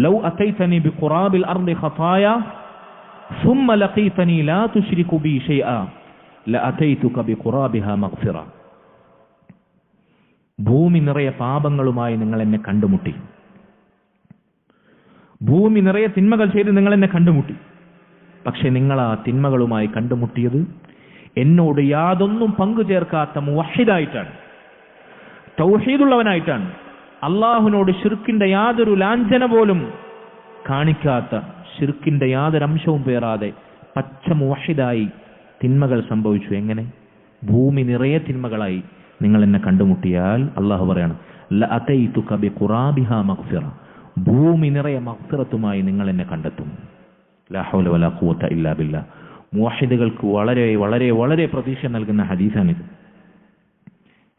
ലൗ അതൈതനി ബിഖുറാബിൽ അർളി ഖതായ ثم لقيتني لا تشرك بي شيئا لاتيتك بقرابها مغفرة. ഭൂമി നിറയെ പാപങ്ങളുമായി നിങ്ങൾ എന്നെ കണ്ടുമുട്ടി, ഭൂമി നിറയെ തിന്മകൾ ചെയ്ത് നിങ്ങൾ എന്നെ കണ്ടുമുട്ടി. പക്ഷെ നിങ്ങൾ ആ തിന്മകളുമായി കണ്ടുമുട്ടിയത് എന്നോട് യാതൊന്നും പങ്കു ചേർക്കാത്ത മുവഹ്ഹിദായിട്ടാണ്, തൗഹീദുള്ളവനായിട്ടാണ്, അള്ളാഹുവിനോട് ശിർക്കിന്റെ യാതൊരു ലാഞ്ചന പോലും കാണിക്കാത്ത, ശിർക്കിന്റെ യാതൊരു അംശവും പേറാതെ പച്ച മുവഹ്ഹിദായി തിന്മകൾ സംഭവിച്ചു. എങ്ങനെ? ഭൂമി നിറയെ തിന്മകളായി നിങ്ങൾ എന്നെ കണ്ടുമുട്ടിയാൽ അള്ളാഹു പറയാണ്, ലഅതൈതുക ബിഖുറാബിഹാ മഗ്ഫിറ, ഭൂമി നിറയെ മഗ്ഫിറത്തുമായി നിങ്ങൾ എന്നെ കണ്ടെത്തും. ലാ ഹൗല വലാ ഖുവത ഇല്ലാ ബില്ലാ. മുവഹ്ഹിദുകൾക്ക് വളരെ വളരെ വളരെ പ്രതീക്ഷ നൽകുന്ന ഹദീസാണിത്.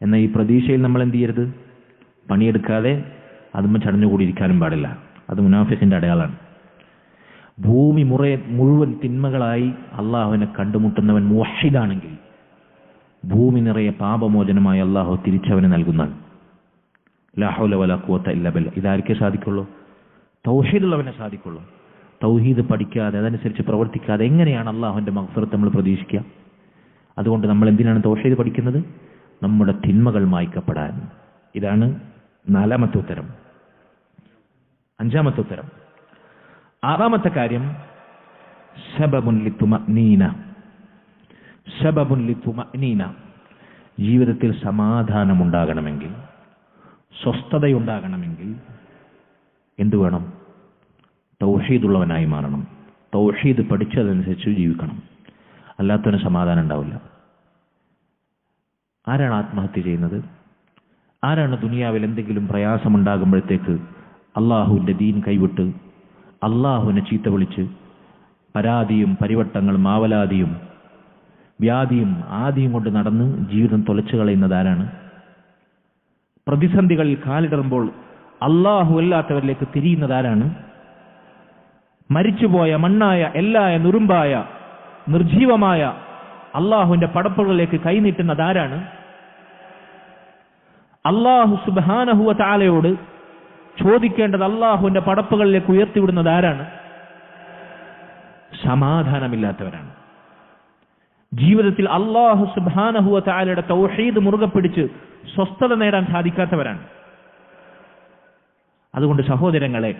എന്നാൽ ഈ പ്രതീക്ഷയിൽ നമ്മൾ എന്ത് ചെയ്യരുത്? പണിയെടുക്കാതെ അതുമ്മ ചടഞ്ഞുകൂടിയിരിക്കാനും പാടില്ല. അത് മുനാഫിഖിന്റെ അടയാളാണ്. ഭൂമി മുഴുവൻ തിന്മകളായി അള്ളാഹുവിനെ കണ്ടുമുട്ടുന്നവൻ മുവഹ്ഹിദാണെങ്കിൽ ഭൂമി നിറയെ പാപമോചനമായി അള്ളാഹു തിരിച്ചവന് നൽകുന്നതാണ്. ലാ ഹൗല വലാ ഖുവത ഇല്ലാ ബില്ലാ. ഇതാർക്കേ സാധിക്കുള്ളൂ? തൗഹീദുള്ളവനെ സാധിക്കുള്ളൂ. തൗഹീദ് പഠിക്കാതെ അതനുസരിച്ച് പ്രവർത്തിക്കാതെ എങ്ങനെയാണ് അള്ളാഹുവിന്റെ മഗ്ഫിറത്ത് നമ്മൾ പ്രതീക്ഷിക്കുക? അതുകൊണ്ട് നമ്മൾ എന്തിനാണ് തൗഹീദ് പഠിക്കുന്നത്? നമ്മുടെ തിന്മകൾ മായ്ക്കപ്പെടാൻ. ഇതാണ് നാലാമത്തെ ഉത്തരം. അഞ്ചാമത്തെ ഉത്തരം. ആറാമത്തെ കാര്യം, സബബുൻ ലിതുമഅ്നീന. സബബുൻ ലിതുമഅനീന, ജീവിതത്തിൽ സമാധാനമുണ്ടാകണമെങ്കിൽ, സ്വസ്ഥതയുണ്ടാകണമെങ്കിൽ എന്തു വേണം? തൗഹീദുള്ളവനായി മാറണം. തൗഹീദ് പഠിച്ചതനുസരിച്ച് ജീവിക്കണം. അല്ലാത്തവന് സമാധാനം ഉണ്ടാവില്ല. ആരാണ് ആത്മഹത്യ ചെയ്യുന്നത്? ആരാണ് ദുനിയാവിൽ എന്തെങ്കിലും പ്രയാസമുണ്ടാകുമ്പോഴത്തേക്ക് അള്ളാഹുവിൻ്റെ ദീൻ കൈവിട്ട് അള്ളാഹുവിനെ ചീത്ത വിളിച്ച് പരാതിയും പരിവട്ടങ്ങളും ആവലാതിയും വ്യാധിയും ആദിയും കൊണ്ട് നടന്ന് ജീവിതം തൊലച്ചു കളയുന്നത് ആരാണ്? പ്രതിസന്ധികളിൽ കാലിടറുമ്പോൾ അള്ളാഹു അല്ലാത്തവരിലേക്ക് തിരിയുന്നത് ആരാണ്? മരിച്ചുപോയ മണ്ണായ എല്ലായ നുറുമ്പായ നിർജീവമായ അള്ളാഹുവിന്റെ പടപ്പുകളിലേക്ക് കൈനീട്ടുന്നത് ആരാണ്? അള്ളാഹു സുബ്ഹാനഹു വ തആലയോട് ചോദിക്കേണ്ടത് അള്ളാഹുവിന്റെ പടപ്പുകളിലേക്ക് ഉയർത്തിവിടുന്നത് ആരാണ്? സമാധാനമില്ലാത്തവരാണ്. ജീവിതത്തിൽ അള്ളാഹു സുബ്ഹാനഹു വ തആലയുടെ തൗഹീദ് മുറുകെ പിടിച്ച് സ്വസ്ഥത നേടാൻ സാധിക്കാത്തവരാണ്. അതുകൊണ്ട് സഹോദരങ്ങളെ,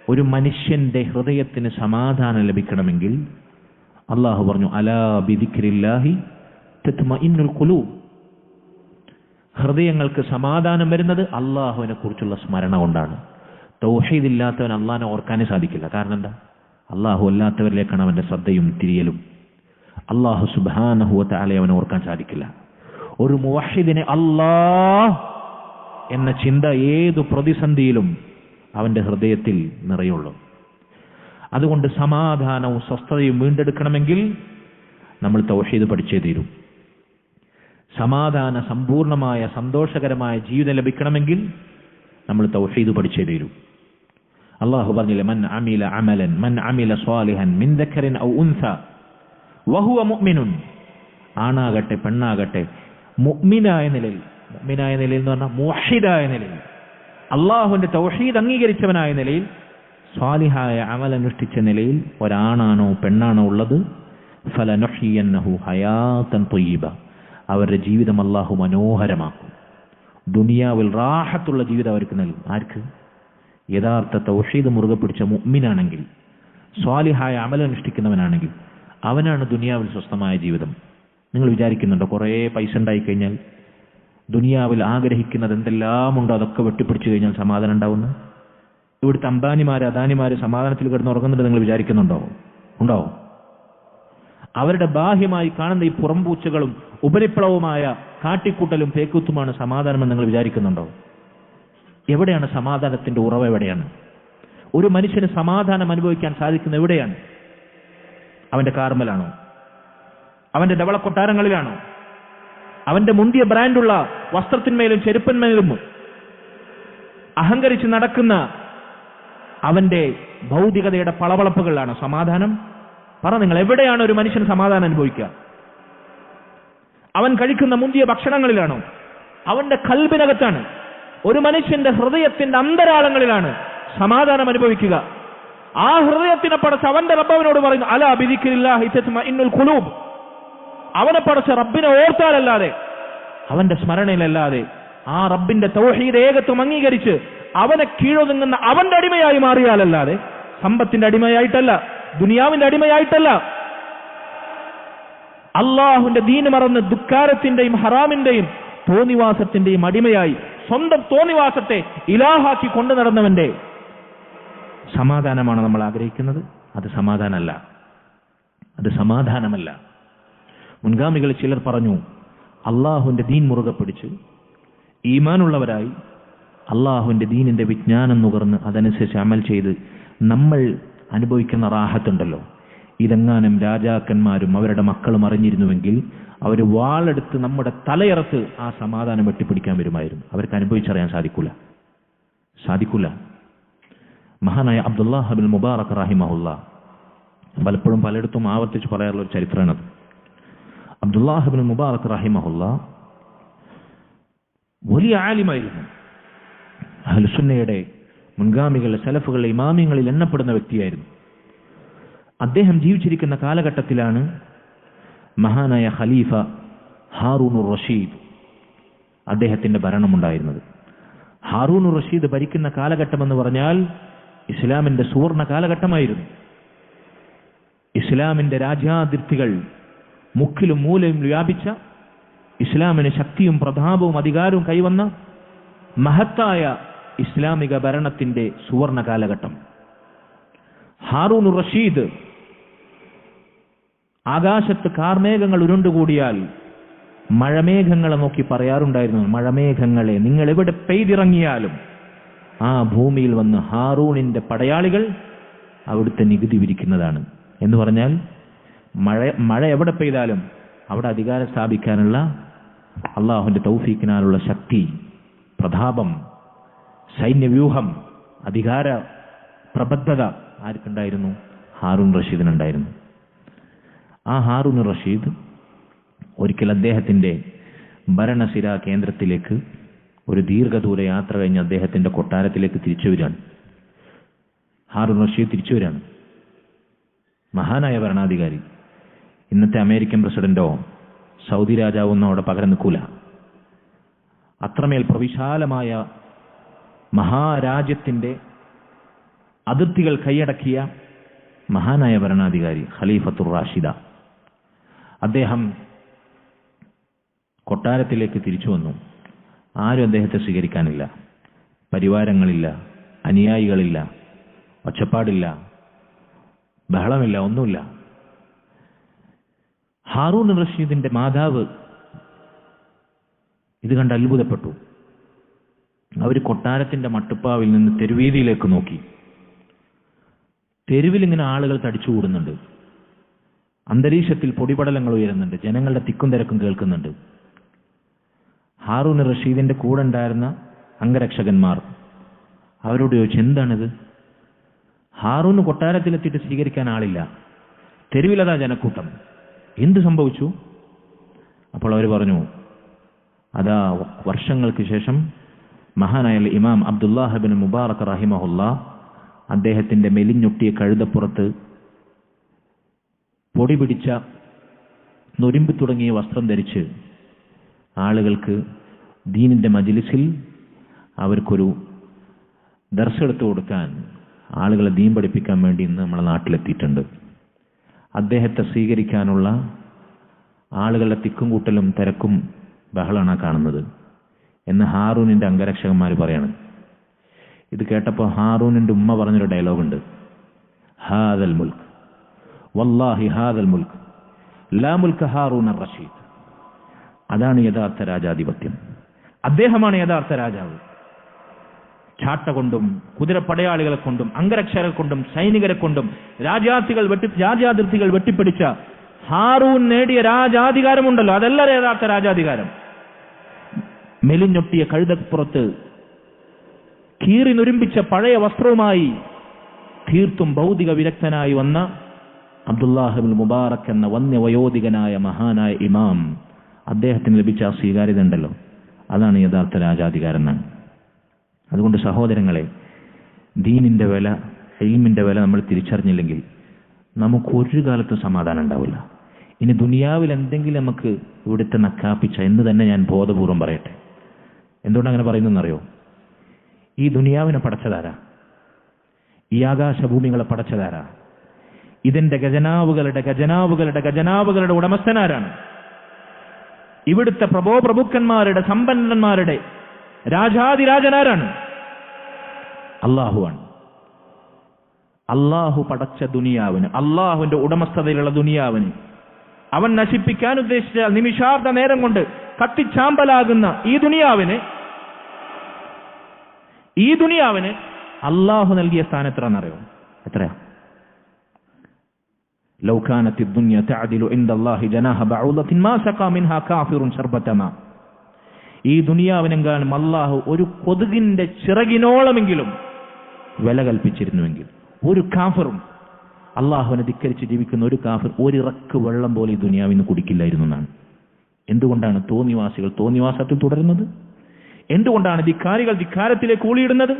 ഒരു മനുഷ്യന്റെ ഹൃദയത്തിന് സമാധാനം ലഭിക്കണമെങ്കിൽ അള്ളാഹു പറഞ്ഞു, അലാ ബിദിക്രില്ലാഹി തത്മഇന്നുൽ ഖുലൂബ്. ഹൃദയങ്ങൾക്ക് സമാധാനം വരുന്നത് അള്ളാഹുവിനെ കുറിച്ചുള്ള സ്മരണ കൊണ്ടാണ്. തൗഹീദ് ഇല്ലാത്തവൻ അള്ളാഹിനെ ഓർക്കാനേ സാധിക്കില്ല. കാരണം എന്താ? അള്ളാഹു അല്ലാത്തവരിലേക്കാണ് അവന്റെ ശ്രദ്ധയും തിരിയലും. അള്ളാഹു സുബ്ഹാനഹു വ തആലയെ അവനെ ഓർക്കാൻ സാധിക്കില്ല. ഒരു മുവഹിദിനെ അല്ലാഹ് എന്ന ചിന്ത ഏതു പ്രതിസന്ധിയിലും അവന്റെ ഹൃദയത്തിൽ നിറയുള്ളൂ. അതുകൊണ്ട് സമാധാനവും സ്വസ്ഥതയും വീണ്ടെടുക്കണമെങ്കിൽ നമ്മൾ തൗഹീദ് പഠിച്ചേ തീരൂ. സമാധാന സമ്പൂർണമായ സന്തോഷകരമായ ജീവിതം ലഭിക്കണമെങ്കിൽ നമ്മൾ തൗഹീദ് പഠിച്ചേ തീരൂ. അല്ലാഹു പറഞ്ഞില്ലേ, മൻ അമില അമലൻ മൻ അമില സ്വാലിഹൻ മിൻ ദക്കറിൻ ഔ ഉൻസ വഹുവ മുഅ്മിനുൻ. ആണാകട്ടെ പെണ്ണാകട്ടെ, മുഅ്മിനായ നിലയിൽ എന്ന് പറഞ്ഞാൽ മുവഹിദായ നിലയിൽ, അള്ളാഹുവിന്റെ തൗഹീദ് അംഗീകരിച്ചവനായ നിലയിൽ, സ്വാലിഹായ അമലനുഷ്ഠിച്ച നിലയിൽ ഒരാണാണോ പെണ്ണാണോ ഉള്ളത്, ഫലനുഹ്യിയന്നഹു ഹയാതൻ ത്വയ്യിബ, അവരുടെ ജീവിതം അള്ളാഹു മനോഹരമാക്കും. ദുനിയാവിൽ റാഹത്തുള്ള ജീവിതം അവർക്ക് നൽകും. ആർക്ക്? യഥാർത്ഥ തൗഹീദ് മുറുകെ പിടിച്ച മുഅ്മിനാണെങ്കിൽ, സ്വാലിഹായ അമലനുഷ്ഠിക്കുന്നവനാണെങ്കിൽ അവനാണ് ദുനിയാവിൽ സ്വസ്ഥമായ ജീവിതം. നിങ്ങൾ വിചാരിക്കുന്നുണ്ടോ കുറേ പൈസ ഉണ്ടായിക്കഴിഞ്ഞാൽ ദുനിയാവിൽ ആഗ്രഹിക്കുന്നത് എന്തെല്ലാം ഉണ്ടോ അതൊക്കെ വെട്ടിപ്പിടിച്ചു കഴിഞ്ഞാൽ സമാധാനം ഉണ്ടാവുന്നു? ഇവിടുത്തെ അംബാനിമാര് അദാനിമാര് സമാധാനത്തിൽ കിടന്ന് ഉറങ്ങുന്നുണ്ട് നിങ്ങൾ വിചാരിക്കുന്നുണ്ടോ? ഉണ്ടോ? അവരുടെ ബാഹ്യമായി കാണുന്ന ഈ പുറംപൂച്ചകളും ഉപരിപ്ലവമായ കാട്ടിക്കൂട്ടലും പേക്കൂത്തുമാണ് സമാധാനമെന്ന് നിങ്ങൾ വിചാരിക്കുന്നുണ്ടോ? എവിടെയാണ് സമാധാനത്തിന്റെ ഉറവ്? എവിടെയാണ് ഒരു മനുഷ്യന് സമാധാനം അനുഭവിക്കാൻ സാധിക്കുന്നത്? എവിടെയാണ്? അവന്റെ കാർമലാണോ? അവന്റെ ധവള കൊട്ടാരങ്ങളിലാണോ? അവന്റെ മുന്തിയ ബ്രാൻഡുള്ള വസ്ത്രത്തിന്മേലും ചെരുപ്പന്മേലും അഹങ്കരിച്ച് നടക്കുന്ന അവന്റെ ഭൗതികതയുടെ പളവളപ്പുകളിലാണോ സമാധാനം? പറ നിങ്ങൾ, എവിടെയാണ് ഒരു മനുഷ്യന് സമാധാനം അനുഭവിക്കുക? അവൻ കഴിക്കുന്ന മുന്തിയ ഭക്ഷണങ്ങളിലാണോ? അവന്റെ കൽബിനകത്താണ്, ഒരു മനുഷ്യന്റെ ഹൃദയത്തിന്റെ അന്തരാളങ്ങളിലാണ് സമാധാനം അനുഭവിക്കുക. ആ ഹൃദയത്തിനെ പടച്ച് അവന്റെ റബ്ബവനോട് പറയുന്നു, അലാ ബിദിക്രില്ലാഹി തത്മഇന്നുൽ ഖുലൂബ്. അവനെ പടച്ച റബ്ബിനെ ഓർത്താലല്ലാതെ, അവന്റെ സ്മരണയിലല്ലാതെ, ആ റബ്ബിന്റെ തൗഹീദ് ഏകത്വം അംഗീകരിച്ച് അവനെ കീഴൊതുങ്ങുന്ന അവന്റെ അടിമയായി മാറിയാലല്ലാതെ, സമ്പത്തിന്റെ അടിമയായിട്ടല്ല, ദുനിയാവിന്റെ അടിമയായിട്ടല്ല, അള്ളാഹുവിന്റെ ദീന് മറന്ന് ദുഃഖാരത്തിന്റെയും ഹറാമിന്റെയും തോന്നിവാസത്തിന്റെയും അടിമയായി സ്വന്തം തോന്നിവാസത്തെ ഇലാഹാക്കി കൊണ്ടു നടന്നവന്റെ സമാധാനമാണ് നമ്മൾ ആഗ്രഹിക്കുന്നത്. അത് സമാധാനമല്ല, അത് സമാധാനമല്ല. മുൻഗാമികൾ ചിലർ പറഞ്ഞു, അള്ളാഹുവിന്റെ ദീൻ മുറുകെ പിടിച്ച് ഈമാനുള്ളവരായി അള്ളാഹുവിന്റെ ദീനിന്റെ വിജ്ഞാനം നുകർന്ന് അതനുസരിച്ച് അമൽ ചെയ്ത് നമ്മൾ അനുഭവിക്കുന്ന റാഹത്തുണ്ടല്ലോ, ഇതെങ്ങാനും രാജാക്കന്മാരും അവരുടെ മക്കളും അറിഞ്ഞിരുന്നുവെങ്കിൽ അവർ വാളെടുത്ത് നമ്മുടെ തലയറത്ത് ആ സമാധാനം വെട്ടിപ്പിടിക്കാൻ വരുമായിരുന്നു. അവർക്ക് അനുഭവിച്ചറിയാൻ സാധിക്കൂല. മഹാനായ അബ്ദുല്ലാഹ് ഇബ്നുൽ മുബാറക് റഹിമഹുല്ലാ പലപ്പോഴും പലയിടത്തും ആവർത്തിച്ച് പറയാറുള്ള ഒരു ചരിത്രമാണത്. അബ്ദുല്ലാഹ് ഇബ്നുൽ മുബാറക് റഹിമഹുല്ലാ വലിയ ആലിമായിരുന്നു. അഹ്ലുസുന്നയുടെ മുൻഗാമികളുടെ സലഫുകളുടെ ഇമാമിങ്ങളിൽ എണ്ണപ്പെടുന്ന വ്യക്തിയായിരുന്നു. അദ്ദേഹം ജീവിച്ചിരിക്കുന്ന കാലഘട്ടത്തിലാണ് മഹാനായ ഖലീഫ ഹാറൂനുർ റഷീദ് അദ്ദേഹത്തിന്റെ ഭരണമുണ്ടായിരുന്നത്. ഹാറൂനുർ റഷീദ് ഭരിക്കുന്ന കാലഘട്ടം എന്ന് പറഞ്ഞാൽ ഇസ്ലാമിന്റെ സുവർണ കാലഘട്ടമായിരുന്നു. ഇസ്ലാമിന്റെ രാജ്യാതിർത്തികൾ മുക്കിലും മൂലയും വ്യാപിച്ച, ഇസ്ലാമിന് ശക്തിയും പ്രതാപവും അധികാരവും കൈവന്ന മഹത്തായ ഇസ്ലാമിക ഭരണത്തിന്റെ സുവർണ കാലഘട്ടം. ഹാറൂൻ റഷീദ് ആകാശത്ത് കാർമേഘങ്ങൾ ഉരുണ്ടുകൂടിയാൽ മഴമേഘങ്ങളെ നോക്കി പറയാറുണ്ടായിരുന്നു, മഴമേഘങ്ങളെ നിങ്ങൾ എവിടെ പെയ്തിറങ്ങിയാലും ആ ഭൂമിയിൽ വന്ന് ഹാറൂണിന്റെ പടയാളികൾ അവിടുത്തെ നികുതി വിരിക്കുന്നതാണ് എന്ന് പറഞ്ഞാൽ മഴ എവിടെ പെയ്താലും അവിടെ അധികാരം സ്ഥാപിക്കാനുള്ള അള്ളാഹുവിന്റെ തൗഫീക്കിനാലുള്ള ശക്തി, പ്രതാപം, സൈന്യവ്യൂഹം, അധികാര പ്രബദ്ധത ആർക്കുണ്ടായിരുന്നു? ഹാറൂൻ റഷീദിനുണ്ടായിരുന്നു. ആ ഹാറൂൻ റഷീദ് ഒരിക്കൽ അദ്ദേഹത്തിന്റെ ഭരണസിരാ കേന്ദ്രത്തിലേക്ക് ഒരു ദീർഘദൂര യാത്ര കഴിഞ്ഞ് അദ്ദേഹത്തിന്റെ കൊട്ടാരത്തിലേക്ക് തിരിച്ചു വരികയാണ്. ഹാറൂൻ റഷീദ് തിരിച്ചു വരികയാണ്. മഹാനായ ഭരണാധികാരി. ഇന്നത്തെ അമേരിക്കൻ പ്രസിഡന്റോ സൗദി രാജാവോ ഒന്നും അവിടെ പകരം നിൽക്കൂല. അത്രമേൽ പ്രവിശാലമായ മഹാരാജ്യത്തിന്റെ അതിർത്തികൾ കൈയടക്കിയ മഹാനായ ഭരണാധികാരി ഖലീഫത്തുർ റാഷിദ. അദ്ദേഹം കൊട്ടാരത്തിലേക്ക് തിരിച്ചു വന്നു. ആരും അദ്ദേഹത്തെ സ്വീകരിക്കാനില്ല. പരിവാരങ്ങളില്ല, അനുയായികളില്ല, ഒച്ചപ്പാടില്ല, ബഹളമില്ല, ഒന്നുമില്ല. ഹാറൂൻ റഷീദിന്റെ മാതാവ് ഇത് കണ്ട് അത്ഭുതപ്പെട്ടു. അവർ കൊട്ടാരത്തിന്റെ മട്ടുപ്പാവിൽ നിന്ന് തെരുവീതിയിലേക്ക് നോക്കി. തെരുവിലിങ്ങനെ ആളുകൾ തടിച്ചുകൂടുന്നുണ്ട്. അന്തരീക്ഷത്തിൽ പൊടിപടലങ്ങൾ ഉയരുന്നുണ്ട്. ജനങ്ങളുടെ തിക്കും തിരക്കും കേൾക്കുന്നുണ്ട്. ഹാറൂൻ റഷീദിന്റെ കൂടെ ഉണ്ടായിരുന്ന അംഗരക്ഷകന്മാർ അവരോട് ചോദിച്ചു, എന്താണിത്? ഹാറൂന് കൊട്ടാരത്തിലെത്തിയിട്ട് സ്വീകരിക്കാൻ ആളില്ല, തെരുവിലതാ ജനക്കൂട്ടം, എന്ത് സംഭവിച്ചു? അപ്പോൾ അവർ പറഞ്ഞു, അതാ വർഷങ്ങൾക്ക് ശേഷം മഹാനായ ഇമാം അബ്ദുല്ലാഹ് ഇബ്നു മുബാറക് റഹിമഹുല്ലാ അദ്ദേഹത്തിന്റെ മെലിഞ്ഞൊട്ടിയ കഴുതപ്പുറത്ത് പൊടി പിടിച്ച നൊരിമ്പ് തുടങ്ങിയ വസ്ത്രം ധരിച്ച് ആളുകൾക്ക് ദീനിന്റെ മജ്ലിസിൽ അവർക്കൊരു ദർശെടുത്തു കൊടുക്കാൻ, ആളുകളെ ദീൻ പഠിപ്പിക്കാൻ വേണ്ടി ഇന്ന് നമ്മുടെ നാട്ടിലെത്തിയിട്ടുണ്ട്. അദ്ദേഹത്തെ സ്വീകരിക്കാനുള്ള ആളുകളുടെ തിക്കും കൂട്ടലും തിരക്കും ബഹളാണ് കാണുന്നത് എന്ന് ഹാറൂനിന്റെ അംഗരക്ഷകന്മാർ പറയാണ്. ഇത് കേട്ടപ്പോൾ ഹാറൂനിന്റെ ഉമ്മ പറഞ്ഞൊരു ഡയലോഗുണ്ട്, ഹാദൽ മുൽക്ക് വല്ലാഹി ഹാദൽ മുൽക്ക് ലാ മുൽക്ക് ഹാറൂൻ റഷീദ്. അതാണ് യഥാർത്ഥ രാജാധിപത്യം. അദ്ദേഹമാണ് യഥാർത്ഥ രാജാവ്. ചാട്ട കൊണ്ടും കുതിരപ്പടയാളികളെ കൊണ്ടും അംഗരക്ഷകരെ കൊണ്ടും സൈനികരെ കൊണ്ടും രാജ്യാതിർത്തികൾ വെട്ടിപ്പിടിച്ച ഹാറൂൻ നേടിയ രാജാധികാരമുണ്ടല്ലോ, അതല്ല യഥാർത്ഥ രാജാധികാരം. മെലിഞ്ഞൊട്ടിയ കഴുതപ്പുറത്ത് കീറി നുരുമ്പിച്ച പഴയ വസ്ത്രവുമായി തീർത്തും ഭൗതിക വിരക്തനായി വന്ന അബ്ദുല്ലാഹ് ഇബ്നു മുബാറക് എന്ന വന്യവയോധികനായ മഹാനായ ഇമാം, അദ്ദേഹത്തിന് ലഭിച്ച ആ സ്വീകാര്യത ഉണ്ടല്ലോ, അതാണ് യഥാർത്ഥ രാജാധികാരം എന്നാണ്. അതുകൊണ്ട് സഹോദരങ്ങളെ, ദീനിന്റെ വില, ഇൽമിന്റെ വില നമ്മൾ തിരിച്ചറിഞ്ഞില്ലെങ്കിൽ നമുക്കൊരു കാലത്തും സമാധാനം ഉണ്ടാവില്ല. ഇനി ദുനിയാവിൽ എന്തെങ്കിലും നമുക്ക് ഇവിടുത്തെ നക്കാപ്പിച്ച എന്ന് തന്നെ ഞാൻ ബോധപൂർവം പറയട്ടെ. എന്തുകൊണ്ട് അങ്ങനെ പറയുന്നറിയോ? ഈ ദുനിയാവിനെ പടച്ചതാരാ? ഈ ആകാശഭൂമികളെ പടച്ചതാരാ? ഇതിന്റെ ഖജനാവുകളുടെ ഉടമസ്ഥനാരാണ്? ഇവിടുത്തെ പ്രഭുക്കന്മാരുടെ സമ്പന്നന്മാരുടെ രാജാതിരാജനാരാണ്? അള്ളാഹുവാണ്. അള്ളാഹു പടച്ച ദുനിയാവിന്, അള്ളാഹുവിന്റെ ഉടമസ്ഥതയിലുള്ള ദുനിയാവിന്, അവൻ നശിപ്പിക്കാൻ ഉദ്ദേശിച്ച നിമിഷാർദ്ധ നേരം കൊണ്ട് കത്തിച്ചാമ്പലാകുന്ന ഈ ദുനിയാവിന് അള്ളാഹു നൽകിയ സ്ഥാനം എത്രയാണെന്നറിയോ? എത്രയാ? ലൗ കാനത്തി ദുനിയ തഅദിലു ഇൻദല്ലാഹി ജനാഹ ബഊദത്തിൻ മാ സഖാ മിൻഹാ കാഫിറുൻ ശർബത മാ. ഈ ദുനിയാവിനെങ്കാലും അള്ളാഹു ഒരു കൊതുകിന്റെ ചിറകിനോളമെങ്കിലും വില കൽപ്പിച്ചിരുന്നുവെങ്കിൽ ഒരു കാഫിറും, അള്ളാഹുവിനെ ധിക്കരിച്ച് ജീവിക്കുന്ന ഒരു കാഫിർ ഒരിറക്ക് വെള്ളം പോലെ ഈ ദുനിയാവിന് കുടിക്കില്ലായിരുന്നു എന്നാണ്. എന്തുകൊണ്ടാണ് തോന്നിവാസികൾ തോന്നിവാസത്തിൽ തുടരുന്നത്? എന്തുകൊണ്ടാണ് ധിക്കാരികൾ ധിക്കാരത്തിലേക്ക് ഊളിയിടുന്നത്?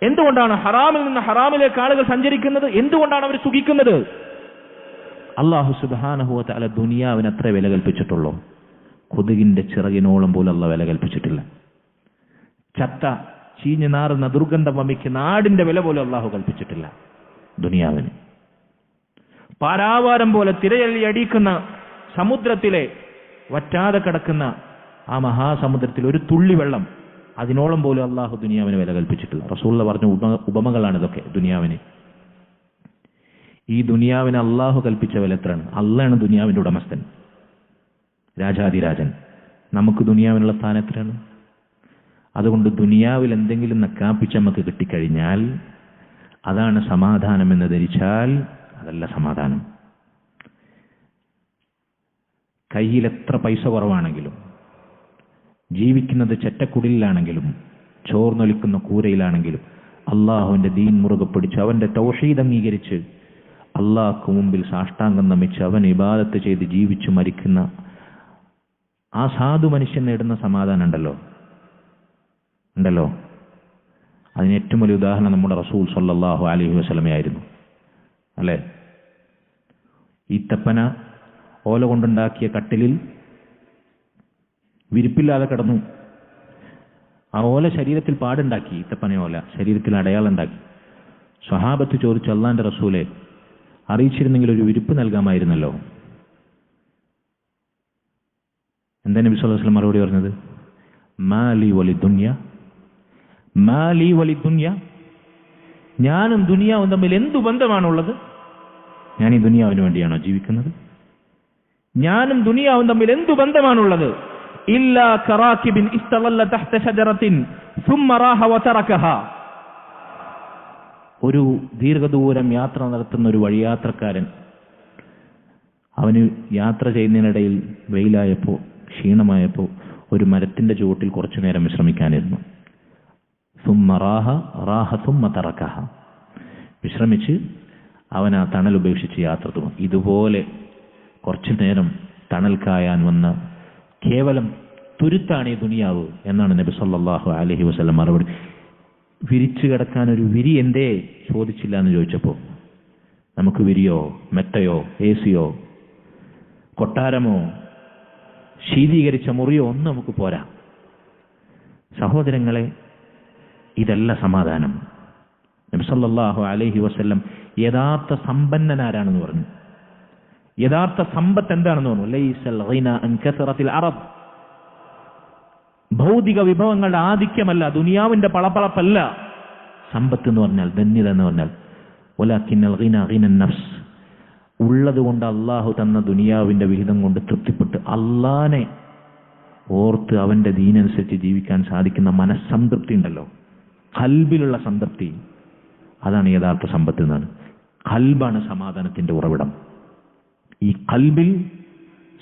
എന്തുകൊണ്ടാണ് ഹറാമിൽ നിന്ന് ഹറാമിലേക്ക് ആളുകൾ സഞ്ചരിക്കുന്നത്? എന്തുകൊണ്ടാണ് അവർ സുഖിക്കുന്നത്? അള്ളാഹു സുബ്ഹാനഹു വ തആല ദുനിയാവിന് അത്ര വില കൽപ്പിച്ചിട്ടുള്ളൂ. കൊതുകിന്റെ ചിറകിനോളം പോലും അള്ളാഹു വില കൽപ്പിച്ചിട്ടില്ല. ചത്ത ചീഞ്ഞു നാറുന്ന ദുർഗന്ധം വമിക്കുന്ന ആടിന്റെ വില പോലും അള്ളാഹു കൽപ്പിച്ചിട്ടില്ല ദുനിയാവിന്. പാരാവാരം പോലെ തിരയല്ലി അടിക്കുന്ന സമുദ്രത്തിലെ വറ്റാതെ കിടക്കുന്ന ആ മഹാസമുദ്രത്തിൽ ഒരു തുള്ളി വെള്ളം, അതിനോളം പോലും അള്ളാഹു ദുനിയാവിന് വില കൽപ്പിച്ചിട്ടില്ല. റസൂലുള്ള പറഞ്ഞ ഉപമകളാണ് ഇതൊക്കെ ദുനിയാവിന്. ഈ ദുനിയാവിന് അള്ളാഹു കൽപ്പിച്ച വില എത്രയാണ്? അള്ളാഹാണ് ദുനിയാവിന്റെ ഉടമസ്ഥൻ, രാജാതിരാജൻ. നമുക്ക് ദുനിയാവിനുള്ള സ്ഥാനം എത്രയാണ്? അതുകൊണ്ട് ദുനിയാവിൽ എന്തെങ്കിലും നക്കാപ്പിച്ച് നമുക്ക് കിട്ടിക്കഴിഞ്ഞാൽ അതാണ് സമാധാനം എന്ന് ധരിച്ചാൽ അതല്ല സമാധാനം. കയ്യിൽ എത്ര പൈസ കുറവാണെങ്കിലും, ജീവിക്കുന്നത് ചെറ്റക്കുടിലാണെങ്കിലും, ചോർന്നൊലിക്കുന്ന കൂരയിലാണെങ്കിലും അള്ളാഹുവിന്റെ ദീൻ മുറുകെ പിടിച്ച് അവന്റെ തൗഹീദ് അംഗീകരിച്ച് അള്ളാഹ്ക്ക് മുമ്പിൽ സാഷ്ടാംഗം നമിച്ച് അവൻ ഇബാദത്ത് ചെയ്ത് ജീവിച്ചു മരിക്കുന്ന ആ സാധു മനുഷ്യൻ നേടുന്ന സമാധാനം ഉണ്ടല്ലോ. അതിന് ഏറ്റവും വലിയ ഉദാഹരണം നമ്മുടെ റസൂൽ സല്ലല്ലാഹു അലൈഹി വസല്ലമയായിരുന്നു, അല്ലേ? ഈത്തപ്പന ഓല കൊണ്ടുണ്ടാക്കിയ കട്ടിലിൽ വിരിപ്പില്ലാതെ കിടന്നു. ആ ഓല ശരീരത്തിൽ പാടുണ്ടാക്കി, ഈത്തപ്പന ഓല ശരീരത്തിൽ അടയാളം ഉണ്ടാക്കി. സ്വഹാബത്ത് ചോദിച്ചു, അള്ളാന്റെ റസൂലെ, അറിയിച്ചിരുന്നെങ്കിൽ ഒരു വിരിപ്പ് നൽകാമായിരുന്നല്ലോ. എന്താ നബി സല്ലല്ലാഹു അലൈഹി വസല്ലം മറുപടി പറഞ്ഞത്? മാലി വലി ദുനിയ, ഞാനും ദുനിയാവും തമ്മിൽ എന്തു ബന്ധമാണുള്ളത്? ഞാൻ ഈ ദുനിയാവിന് വേണ്ടിയാണോ ജീവിക്കുന്നത്? ഞാനും ദുനിയാവും തമ്മിൽ എന്തു ബന്ധമാണുള്ളത്? ഇല്ലാ കറാകിബിൻ ഇസ്തളല്ല തഹ്ത ഷജറത്തിൻ സുമ്മ റാഹ വതറകഹ. ഒരു ദീർഘദൂരം യാത്ര നടത്തുന്ന ഒരു വഴിയാത്രക്കാരൻ, അവന് യാത്ര ചെയ്യുന്നതിനിടയിൽ വെയിലായപ്പോൾ ക്ഷീണമായപ്പോൾ ഒരു മരത്തിന്റെ ചുവട്ടിൽ കുറച്ചു നേരം വിശ്രമിക്കാനിരുന്നു. സുമ്മ റാഹ സുമ്മ തറകഹ. വിശ്രമിച്ച് അവൻ ആ തണൽ ഉപേക്ഷിച്ച് യാത്ര തുടങ്ങും. ഇതുപോലെ കുറച്ചു നേരം തണൽ കായാൻ വന്ന കേവലം തുരുത്താണ് ഈ ദുനിയാവ് എന്നാണ് നബി സല്ലല്ലാഹു അലൈഹി വസല്ലം മറുപടി. വിരിച്ചു കിടക്കാൻ ഒരു വിരി എന്തേ ചോദിച്ചില്ല എന്ന് ചോദിച്ചപ്പോൾ, നമുക്ക് വിരിയോ മെത്തയോ AC-യോ കൊട്ടാരമോ ശീതീകരിച്ച മുറിയോ ഒന്നും നമുക്ക് പോരാ. സഹോദരങ്ങളെ, ഇതല്ല സമാധാനം. നബി സല്ലല്ലാഹു അലൈഹി വസല്ലം യഥാർത്ഥ സമ്പന്നനാരാണെന്ന് പറഞ്ഞു. യഥാർത്ഥ സമ്പത്ത് എന്താണെന്ന് പറഞ്ഞു. ലൈസൽ ഗിന അൻ കസറത്തിൽ അറബ്. ഭൗതിക വിഭവങ്ങളുടെ ആധിക്യമല്ല, ദുനിയാവിന്റെ പളപ്പളപ്പല്ല സമ്പത്ത് എന്ന് പറഞ്ഞാൽ, ധന്യത എന്ന് പറഞ്ഞാൽ. വലാകിന്നൽ ഗിന ഗിനൻ നഫ്സ്. ഉള്ളത് കൊണ്ട് അള്ളാഹു തന്ന ദുനിയാവിന്റെ വിഹിതം കൊണ്ട് തൃപ്തിപ്പെട്ട് അള്ളാനെ ഓർത്ത് അവന്റെ ദീനനുസരിച്ച് ജീവിക്കാൻ സാധിക്കുന്ന മനസ്സംതൃപ്തി ഉണ്ടല്ലോ, ഖൽബിലുള്ള സംതൃപ്തി, അതാണ് യഥാർത്ഥ സമ്പത്ത് എന്നാണ്. ഖൽബാണ് സമാധാനത്തിന്റെ ഉറവിടം. ഈ ഖൽബിൽ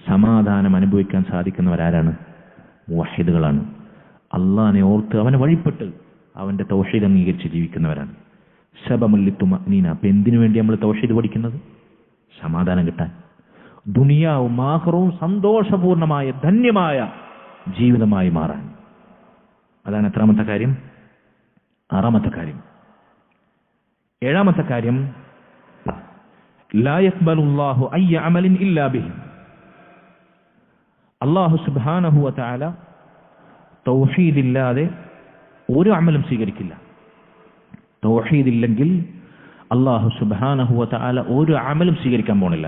സമാധാനം അനുഭവിക്കാൻ സാധിക്കുന്നവരാരാണ്? മുവഹിദുകളാണ്. അള്ളാനെ ഓർത്ത് അവനെ വഴിപ്പെട്ട് അവന്റെ തൗഹീദ് അംഗീകരിച്ച് ജീവിക്കുന്നവരാണ്. ശബമുൽ തുമഅനീന. അപ്പൊ എന്തിനു വേണ്ടി നമ്മൾ തൗഹീദ് പഠിക്കുന്നത്? സമാധാനം കിട്ടാൻ, ദുനിയാവും ആഖിറവും സന്തോഷപൂർണമായ ധന്യമായ ജീവിതമായി മാറാൻ. അതാണ് എത്രാമത്തെ കാര്യം? 6ാമത്തെ കാര്യം. 7ാമത്തെ കാര്യം, ലാ യഖ്ബലുല്ലാഹു അയ്യ അമലിൻ ഇല്ലാ ബിഹി. അല്ലാഹു സുബ്ഹാനഹു വ തആല തൗഹീദില്ലാതെ ഒരു അമലും സ്വീകരിക്കില്ല. തൗഹീദില്ലെങ്കിൽ അല്ലാഹു സുബ്ഹാനഹു വ തആല ഒരു അമലും സ്വീകരിക്കാൻ പോണില്ല.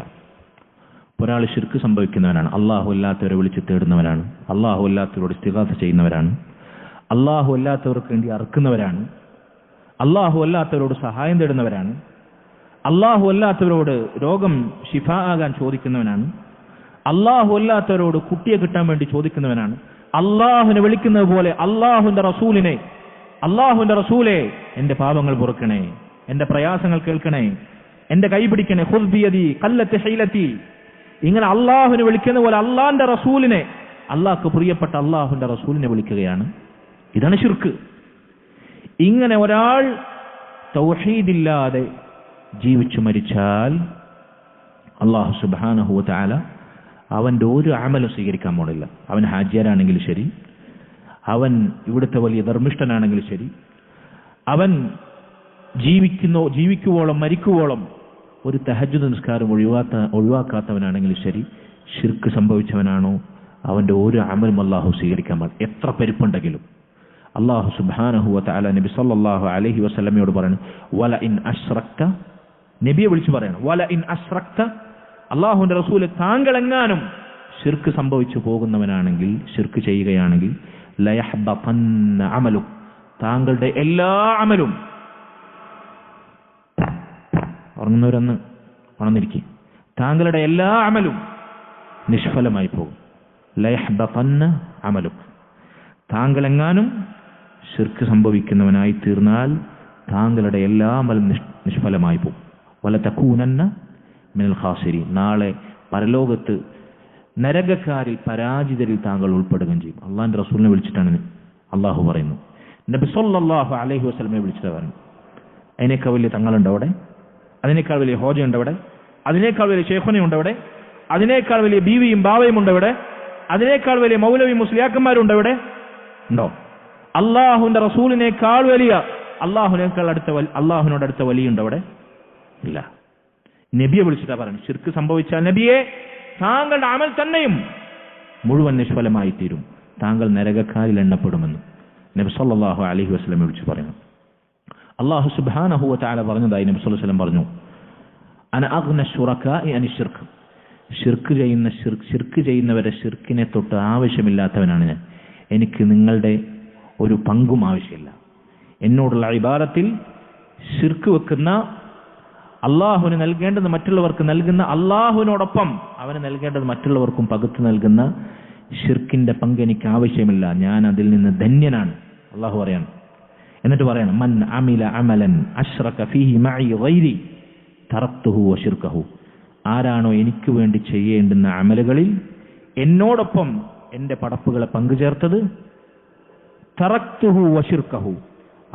ഒരാൾ ശിർക്ക് സംഭവിക്കുന്നവനാണ്, അല്ലാഹു അല്ലാത്തവരെ വിളിച്ച് തേടുന്നവനാണ്, അല്ലാഹു അല്ലാത്തവരോട് ഇസ്തിഗാസ ചെയ്യുന്നവരാണ്, അല്ലാഹു അല്ലാത്തവർക്ക് വേണ്ടി അറുക്കുന്നവരാണ്, അല്ലാഹു അല്ലാത്തവരോട് സഹായം തേടുന്നവരാണ്, അല്ലാഹു അല്ലാത്തവരോട് രോഗം ശിഫ ആകാൻ ചോദിക്കുന്നവനാണ്, അല്ലാഹു അല്ലാത്തവരോട് കുട്ടിയെ കിട്ടാൻ വേണ്ടി ചോദിക്കുന്നവനാണ്. അല്ലാഹുവിനെ വിളിക്കുന്നത് പോലെ അല്ലാഹുവിന്റെ റസൂലെ എന്റെ പാപങ്ങൾ പൊറുക്കണേ, എന്റെ പ്രയാസങ്ങൾ കേൾക്കണേ, എന്റെ കൈ പിടിക്കണേ, ഖുദ് ബിയദി ഖല്ലത്ത് ഹൈലത്തി. ഇങ്ങനെ അല്ലാഹുവിനെ വിളിക്കുന്ന പോലെ അള്ളാന്റെ റസൂലിനെ, അള്ളാഹ്ക്ക് പ്രിയപ്പെട്ട അള്ളാഹുവിന്റെ റസൂലിനെ വിളിക്കുകയാണ്. ഇതാണ് ശിർക്ക്. ഇങ്ങനെ ഒരാൾ തൗഹീദില്ലാതെ ജീവിച്ചു മരിച്ചാൽ അല്ലാഹു സുബ്ഹാനഹു വ തആല അവന്റെ ഒരു അമലും സ്വീകരിക്കാൻ പോണില്ല. അവൻ ഹാജിയാരാണെങ്കിലും ശരി, അവൻ ഇവിടുത്തെ വലിയ ധർമ്മിഷ്ഠനാണെങ്കിലും ശരി, അവൻ ജീവിക്കുവോളം മരിക്കുവോളം ഒരു തഹജ്ജുദ് നിസ്കാരം ഒഴിവാക്കാത്തവനാണെങ്കിലും ശരി, ശിർക്ക് സംഭവിച്ചവനാണോ അവന്റെ ഒരു അമലും അല്ലാഹു സ്വീകരിക്കാൻ പാടില്ല, എത്ര പെരുപ്പുണ്ടെങ്കിലും. അല്ലാഹു സുബ്ഹാനഹു വ തആല നബി സല്ലല്ലാഹു അലൈഹി വസല്ലമയോട് പറഞ്ഞു, വല ഇൻ അശ്റക്ത നബിയെ വിളിച്ചു പറയണം, വല ഇൻ അശ്റക്ത, അള്ളാഹുവിന്റെ റസൂല് താങ്കളെങ്ങാനും ശിർക്ക് സംഭവിച്ചു പോകുന്നവനാണെങ്കിൽ, ശിർക്ക് ചെയ്യുകയാണെങ്കിൽ, ലയഹ്ബതന്ന അമലു, താങ്കളുടെ എല്ലാ അമലും, ഉറങ്ങുന്നവരൊന്ന് ഉണർന്നിരിക്കും, താങ്കളുടെ എല്ലാ അമലും നിഷ്ഫലമായി പോകും. ലയഹ്ബതന്ന അമലു, താങ്കളെങ്ങാനും ശിർക്ക് സംഭവിക്കുന്നവനായി തീർന്നാൽ താങ്കളുടെ എല്ലാ അമലും നിഷ്ഫലമായി പോകും. വല തകൂനന്ന മിനൽ ഖാസിരീൻ, നാളെ പരലോകത്ത് നരകക്കാരിൽ പരാജിതരിൽ താങ്കൾ ഉൾപ്പെടുകയും ചെയ്യും. അള്ളാഹിന്റെ റസൂലിനെ വിളിച്ചിട്ടാണ് അള്ളാഹു പറയുന്നു. നബി സല്ലല്ലാഹു അലൈഹി വസല്ലമയെ വിളിച്ചിട്ട് പറഞ്ഞു, അതിനേക്കാൾ വലിയ തങ്ങളുണ്ട് അവിടെ, അതിനേക്കാൾ വലിയ ഹോജയുണ്ട് അവിടെ, അതിനേക്കാൾ വലിയ ശേഖുനയുണ്ട് അവിടെ, അതിനേക്കാൾ വലിയ ബീവിയും ബാവയും ഉണ്ട് അവിടെ, അതിനേക്കാൾ വലിയ മൗലവി മുസ്ലിയാക്കന്മാരുണ്ട് അവിടെ ഉണ്ടോ? അള്ളാഹുവിന്റെ റസൂലിനേക്കാൾ വലിയ, അള്ളാഹുവിനോട് അടുത്ത വലിയുണ്ട് അവിടെ? ഇല്ല. നബിയെ വിളിച്ചിട്ടാ പറഞ്ഞു, ശിർക്ക് സംഭവിച്ചാൽ നബിയെ താങ്കളുടെ അമൽ തന്നെയും മുഴുവൻ നിഷ്ഫലമായി തീരും, താങ്കൾ നരകക്കാരിൽ എണ്ണപ്പെടുമെന്ന് നബി സല്ലല്ലാഹു അലൈഹി വസല്ലം വിളിച്ചു പറയുന്നു. അല്ലാഹു സുബ്ഹാനഹു വ തആല പറഞ്ഞതായി നബി സല്ലല്ലാഹു അലൈഹി വസല്ലം പറഞ്ഞു, അന അഗ്ന ശുറകാഇ അനി ശിർക്ക്, ശിർക്ക് ചെയ്യുന്നവരെ ശിർക്കിനെ തൊട്ട് ആവശ്യമില്ലാത്തവനാണ് ഞാൻ, എനിക്ക് നിങ്ങളുടെ ഒരു പങ്കും ആവശ്യമില്ല. എന്നോടുള്ള ഇബാദത്തിൽ ശിർക്ക് വെക്കുന്ന, അള്ളാഹുവിന് നൽകേണ്ടത് മറ്റുള്ളവർക്ക് നൽകുന്ന, അള്ളാഹുവിനോടൊപ്പം അവന് നൽകേണ്ടത് മറ്റുള്ളവർക്കും പകുത്തു നൽകുന്ന ശിർക്കിന്റെ പങ്ക് എനിക്ക് ആവശ്യമില്ല, ഞാൻ അതിൽ നിന്ന് ധന്യനാണ്. അള്ളാഹു പറയാണ്. എന്നിട്ട് പറയണം, മൻ അമില അമലൻ അശ്റക ഫീഹി മഇ ഗൈരി തറക്തുഹു വശിർകഹു, ആരാണോ എനിക്ക് വേണ്ടി ചെയ്യേണ്ടുന്ന അമലുകളിൽ എന്നോടൊപ്പം എന്റെ പടപ്പുകളെ പങ്കുചേർത്തത്, തറക്തുഹു വശിർകഹു,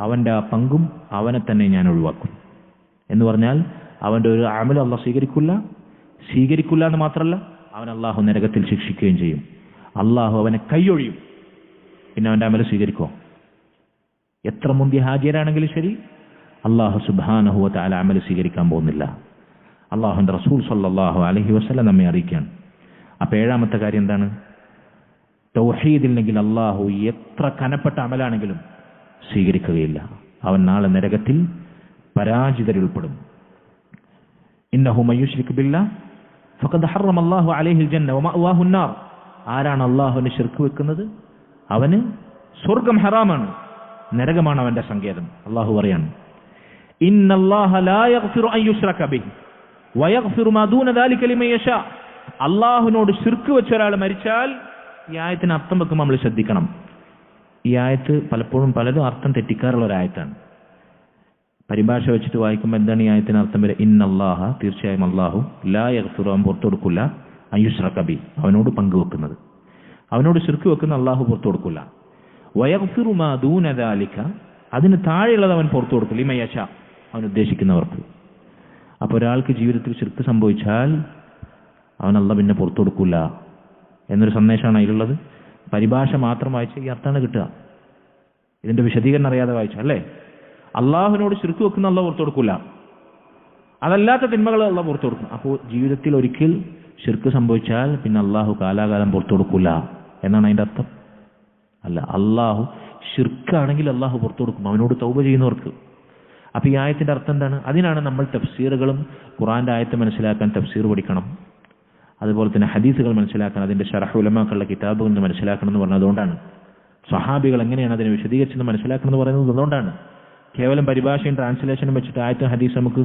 അവന്റെ ആ പങ്കും അവനെ തന്നെ ഞാൻ ഒഴിവാക്കും. എന്ന് പറഞ്ഞാൽ അവന്റെ ഒരു അമൽ അള്ളാഹ് സ്വീകരിക്കില്ല എന്ന് മാത്രമല്ല, അവൻ അള്ളാഹു നരകത്തിൽ ശിക്ഷിക്കുകയും ചെയ്യും. അള്ളാഹു അവനെ കൈയൊഴിയും. പിന്നെ അവന്റെ അമൽ സ്വീകരിക്കോ? എത്ര മുന്തിയ ഹാജിയരാണെങ്കിലും ശരി, അള്ളാഹു സുബ്ഹാനഹു വ തആല അമൽ സ്വീകരിക്കാൻ പോകുന്നില്ല. അള്ളാഹുവിന്റെ റസൂൽ സല്ലല്ലാഹു അലൈഹി വസല്ലം നമ്മെ അറിയിക്കുകയാണ്. അപ്പൊ ഏഴാമത്തെ കാര്യം എന്താണ്? തൗഹീദില്ലെങ്കിൽ അള്ളാഹു എത്ര കനപ്പെട്ട അമലാണെങ്കിലും സ്വീകരിക്കുകയില്ല. അവൻ നാളെ നരകത്തിൽ പരാജിതരിൽ ഉൾപ്പെടും. ഇന്നഹു മയ്യുശ്രിക് ബില്ലാഹ് ഫഖദ് ഹറമ അല്ലാഹു അലൈഹിൽ ജന്ന വമഅവാഹു അന്നാർ, ആരാണ് അള്ളാഹുവിനെ ശിർക്ക് വെക്കുന്നത് അവന് സ്വർഗം ഹറാമാണ്, നരകമാണ് അവന്റെ സങ്കേതം. അള്ളാഹു പറയാണ്, ഇന്നല്ലാഹ ലാ യഗ്ഫിറു അൻ യുശ്റക ബിഹി വയഗ്ഫിറു മാ ദൂന ദാലിക ലിമൻ യശാ. അള്ളാഹുവിനോട് ശിർക്ക് വെച്ച ഒരാൾ മരിച്ചാൽ, ഈ ആയത്തിന് അർത്ഥം വെക്കുമ്പോൾ നമ്മൾ ശ്രദ്ധിക്കണം. ഈ ആയത്ത് പലപ്പോഴും പലരും അർത്ഥം തെറ്റിക്കാറുള്ള ഒരു ആയത്താണ്. പരിഭാഷ വെച്ചിട്ട് വായിക്കുമ്പോൾ എന്താണ് ഈ ആയത്തിന് അർത്ഥം വരെ? ഇന്നല്ലാഹ, തീർച്ചയായും അള്ളാഹു, ലാ യഗ്ഫിറു, അവൻ പുറത്തു കൊടുക്കില്ല, അൻ യുശ്റക ബിഹി, അവനോട് പങ്കുവെക്കുന്നത്, അവനോട് ശിർക്ക് വെക്കുന്ന അള്ളാഹു പുറത്തു കൊടുക്കില്ല. വയഗ്ഫിറു മാ ദൂന ദാലിക, അതിന് താഴെയുള്ളത് അവൻ പുറത്തു കൊടുക്കും, ലിമൻ യശാ, അവൻ ഉദ്ദേശിക്കുന്നവർക്ക്. അപ്പോൾ ഒരാൾക്ക് ജീവിതത്തിൽ ശിർക്ക് സംഭവിച്ചാൽ അവൻ അള്ളാഹ് പിന്നെ പുറത്തു കൊടുക്കില്ല എന്നൊരു സന്ദേശമാണ് അതിലുള്ളത്. പരിഭാഷ മാത്രം വായിച്ച ഈ അർത്ഥമാണ് കിട്ടുക. ഇതിന്റെ വിശദീകരണം അറിയാതെ വായിച്ച അല്ലേ? അള്ളാഹുവിനോട് ശിർക്ക് വെക്കുന്ന അള്ളാഹ് പുറത്തു കൊടുക്കില്ല, അതല്ലാത്ത തിന്മകൾ അള്ളാഹ് പുറത്തു കൊടുക്കും. അപ്പോൾ ജീവിതത്തിൽ ഒരിക്കൽ ശിർക്ക് സംഭവിച്ചാൽ പിന്നെ അള്ളാഹു കാലാകാലം പുറത്തു കൊടുക്കില്ല എന്നാണ് അതിന്റെ അർത്ഥം? അല്ല, അള്ളാഹു ശിർക്കാണെങ്കിൽ അള്ളാഹു പുറത്തു കൊടുക്കും അവനോട് തൗബ ചെയ്യുന്നവർക്ക്. അപ്പൊ ഈ ആയത്തിന്റെ അർത്ഥം എന്താണ്? അതിനാണ് നമ്മൾ തഫ്സീറുകളും, ഖുർആന്റെ ആയത്ത് മനസ്സിലാക്കാൻ തഫ്സീർ പഠിക്കണം, അതുപോലെ തന്നെ ഹദീസുകൾ മനസ്സിലാക്കണം, അതിന്റെ ശറഹ് ഉലമാക്കളുടെ കിതാബുകൾ മനസ്സിലാക്കണം എന്ന് പറഞ്ഞത് അതുകൊണ്ടാണ്. സ്വഹാബികൾ എങ്ങനെയാണ് അതിനെ വിശദീകരിച്ചെന്ന് മനസ്സിലാക്കണം എന്ന് പറയുന്നത് അതുകൊണ്ടാണ്. കേവലം പരിഭാഷയും ട്രാൻസ്ലേഷനും വെച്ചിട്ട് ആയത്തും ഹദീസ് നമുക്ക്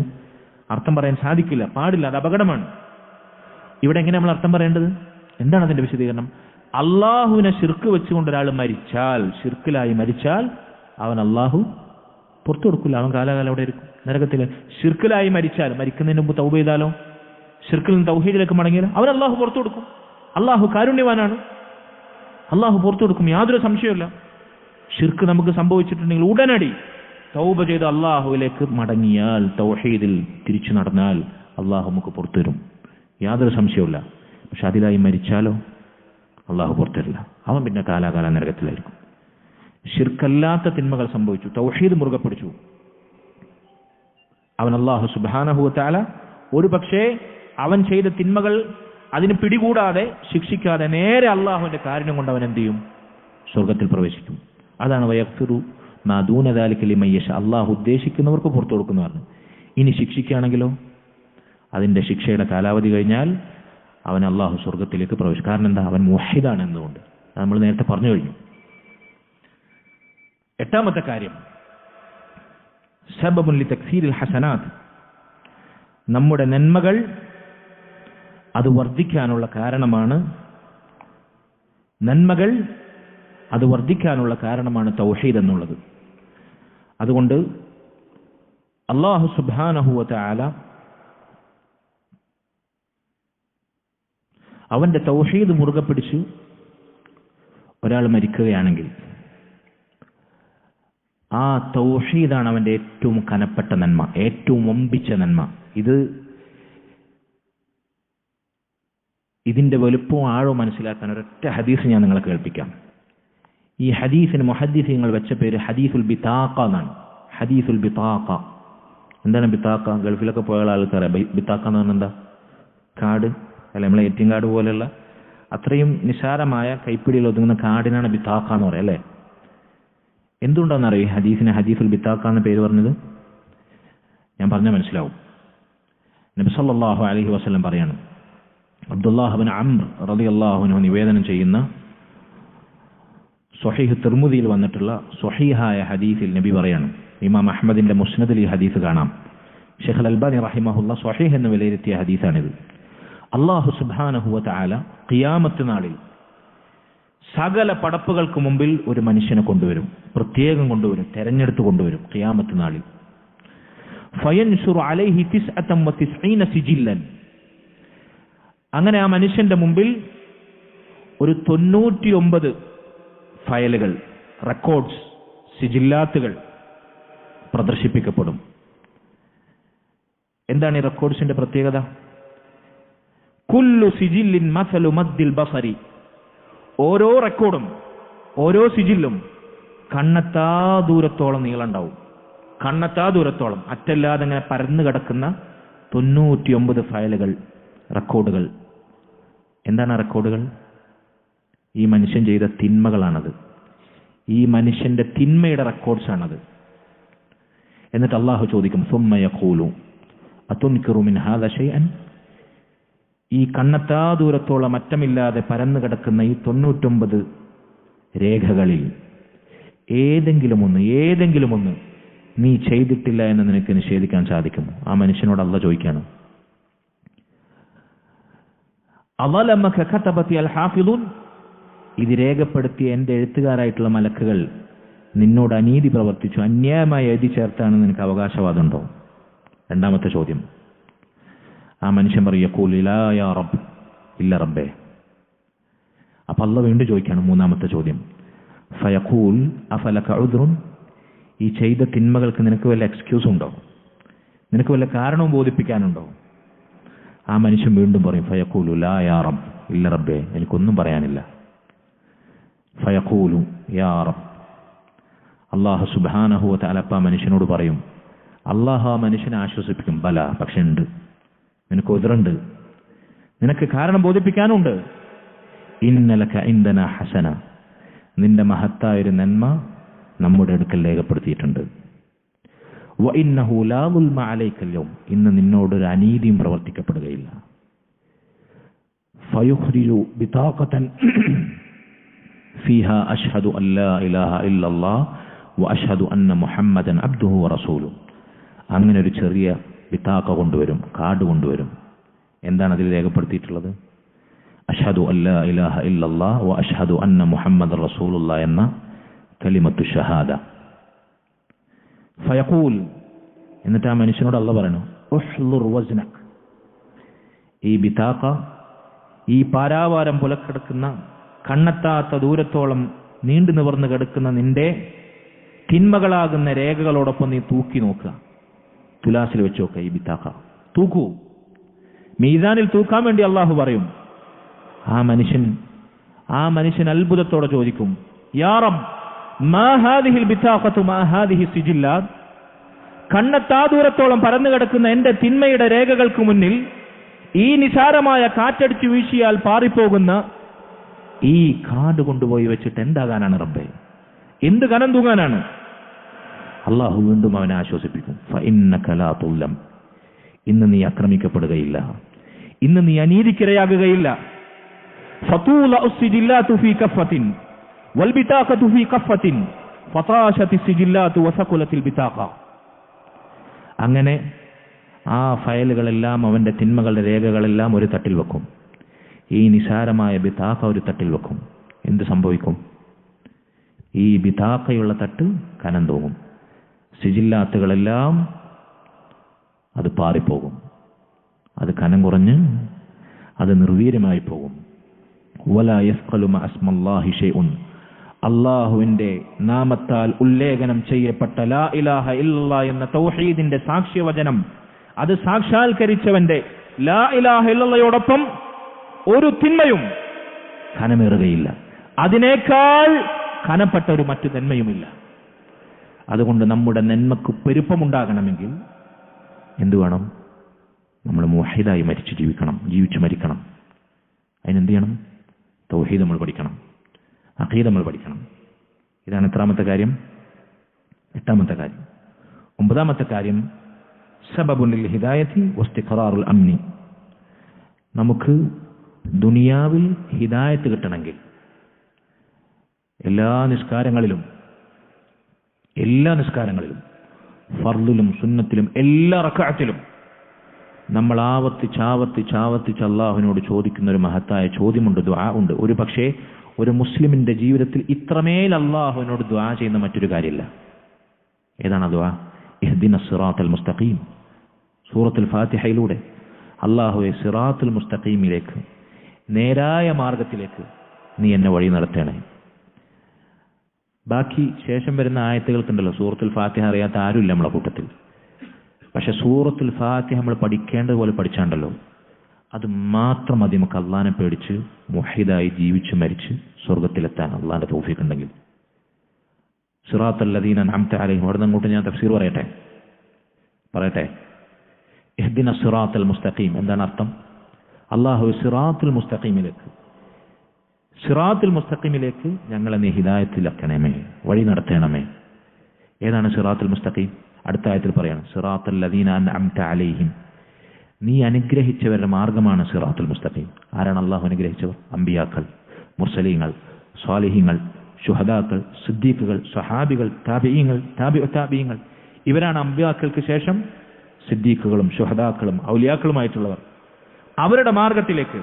അർത്ഥം പറയാൻ സാധിക്കില്ല, പാടില്ല, അത് അപകടമാണ്. ഇവിടെ എങ്ങനെ നമ്മൾ അർത്ഥം പറയേണ്ടത്? എന്താണ് അതിന്റെ വിശദീകരണം? അള്ളാഹുവിനെ ശിർക്ക് വെച്ചുകൊണ്ട് ഒരാൾ മരിച്ചാൽ, ശിർക്കിലായി മരിച്ചാൽ, അവൻ അള്ളാഹു പുറത്തു കൊടുക്കില്ല, അവൻ കാലാകാലം അവിടെ ഇരിക്കും നരകത്തിൽ. ശിർക്കിലായി മരിച്ചാൽ, മരിക്കുന്നതിന് മുമ്പ് തൗബ ചെയ്താലോ, ശിർക്കിൽ നിന്ന് തൗഹീദിലേക്ക് മടങ്ങിയാലോ, അവൻ അള്ളാഹു പുറത്തു കൊടുക്കും. അള്ളാഹു കാരുണ്യവാനാണ്, അള്ളാഹു പുറത്തു കൊടുക്കും, യാതൊരു സംശയമില്ല. ശിർക്ക് നമുക്ക് സംഭവിച്ചിട്ടുണ്ടെങ്കിൽ ഉടനടി തൗബ ചെയ്ത് അള്ളാഹുവിലേക്ക് മടങ്ങിയാൽ, തൗഹീദിൽ തിരിച്ചു നടന്നാൽ അള്ളാഹു നമുക്ക് പുറത്തു തരും, യാതൊരു സംശയമില്ല. പക്ഷെ അതിലായി മരിച്ചാലോ അള്ളാഹു പുറത്തു തരില്ല, അവൻ പിന്നെ കാലാകാലം നരകത്തിലായിരിക്കും. ശിർക്കല്ലാത്ത തിന്മകൾ സംഭവിച്ചു, തൗഹീദ് മുറുകെ പിടിച്ചു, അവൻ അല്ലാഹു സുബ്ഹാനഹു വ തആല ഒരു പക്ഷേ അവൻ ചെയ്ത തിന്മകൾ അതിന് പിടികൂടാതെ ശിക്ഷിക്കാതെ നേരെ അള്ളാഹുവിന്റെ കാരുണ്യം കൊണ്ട് അവൻ എന്ത് ചെയ്യും? സ്വർഗത്തിൽ പ്രവേശിക്കും. അതാണ് വയഗ്ഫിറു മാ ദൂന ദാലിക ലിമൻ യശാ, അള്ളാഹു ഉദ്ദേശിക്കുന്നവർക്ക് പുറത്തു കൊടുക്കുന്നു പറഞ്ഞു. ഇനി ശിക്ഷിക്കുകയാണെങ്കിലോ അതിൻ്റെ ശിക്ഷയുടെ കാലാവധി കഴിഞ്ഞാൽ അവൻ അള്ളാഹു സ്വർഗത്തിലേക്ക് പ്രവേശിക്കും. കാരണം എന്താ? അവൻ മുവഹിദാണ് എന്നതുകൊണ്ട്. നമ്മൾ നേരത്തെ പറഞ്ഞു കഴിഞ്ഞു. എട്ടാമത്തെ കാര്യം, സബബുൻ ലിതക്സീരിൽ ഹസനാത്ത്, നമ്മുടെ നന്മകൾ അത് വർദ്ധിക്കാനുള്ള കാരണമാണ്. നന്മകൾ അത് വർദ്ധിക്കാനുള്ള കാരണമാണ് തൗഹീദ് എന്നുള്ളത്. അതുകൊണ്ട് അല്ലാഹു സുബ്ഹാനഹു വ തആല അവന്റെ തൗഹീദ് മുറുകെ പിടിച്ച് ഒരാൾ മരിക്കുകയാണെങ്കിൽ ആ തൗഹീദാണ് അവന്റെ ഏറ്റവും കനപ്പെട്ട നന്മ, ഏറ്റവും വമ്പിച്ച നന്മ. ഇതിന്റെ വലുപ്പവും ആഴവും മനസ്സിലാക്കാൻ ഒരൊറ്റ ഹദീസ് ഞാൻ നിങ്ങളെ കേൾപ്പിക്കാം. ഈ ഹദീസിന് മുഹദ്ദിസീങ്ങൾ വെച്ച പേര് ഹദീസുൽ ബിതാഖ എന്നാണ്. ഹദീസുൽ ബിതാഖ. എന്താണ് ബിതാഖ? ഗൾഫിലൊക്കെ പോയ ആൾക്കാരെ ബിതാഖ എന്ന് പറഞ്ഞാൽ എന്താ? കാർഡ് അല്ല, നമ്മളെ എറ്റിംഗ് കാർഡ് പോലെയുള്ള അത്രയും നിസാരമായ കൈപ്പിടിയിൽ ഒതുങ്ങുന്ന കാർഡിനാണ് ബിതാഖ എന്ന് പറയുക അല്ലേ? എന്തുകൊണ്ടാണെന്നറിയോ ഈ ഹദീസിന് ഹദീസുൽ ബിതാഖ എന്ന പേര് പറഞ്ഞത്? ഞാൻ പറഞ്ഞാൽ മനസ്സിലാവും. നബി സല്ലല്ലാഹു അലൈഹി വസല്ലം പറയാണ്, അബ്ദുല്ലാഹ് ഇബ്നു അംർ റളിയല്ലാഹു അൻഹു നിവേദനം ചെയ്യുന്ന സ്വഹീഹ് തിർമിദിയിൽ വന്നിട്ടുള്ള സ്വഹീഹായ ഹദീസിൽ നബി പറയാണ്, ഇമാം അഹ്മദിന്റെ മുസ്നദിൽ ഈ ഹദീസ് കാണാം. ഷെയ്ഖ് അൽബാനി റഹിമഹുല്ല സ്വഹീഹ് എന്ന് വിലയിരുത്തിയ ഹദീസാണിത്. അല്ലാഹു സുബ്ഹാനഹു വ തആല ഖിയാമത്ത് നാളിൽ സകല പടപ്പുകൾക്ക് മുമ്പിൽ ഒരു മനുഷ്യനെ കൊണ്ടുവരും, പ്രത്യേകം കൊണ്ടുവരും, തെരഞ്ഞെടുത്ത് കൊണ്ടുവരും ഖിയാമത്ത് നാളിൽ. ഫയൻശുറു അലൈഹി 99 സിജില്ലൻ. അങ്ങനെ ആ മനുഷ്യന്റെ മുമ്പിൽ ഒരു 99 ഫയലുകൾ, റെക്കോർഡ്സ്, സിജില്ലാത്തുകൾ പ്രദർശിപ്പിക്കപ്പെടും. എന്താണ് ഈ റെക്കോർഡ്സിന്റെ പ്രത്യേകത? കുല്ലു സിജില്ലിൻ മസലു മദ്ദിൽ ബസരി. ഓരോ റെക്കോർഡും, ഓരോ സിജില്ലും കണ്ണെത്താ ദൂരത്തോളം നീളമുണ്ടാവും. കണ്ണെത്താ ദൂരത്തോളം അറ്റല്ലാതെ അങ്ങനെ പരന്നു കിടക്കുന്ന 99 ഫയലുകൾ, റെക്കോർഡുകൾ. എന്താണ് ആ റെക്കോർഡുകൾ? ഈ മനുഷ്യൻ ചെയ്ത തിന്മകളാണത്. ഈ മനുഷ്യന്റെ തിന്മയുടെ റെക്കോർഡ്സാണത്. എന്നിട്ട് അള്ളാഹു ചോദിക്കും, സുമ്മ യഖൂലു അതുൻകിറു മിൻ ഹാദാ ശൈഅൻ. ഈ കണ്ണെത്താ ദൂരത്തോളം അറ്റമില്ലാതെ പരന്നു കിടക്കുന്ന ഈ 99 രേഖകളിൽ ഏതെങ്കിലും ഒന്ന് നീ ചെയ്തിട്ടില്ല എന്ന് നിനക്ക് നിഷേധിക്കാൻ സാധിക്കുമോ? ആ മനുഷ്യനോട് അള്ളാഹ് ചോദിക്കാണ്, അവലമക കതബതി അൽ ഹാഫിളൂൻ. ഇത് രേഖപ്പെടുത്തിയ എന്റെ എഴുത്തുകാരായിട്ടുള്ള മലക്കുകൾ നിന്നോട് അനീതി പ്രവർത്തിച്ചു, അന്യായമായി എഴുതി ചേർത്താണെന്ന് നിനക്ക് അവകാശവാദമുണ്ടോ? രണ്ടാമത്തെ ചോദ്യം. ആ മനുഷ്യൻ പറയും, യഖൂൽ ലാ യാ റബ്ബ്, ഇല്ല റബ്ബേ. അപ്പൊ അല്ലാഹ് വീണ്ടും ചോദിക്കാണ്, മൂന്നാമത്തെ ചോദ്യം. ഫയഖൂൽ അഫലക ഉദ്റുൻ. ഈ ചെയ്ത തിന്മകൾക്ക് നിനക്ക് വല്ല എക്സ്ക്യൂസ് ഉണ്ടോ? നിനക്ക് വല്ല കാരണവും ബോധിപ്പിക്കാനുണ്ടോ? ആ മനുഷ്യൻ വീണ്ടും പറയും, ഫയഖൂലു ലാ യാ റബ്ബ്, ഇല്ല റബ്ബേ, എനിക്കൊന്നും പറയാനില്ല. ഫയഖൂലു യാ റബ്ബ്. അല്ലാഹു സുബ്ഹാനഹു വ തആല ആ മനുഷ്യനോട് പറയും, അല്ലാഹു ആ മനുഷ്യനെ ആശ്വസിപ്പിക്കും, ബല, പക്ഷെ ഉണ്ട്, നിനക്ക് ഉദ്റുണ്ട്, നിനക്ക് കാരണം ബോധിപ്പിക്കാനുണ്ട്. ഇന്നലക ഇൻദനാ ഹസന. നിന്റെ മഹത്തായൊരു നന്മ നമ്മുടെ അടുക്കൽ രേഖപ്പെടുത്തിയിട്ടുണ്ട്. വ ഇന്നഹു ലാ ദുൽമ അലൈക അൽയൗം. ഇന്ന് നിന്നോടൊരു അനീതിയും പ്രവർത്തിക്കപ്പെടുകയില്ല. ഫയുഖ്രിജു ബിതാഖതൻ ഫീഹാ അഷ്ഹദു അൻ ലാ ഇലാഹ ഇല്ലല്ലാഹ് വ അഷ്ഹദു അന്ന മുഹമ്മദൻ അബ്ദുഹു വ റസൂലുഹു. അങ്ങനെ ഒരു ചെറിയ ബിതാഖ കൊണ്ടുവരും, കാർഡ് കൊണ്ടുവരും. എന്താണ് അതിൽ രേഖപ്പെടുത്തിയിട്ടുള്ളത്? അഷ്ഹദു അൻ ലാ ഇലാഹ ഇല്ലല്ലാഹ് വ അഷ്ഹദു അന്ന മുഹമ്മദൻ റസൂലുള്ളാഹ് എന്ന കലിമത്തു ഷഹാദ. ഫയഖൂൽ. എന്നിട്ട് ആ മനുഷ്യനോട് അല്ലാഹ് പറയണം, ഉഹ്ലുർ വസ്നക്. ഈ ബിതാഖ, ഈ പാരാവാരം പുലക്കിടക്കുന്ന കണ്ണെത്താത്ത ദൂരത്തോളം നീണ്ടു നിവർന്ന് കിടക്കുന്ന നിന്റെ തിന്മകളാകുന്ന രേഖകളോടൊപ്പം നീ തൂക്കി നോക്കുക. തുലാസിൽ വെച്ച് നോക്കുക. ഈ ബിതാഖ തൂക്കൂ. മീസാനിൽ തൂക്കാൻ വേണ്ടി അള്ളാഹു പറയും. ആ മനുഷ്യൻ അത്ഭുതത്തോടെ ചോദിക്കും, യാ റബ്ബ്, മാ ഹാദിഹിൽ ബിതാഖതു മാ ഹാദിഹി സിജില്ലാത്ത്. കണ്ണെത്താ ദൂരത്തോളം പരന്നു കിടക്കുന്ന എന്റെ തിന്മയുടെ രേഖകൾക്ക് മുന്നിൽ ഈ നിസാരമായ കാറ്റടിച്ചു വീശിയാൽ പാറിപ്പോകുന്ന ഈ കാർഡ് കൊണ്ടുപോയി വെച്ചിട്ട് എന്താകാനാണ് റബ്ബേ? എന്ത് കനം തൂങ്ങാനാണ്? അള്ളാഹു വീണ്ടും അവനെ ആശ്വസിപ്പിക്കും. ഫഇന്നക ലാ തുല്ലം. ഇന്ന് നീ ആക്രമിക്കപ്പെടുകയില്ല, ഇന്ന് നീ അനീതിക്കിരയാകുകയില്ല. ഫതൂല ഉസ്സിജില്ലാതു ഫീ കഫത്തിൻ വൽ ബിതാഖതു ഫീ കഫത്തിൻ ഫതാശതി സിജില്ലാതു വസഖലത്തിൽ ബിതാഖ. അങ്ങനെ ആ ഫയലുകളെല്ലാം, അവന്റെ തിന്മകളുടെ രേഖകളെല്ലാം ഒരു തട്ടിൽ വെക്കും. ഈ നിസാരമായ ബിതാഖ ഒരു തട്ടിൽ വെക്കും. എന്ത് സംഭവിക്കും? ഈ ബിതാഖയുള്ള തട്ട് കനം തൂങ്ങും. സിജില്ലാത്തുകളെല്ലാം അത് പാറിപ്പോകും, അത് കനം കുറഞ്ഞ് അത് നിർവീര്യമായി പോകും. വലാ യസ്ഖലു മഅ ഇസ്മില്ലാഹി ശൈഉൻ, അല്ലാഹുവിന്റെ നാമത്താൽ ഉല്ലേഖനം ചെയ്യപ്പെട്ട ലാ ഇലാഹ ഇല്ലല്ലാഹ് എന്ന തൗഹീദിന്റെ സാക്ഷ്യവചനം അത് സാക്ഷാത്കരിച്ചവന്റെ ലാ ഇലാഹ ഇല്ലല്ലാഹയോടൊപ്പം ഒരു തിന്മയും കനമേറുകയില്ല. അതിനേക്കാൾ കനപ്പെട്ട ഒരു മറ്റു നന്മയുമില്ല. അതുകൊണ്ട് നമ്മുടെ നന്മക്ക് പെരുപ്പമുണ്ടാകണമെങ്കിൽ എന്തു വേണം? നമ്മൾ മുവഹിദായി ജീവിച്ചു മരിക്കണം. അതിനെന്ത് ചെയ്യണം? തൗഹീദ് നമ്മൾ പഠിക്കണം, അഖീദ നമ്മൾ പഠിക്കണം. ഇതാണ് എത്രാമത്തെ കാര്യം? 8ാമത്തെ കാര്യം. 9ാമത്തെ കാര്യം സബബുൻ ലിൽ ഹിദായത്തി വസ്തിഖറാറുൽ അംനി. നമുക്ക് ദുനിയാവിൽ ഹിദായത്ത് കിട്ടണമെങ്കിൽ എല്ലാ നിസ്കാരങ്ങളിലും ഫർദിലും സുന്നത്തിലും എല്ലാ റക്അത്തിലും നമ്മൾ ആവർത്തിച്ച് അല്ലാഹുവിനോട് ചോദിക്കുന്ന ഒരു മഹത്തായ ചോദ്യമുണ്ട്, ദുആ ഉണ്ട്. ഒരു പക്ഷേ ഒരു മുസ്ലിമിന്റെ ജീവിതത്തിൽ ഇത്രമേൽ അല്ലാഹുവിനോട് ദുആ ചെയ്യുന്ന മറ്റൊരു കാര്യമില്ല. ഏതാണ് ആ ദുആ? ഇഹ്ദിനസ് സിറാത്തൽ മുസ്തഖീം. സൂറത്തുൽ ഫാത്തിഹയിലൂടെ അല്ലാഹുവേ, സിറാത്തുൽ മുസ്തഖീമിലേക്ക്, നേരായ മാർഗത്തിലേക്ക് നീ എന്നെ വഴി നടത്തണേ. ബാക്കി ശേഷം വരുന്ന ആയത്തുകൾക്കുണ്ടല്ലോ, സൂറത്തുൽ ഫാത്തിഹ അറിയാത്ത ആരുമില്ല നമ്മളെ കൂട്ടത്തിൽ. പക്ഷെ സൂറത്തുൽ ഫാത്തിഹ നമ്മൾ പഠിക്കേണ്ടതുപോലെ പഠിച്ചാണ്ടല്ലോ, അത് മാത്രം മതി നമുക്ക് അള്ളാഹിനെ പേടിച്ച് മുഹിദായി ജീവിച്ച് മരിച്ച് സ്വർഗത്തിലെത്താൻ അള്ളാഹിന്റെ തൗഫീഖ് ഉണ്ടെങ്കിൽ. സിറാത്തൽ ലദീന അൻഅംത അലൈഹിം, അവിടെ നിന്ന് അങ്ങോട്ട് ഞാൻ തഫ്സീർ പറയട്ടെ. ഇഹ്ദിന സിറാത്തൽ മുസ്തഖീം എന്താണ് അർത്ഥം? അല്ലാഹു സിറാത്തുൽ മുസ്തഖീമിലേക്ക് ഞങ്ങളെ നീ ഹിദായത്തിലാക്കണമേ, വഴി നടത്തണമേ. ഏതാണ് സിറാത്തുൽ മുസ്തഖീം? അടുത്ത ആയത്തിൽ പറയാണ്, സിറാത്തൽ ലദീന അൻഅംത അലൈഹിം, നീ അനുഗ്രഹിച്ചവരുടെ മാർഗമാണ് സിറാത്തുൽ മുസ്തഖീം. ആരാണ് അല്ലാഹു അനുഗ്രഹിച്ചവർ? അംബിയാക്കൾ, മുർസലീങ്ങൾ, സ്വാലിഹീങ്ങൾ, ശുഹദാക്കൾ, സിദ്ദീഖുകൾ, സ്വഹാബികൾ, താബിഈങ്ങൾ, താബിഈങ്ങൾ. ഇവരാണ് അംബിയാക്കൾക്ക് ശേഷം സിദ്ദീഖുകളും ശുഹദാക്കളും ഔലിയാക്കളുമായിട്ടുള്ളവർ. അവരുടെ മാർഗത്തിലേക്ക്,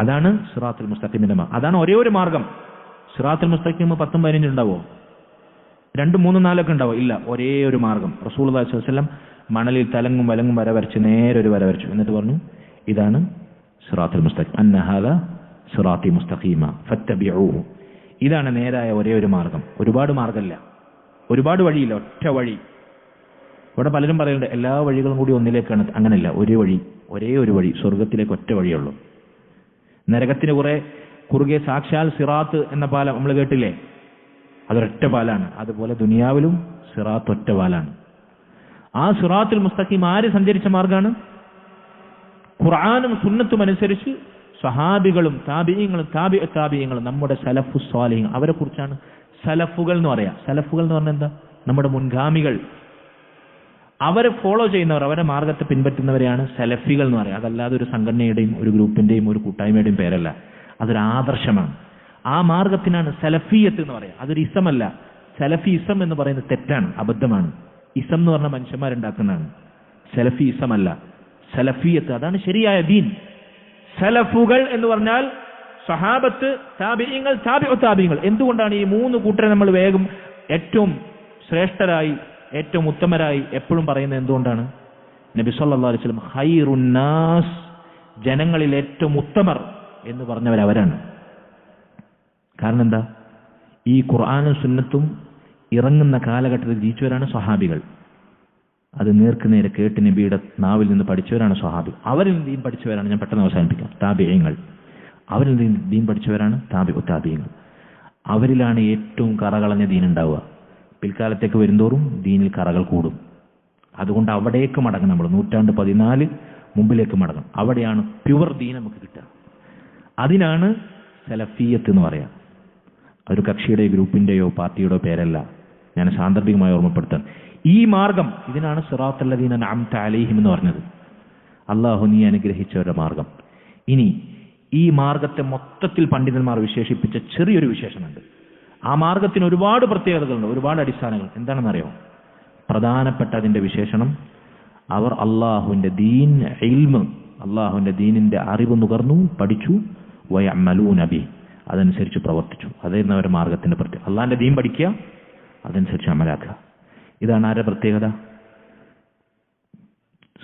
അതാണ് സിറാത്തുൽ മുസ്തഖീമിന്റെ അതാണ് ഒരേ ഒരു മാർഗം. സിറാത്തുൽ മുസ്തഖീം 10, 15 ഉണ്ടാവോ? 2, 3, 4 ഒക്കെ ഉണ്ടാവോ? ഇല്ല, ഒരേ ഒരു മാർഗം. റസൂലുള്ളാഹി സ്വല്ലല്ലാഹു അലൈഹി വസല്ലം മണലിൽ തലങ്ങും വലങ്ങും വര വരച്ച് നേരെ ഒരു വര വരച്ചു. എന്നിട്ട് പറഞ്ഞു, ഇതാണ് സിറാത്തുൽ മുസ്തഖീം, അന്ന ഹാദാ സിറാത്തി മുസ്തഖീമ ഫത്തബിഊഹു. ഇതാണ് നേരായ ഒരേ ഒരു മാർഗം. ഒരുപാട് മാർഗമില്ല, ഒരുപാട് വഴിയില്ല, ഒറ്റ വഴി. ഇവിടെ പലരും പറയുന്നുണ്ട് എല്ലാ വഴികളും കൂടി ഒന്നിലേക്കാണ്. അങ്ങനെയല്ല, ഒരേ ഒരു വഴി, സ്വർഗത്തിലേക്ക് ഒറ്റ വഴിയുള്ളൂ. നരകത്തിന് കുറുകെ സാക്ഷാൽ സിറാത്ത് എന്ന പാലം നമ്മൾ കേട്ടില്ലേ? അതൊരൊറ്റ പാലാണ്. അതുപോലെ ദുനിയാവിലും സിറാത്ത് ഒറ്റ പാലാണ്. ആ സിറാത്തുൽ മുസ്തഖീം ആര് സഞ്ചരിച്ച മാർഗമാണ്? ഖുർആനും സുന്നത്തും അനുസരിച്ച് സഹാബികളും താബിഈങ്ങളും താബിഈങ്ങളും നമ്മുടെ സലഫുസ് സ്വാലിഹീൻ, അവരെ കുറിച്ചാണ് സലഫുകൾ എന്ന് പറയാം. സലഫുകൾ എന്ന് പറഞ്ഞാൽ എന്താ? നമ്മുടെ മുൻഗാമികൾ, അവരെ ഫോളോ ചെയ്യുന്നവർ, അവരെ മാർഗത്തെ പിൻപറ്റുന്നവരെയാണ് സലഫികൾ എന്ന് പറയാം. അതല്ലാതെ ഒരു സംഘടനയുടെയും ഒരു ഗ്രൂപ്പിന്റെയും ഒരു കൂട്ടായ്മയുടെയും പേരല്ല. അതൊരു ആദർശമാണ്. ആ മാർഗത്തിനാണ് സലഫിയത്ത് എന്ന് പറയാം. അതൊരു ഇസമല്ല. സലഫി ഇസം എന്ന് പറയുന്നത് തെറ്റാണ്, അബദ്ധമാണ്. ഇസം എന്ന് പറഞ്ഞ മനുഷ്യന്മാരുണ്ടാക്കുന്നതാണ്. സലഫി ഇസമല്ല, സലഫിയത്ത്, അതാണ് ശരിയായ ദീൻ. സലഫുകൾ എന്ന് പറഞ്ഞാൽ സഹാബത്ത്, താബിഈങ്ങൾ, താബിഈങ്ങൾ. എന്തുകൊണ്ടാണ് ഈ 3 കൂട്ടരെ നമ്മൾ വേഗം ഏറ്റവും ശ്രേഷ്ഠരായി, ഏറ്റവും ഉത്തമരായി എപ്പോഴും പറയുന്നത്? എന്തുകൊണ്ടാണ്? നബി സല്ലല്ലാഹു അലൈഹി വസല്ലം ഖൈറുൻ നാസ്, ജനങ്ങളിൽ ഏറ്റവും ഉത്തമർ എന്ന് പറഞ്ഞവരവരാണ്. കാരണം എന്താ? ഈ ഖുർആനും സുന്നത്തും ഇറങ്ങുന്ന കാലഘട്ടത്തിൽ ജീവിച്ചവരാണ് സ്വഹാബികൾ. അത് നേർക്കുനേരെ കേട്ട് നബിയുടെ നാവിൽ നിന്ന് പഠിച്ചവരാണ് സ്വഹാബി. അവരിൽ നിന്ന് ദീൻ പഠിച്ചവരാണ്, ഞാൻ പെട്ടെന്ന് അവസാനിപ്പിക്കാം, താബിഈങ്ങൾ. അവരിൽ നിന്ന് ദീൻ പഠിച്ചവരാണ് താബിഈങ്ങൾ. അവരിലാണ് ഏറ്റവും കറകളഞ്ഞ ദീൻ ഉണ്ടാവുക. പിൽക്കാലത്തേക്ക് വരുന്തോറും ദീനിൽ കറകൾ കൂടും. അതുകൊണ്ട് അവിടേക്ക് മടങ്ങണം. നമ്മൾ 14 മുമ്പിലേക്ക് മടങ്ങണം. അവിടെയാണ് പ്യുവർ ദീൻ നമുക്ക് കിട്ടുക. അതിനാണ് സലഫിയത്ത് എന്ന് പറയാം. ഒരു കക്ഷിയുടെ, ഗ്രൂപ്പിന്റെയോ പാർട്ടിയുടെയോ പേരല്ല. ഞാൻ സാന്ദർഭികമായി ഓർമ്മപ്പെടുത്താൻ, ഈ മാർഗം, ഇതിനാണ് സിറാത്തൽ ലദീന അൻഅംത അലൈഹിം എന്ന് പറഞ്ഞത്. അല്ലാഹു നീ അനുഗ്രഹിച്ചവരുടെ മാർഗം. ഇനി ഈ മാർഗത്തെ മൊത്തത്തിൽ പണ്ഡിതന്മാർ വിശേഷിപ്പിച്ച ചെറിയൊരു വിശേഷമുണ്ട്. ആ മാർഗത്തിന് ഒരുപാട് പ്രത്യേകതകളുണ്ട്, ഒരുപാട് അടിസ്ഥാനങ്ങൾ. എന്താണെന്നറിയോ? പ്രധാനപ്പെട്ട അതിന്റെ വിശേഷണം, അവർ അള്ളാഹുവിന്റെ ദീൻ, ഇൽമ്, അള്ളാഹുവിന്റെ ദീനിന്റെ അറിവ് നുകർന്നു, പഠിച്ചു, വയഅമലൂന ബിഹി, അതനുസരിച്ച് പ്രവർത്തിച്ചു. അതായിരുന്നു അവരുടെ മാർഗത്തിന്റെ പ്രത്യേകത. അള്ളാഹിന്റെ ദീൻ പഠിക്കുക, അതനുസരിച്ച് അമലാക്കുക. ഇതാണ് ആരുടെ പ്രത്യേകത?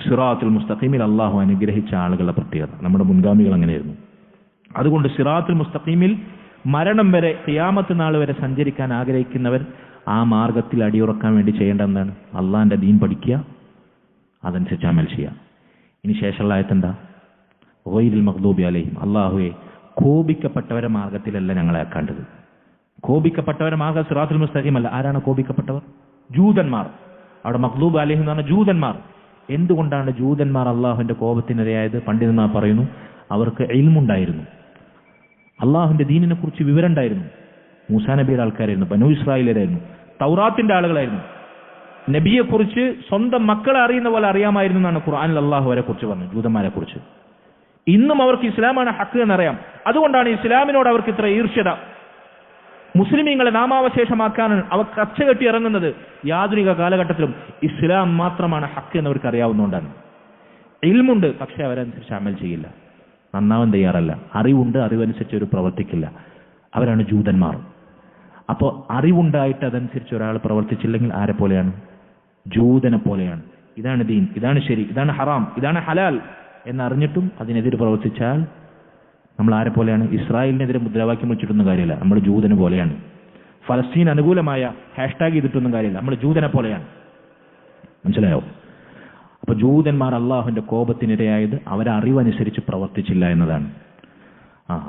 സിറാത്തുൽ മുസ്തഖീമിൽ അള്ളാഹു അനുഗ്രഹിച്ച ആളുകളുടെ പ്രത്യേകത. നമ്മുടെ മുൻഗാമികൾ അങ്ങനെയായിരുന്നു. അതുകൊണ്ട് സിറാത്തുൽ മുസ്തഖീമിൽ മരണം വരെ, ഖിയാമത്ത് നാൾ വരെ സഞ്ചരിക്കാൻ ആഗ്രഹിക്കുന്നവർ ആ മാർഗത്തിൽ അടിയുറക്കാൻ വേണ്ടി ചെയ്യേണ്ട എന്താണ്? അള്ളാഹിന്റെ ദീൻ പഠിക്കുക, അതനുസരിച്ച് അമൽ ചെയ്യുക. ഇനി ശേഷമുള്ള ആയത്തെന്താ? ഗൈറിൽ മഗ്ദൂബി അലൈഹിം, അള്ളാഹുവെ കോപിക്കപ്പെട്ടവരെ മാർഗത്തിലല്ല ഞങ്ങളെ ആക്കേണ്ടത്. കോപിക്കപ്പെട്ടവരെ മാർഗം സിറാത്തുൽ മുസ്തഖീം അല്ല. ആരാണ് കോപിക്കപ്പെട്ടവർ? ജൂതന്മാർ. അവിടെ മഗ്ദൂബ് അലൈഹിം എന്ന് പറഞ്ഞ ജൂതന്മാർ. എന്തുകൊണ്ടാണ് ജൂതന്മാർ അള്ളാഹുവിന്റെ കോപത്തിനിരയായത്? പണ്ഡിതന്മാർ പറയുന്നു, അവർക്ക് ഇൽമുണ്ടായിരുന്നു, അള്ളാഹുവിന്റെ ദീനിനെ കുറിച്ച് വിവരം ഉണ്ടായിരുന്നു. മൂസാ നബിയുടെ ആൾക്കാരായിരുന്നു, ബനൂ ഇസ്രായേലായിരുന്നു, തൗറാത്തിന്റെ ആളുകളായിരുന്നു. നബിയെക്കുറിച്ച് സ്വന്തം മക്കളെ അറിയുന്ന പോലെ അറിയാമായിരുന്നു എന്നാണ് ഖുർആനിൽ അള്ളാഹു അവരെ കുറിച്ച് പറഞ്ഞു, ജൂതന്മാരെ കുറിച്ച്. ഇന്നും അവർക്ക് ഇസ്ലാമാണ് ഹക്ക് എന്നറിയാം. അതുകൊണ്ടാണ് ഇസ്ലാമിനോട് അവർക്ക് ഇത്ര ഈർഷ്യത. മുസ്ലിമീങ്ങളെ നാമാവശേഷമാക്കാൻ അവർ കച്ചകെട്ടി ഇറങ്ങുന്നത് യാതൊരു കാലഘട്ടത്തിലും ഇസ്ലാം മാത്രമാണ് ഹക്ക് എന്നവർക്ക് അറിയാവുന്നതുകൊണ്ടാണ്. ഇൽമുണ്ട്, പക്ഷെ അവരനുസരിച്ച് അമൽ ചെയ്യില്ല, നന്നാവാൻ തയ്യാറല്ല. അറിവുണ്ട്, അറിവനുസരിച്ച് അവർ പ്രവർത്തിക്കില്ല. അവരാണ് ജൂതന്മാർ. അപ്പോൾ അറിവുണ്ടായിട്ട് അതനുസരിച്ച് ഒരാൾ പ്രവർത്തിച്ചില്ലെങ്കിൽ ആരെ പോലെയാണ്? ജൂതനെ പോലെയാണ്. ഇതാണ് ദീൻ, ഇതാണ് ശരി, ഇതാണ് ഹറാം, ഇതാണ് ഹലാൽ എന്നറിഞ്ഞിട്ടും അതിനെതിരെ പ്രവർത്തിച്ചാൽ നമ്മൾ ആരെ പോലെയാണ്? ഇസ്രായേലിനെതിരെ മുദ്രാവാക്യം വെച്ചിട്ടൊന്നും കാര്യമില്ല, നമ്മൾ ജൂതന് പോലെയാണ്. ഫലസ്തീൻ അനുകൂലമായ ഹാഷ്ടാഗ് ചെയ്തിട്ടൊന്നും കാര്യമില്ല, നമ്മൾ ജൂതനെ പോലെയാണ്. മനസ്സിലായോ? അപ്പൊ ജൂതന്മാർ അള്ളാഹുവിന്റെ കോപത്തിനിരയായത് അവരറിവനുസരിച്ച് പ്രവർത്തിച്ചില്ല എന്നതാണ്.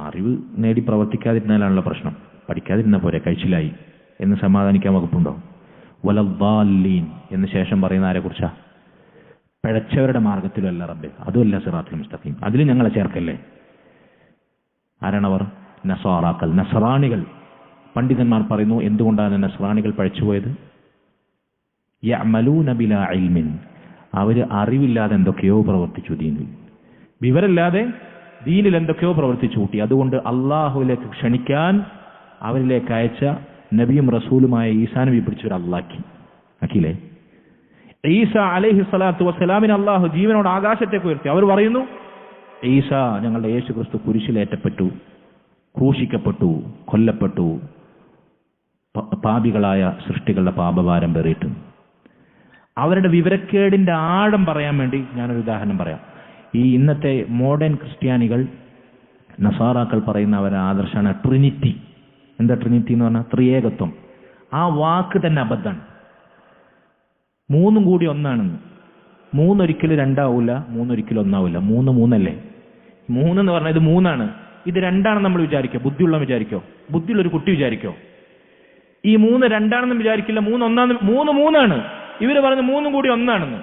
അറിവ് നേടി പ്രവർത്തിക്കാതിരുന്നാലാണല്ലോ പ്രശ്നം. പഠിക്കാതിരുന്ന പോരെ, കഴിച്ചില്ലായി എന്ന് സമാധാനിക്കാൻ വകുപ്പുണ്ടോ? വലദ്ദാല്ലീൻ എന്ന് ശേഷം പറയുന്ന ആരെ കുറിച്ചാ? പിഴച്ചവരുടെ മാർഗത്തിലല്ല റബ്ബേ, അതുമല്ല സിറാത്തുൽ മുസ്തഖീം, അതിൽ ഞങ്ങളെ ചേർക്കല്ലേ. ആരാണവർ? നസ്വാറാക്കൾ, നസ്രാണികൾ. പണ്ഡിതന്മാർ പറയുന്നു, എന്തുകൊണ്ടാണ് നസ്രാണികൾ പഴിച്ചുപോയത്? യഅമലൂന ബിലാ ഇൽമിൻ, അവർ അറിവില്ലാതെ എന്തൊക്കെയോ പ്രവർത്തിച്ചു, ദീനിൽ വിവരമില്ലാതെ ദീനിൽ എന്തൊക്കെയോ പ്രവർത്തിച്ചു കൂട്ടി. അതുകൊണ്ട് അള്ളാഹുവിലേക്ക് ക്ഷണിക്കാൻ അവരിലേക്ക് അയച്ച നബിയും റസൂലുമായ ഈസാ നബി പിടിച്ചവർ അല്ലാക്കില്ലേ. ഈസ അലൈഹി സ്വലാത്തു വസ്സലാമിനെ അള്ളാഹു ജീവനോട് ആകാശത്തേക്ക് ഉയർത്തി. അവർ പറയുന്നു, ഈസ ഞങ്ങളുടെ യേശു ക്രിസ്തു കുരിശിലേറ്റപ്പെട്ടു, ക്രൂശിക്കപ്പെട്ടു, കൊല്ലപ്പെട്ടു, പാപികളായ സൃഷ്ടികളുടെ പാപഭാരം പേറിയിട്ടു. അവരുടെ വിവരക്കേടിന്റെ ആഴം പറയാൻ വേണ്ടി ഞാനൊരു ഉദാഹരണം പറയാം. ഈ ഇന്നത്തെ മോഡേൺ ക്രിസ്ത്യാനികൾ, നസാറാക്കൾ പറയുന്ന അവരുടെ ആദർശമാണ് ട്രിനിറ്റി. എന്താ ട്രിനിറ്റി എന്ന് പറഞ്ഞാൽ? ത്രിയേകത്വം. ആ വാക്ക് തന്നെ അബദ്ധമാണ്. മൂന്നും കൂടി ഒന്നാണെന്ന്. മൂന്നൊരിക്കലും രണ്ടാവൂല, മൂന്നൊരിക്കലും ഒന്നാവൂല. മൂന്നല്ലേ? മൂന്നെന്ന് പറഞ്ഞാൽ ഇത് മൂന്നാണ്, ഇത് രണ്ടാണെന്ന് നമ്മൾ വിചാരിക്കോ? ബുദ്ധിയുള്ള വിചാരിക്കോ? ബുദ്ധിയുള്ളൊരു കുട്ടി വിചാരിക്കോ? ഈ മൂന്ന് രണ്ടാണെന്നും വിചാരിക്കില്ല, മൂന്നാണ്. ഇവര് പറഞ്ഞ് മൂന്നും കൂടി ഒന്നാണെന്ന്.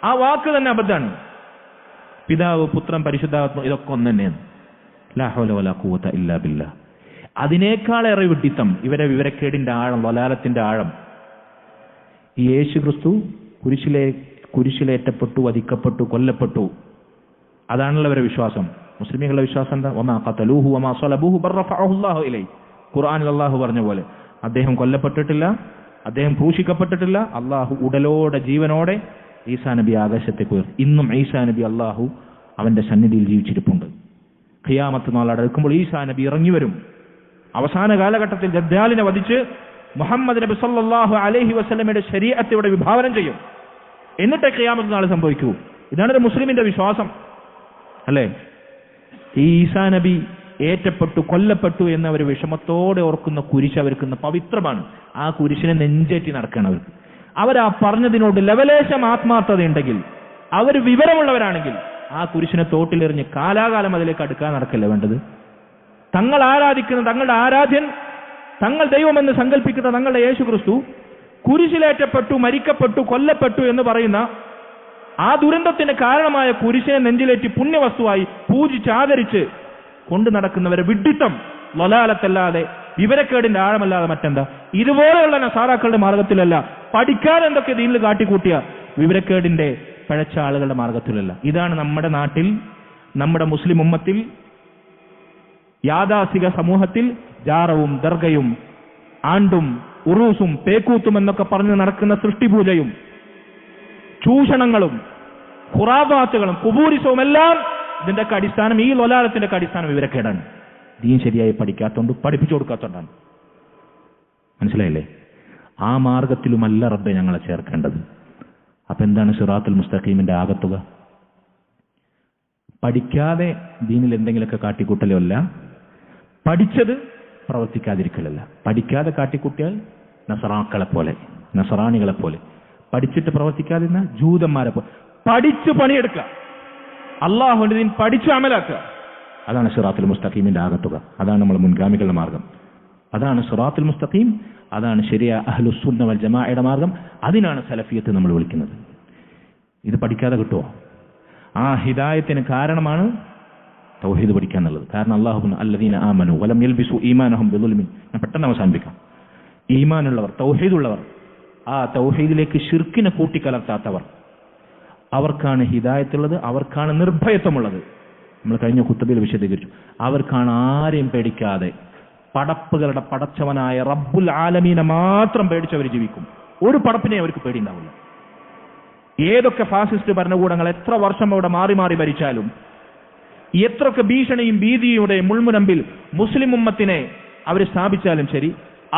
ആ വാക്ക് തന്നെ അബദ്ധമാണ്. പിതാവ്, പുത്രൻ, പരിശുദ്ധാത്മ ഇതൊക്കെ ഒന്ന് തന്നെയാണ്. ലാ ഹൗല വലാ ഖുവത ഇല്ലാ ബില്ലാഹ്. അതിനേക്കാളേറെ വിഡ്ഢിത്തം ഇവരെ വിവരക്കേടിന്റെ ആഴം, വലാലത്തിന്റെ ആഴം. ഈ യേശു ക്രിസ്തു കുരിശിലേറ്റപ്പെട്ടു, വധിക്കപ്പെട്ടു, കൊല്ലപ്പെട്ടു, അതാണല്ലോ അവരുടെ വിശ്വാസം. മുസ്ലിമീങ്ങളുടെ വിശ്വാസം എന്താ? വമാ ഖതലൂഹു വമാ സ്വലബൂഹു ബൽ റഫഅഹു അല്ലാഹു ഇലൈഹി. ഖുർആനിൽ അല്ലാഹു പറഞ്ഞ പോലെ അദ്ദേഹം കൊല്ലപ്പെട്ടിട്ടില്ല, അദ്ദേഹം ക്രൂശിക്കപ്പെട്ടിട്ടില്ല, അള്ളാഹു ഉടലോടെ ജീവനോടെ ഈസാ നബി ആകാശത്തേക്ക് ഉയർത്തി. ഇന്നും ഈസാ നബി അള്ളാഹു അവന്റെ സന്നിധിയിൽ ജീവിച്ചിരിപ്പുണ്ട്. ഖിയാമത്ത് നാൾ അടുക്കുമ്പോൾ ഈസാ നബി ഇറങ്ങി വരും. അവസാന കാലഘട്ടത്തിൽ ദജ്ജാലിനെ വധിച്ച് മുഹമ്മദ് നബി സല്ലല്ലാഹു അലൈഹി വസല്ലമയുടെ ശരീഅത്ത് ഇവിടെ വിഭാവനം ചെയ്യും. എന്നിട്ട് ഖിയാമത്ത് നാൾ സംഭവിക്കൂ. ഇതാണ് ഒരു മുസ്ലിമിന്റെ വിശ്വാസം, അല്ലേ? ഈ ഈസാ നബി ഏറ്റപ്പെട്ടു, കൊല്ലപ്പെട്ടു എന്നവർ വിഷമത്തോടെ ഓർക്കുന്ന കുരിശ് അവർക്ക് പവിത്രമാണ്. ആ കുരിശിനെ നെഞ്ചേറ്റി നടക്കുകയാണ് അവർക്ക്. അവരാ പറഞ്ഞതിനോട് ലവലേശം ആത്മാർത്ഥതയുണ്ടെങ്കിൽ, അവർ വിവരമുള്ളവരാണെങ്കിൽ ആ കുരിശിനെ തോട്ടിലെറിഞ്ഞ് കാലാകാലം അതിലേക്ക് അടുക്കാൻ നടക്കല്ലേ വേണ്ടത്. തങ്ങൾ ആരാധിക്കുന്ന തങ്ങളുടെ ആരാധ്യൻ, തങ്ങൾ ദൈവമെന്ന് സങ്കല്പിക്കുന്ന തങ്ങളുടെ യേശു ക്രിസ്തു കുരിശിലേറ്റപ്പെട്ടു, മരിക്കപ്പെട്ടു, കൊല്ലപ്പെട്ടു എന്ന് പറയുന്ന ആ ദുരന്തത്തിന് കാരണമായ കുരിശിനെ നെഞ്ചിലേറ്റി പുണ്യവസ്തുവായി പൂജിച്ച് ആദരിച്ച് കൊണ്ടു നടക്കുന്നവരെ വിഡ്ഢിത്തം, ലലാലത്തല്ലാതെ വിവരക്കേടിന്റെ ആഴമല്ലാതെ മറ്റെന്താ? ഇതുപോലെയുള്ള നസാറാക്കളുടെ മാർഗത്തിലല്ല പഠിക്കാൻ എന്തൊക്കെ ദീനിൽ കാട്ടിക്കൂട്ടിയ വിവരക്കേടിന്റെ പഴച്ച ആളുകളുടെ മാർഗത്തിലല്ല. ഇതാണ് നമ്മുടെ നാട്ടിൽ, നമ്മുടെ മുസ്ലിം ഉമ്മത്തിൽ, യാഥാസ്ഥിക സമൂഹത്തിൽ ജാറവും ദർഗയും ആണ്ടും ഉറൂസും പേക്കൂത്തും എന്നൊക്കെ പറഞ്ഞ് നടക്കുന്ന സൃഷ്ടിപൂജയും ചൂഷണങ്ങളും ഖുറാബാത്തുകളും കുബൂരിസവും എല്ലാം ഇതിന്റെയൊക്കെ അടിസ്ഥാനം, ഈ ലൊലാലത്തിന്റെ അടിസ്ഥാനം വിവരക്കേടാണ്. ദീൻ ശരിയായി പഠിക്കാത്തോണ്ട്, പഠിപ്പിച്ചു കൊടുക്കാത്തോണ്ടാണ്. മനസ്സിലായില്ലേ? ആ മാർഗത്തിലുമല്ല റബ്ബെ ഞങ്ങളെ ചേർക്കേണ്ടത്. അപ്പൊ എന്താണ് സിറാത്തുൽ മുസ്തഖീമിന്റെ ആകത്തുക? പഠിക്കാതെ ദീനിൽ എന്തെങ്കിലുമൊക്കെ കാട്ടിക്കൂട്ടലോ അല്ല, പഠിച്ചത് പ്രവർത്തിക്കാതിരിക്കലല്ല. പഠിക്കാതെ കാട്ടിക്കൂട്ടിയാൽ നസറാക്കളെ പോലെ, നസറാണികളെ പോലെ, പഠിച്ചിട്ട് പ്രവർത്തിക്കാതിരുന്ന ജൂതന്മാരെ പോലെ. പഠിച്ചു പണിയെടുക്കുക, അള്ളാഹുവിന്റെ ദീൻ പഠിച്ചു അമലാക്കുക, അതാണ് സിറാത്തുൽ മുസ്തഖീമിന്റെ ആകത്തുക. അതാണ് നമ്മൾ മുൻഗാമികളുടെ മാർഗം. അതാണ് സിറാത്തുൽ മുസ്തഖീം, അതാണ് ശരിയായ അഹ്ലുസുന്ന വൽ ജമാഅയുടെ മാർഗം. അതിനാണ് സലഫിയത്ത് നമ്മൾ വിളിക്കുന്നത്. ഇത് പഠിക്കാതെ കിട്ടുമോ? ആ ഹിദായത്തിന് കാരണമാണ് തൗഹീദ് പഠിക്കുക എന്നുള്ളത്. കാരണം അല്ലാഹു അല്ലദീന ആമനു വലം യൽബിസു ഈമാനഹും ബിദുൽമിൻ. ഞാൻ പെട്ടെന്ന് അവസാനിപ്പിക്കാം. ഈമാനുള്ളവർ, തൗഹീദുള്ളവർ, ആ തൗഹീദിലേക്ക് ശിർക്കിനെ കൂട്ടിക്കലർത്താത്തവർ, അവർക്കാണ് ഹിദായത്തുള്ളത്, അവർക്കാണ് നിർഭയത്വമുള്ളത്. നമ്മൾ കഴിഞ്ഞ ഖുത്ബയിൽ വിശദീകരിച്ചു. അവർക്കാണ് ആരെയും പേടിക്കാതെ പടപ്പുകളുടെ പടച്ചവനായ റബ്ബുൽ ആലമീനെ മാത്രം പേടിച്ചവർ ജീവിക്കും. ഒരു പടപ്പിനെ അവർക്ക് പേടിയുണ്ടാവില്ല. ഏതൊക്കെ ഫാസിസ്റ്റ് ഭരണകൂടങ്ങൾ എത്ര വർഷം അവിടെ മാറി മാറി ഭരിച്ചാലും, എത്രയൊക്കെ ഭീഷണിയും ഭീതിയുടെ മുൾമുനമ്പിൽ മുസ്ലിം ഉമ്മത്തിനെ അവർ സ്ഥാപിച്ചാലും ശരി,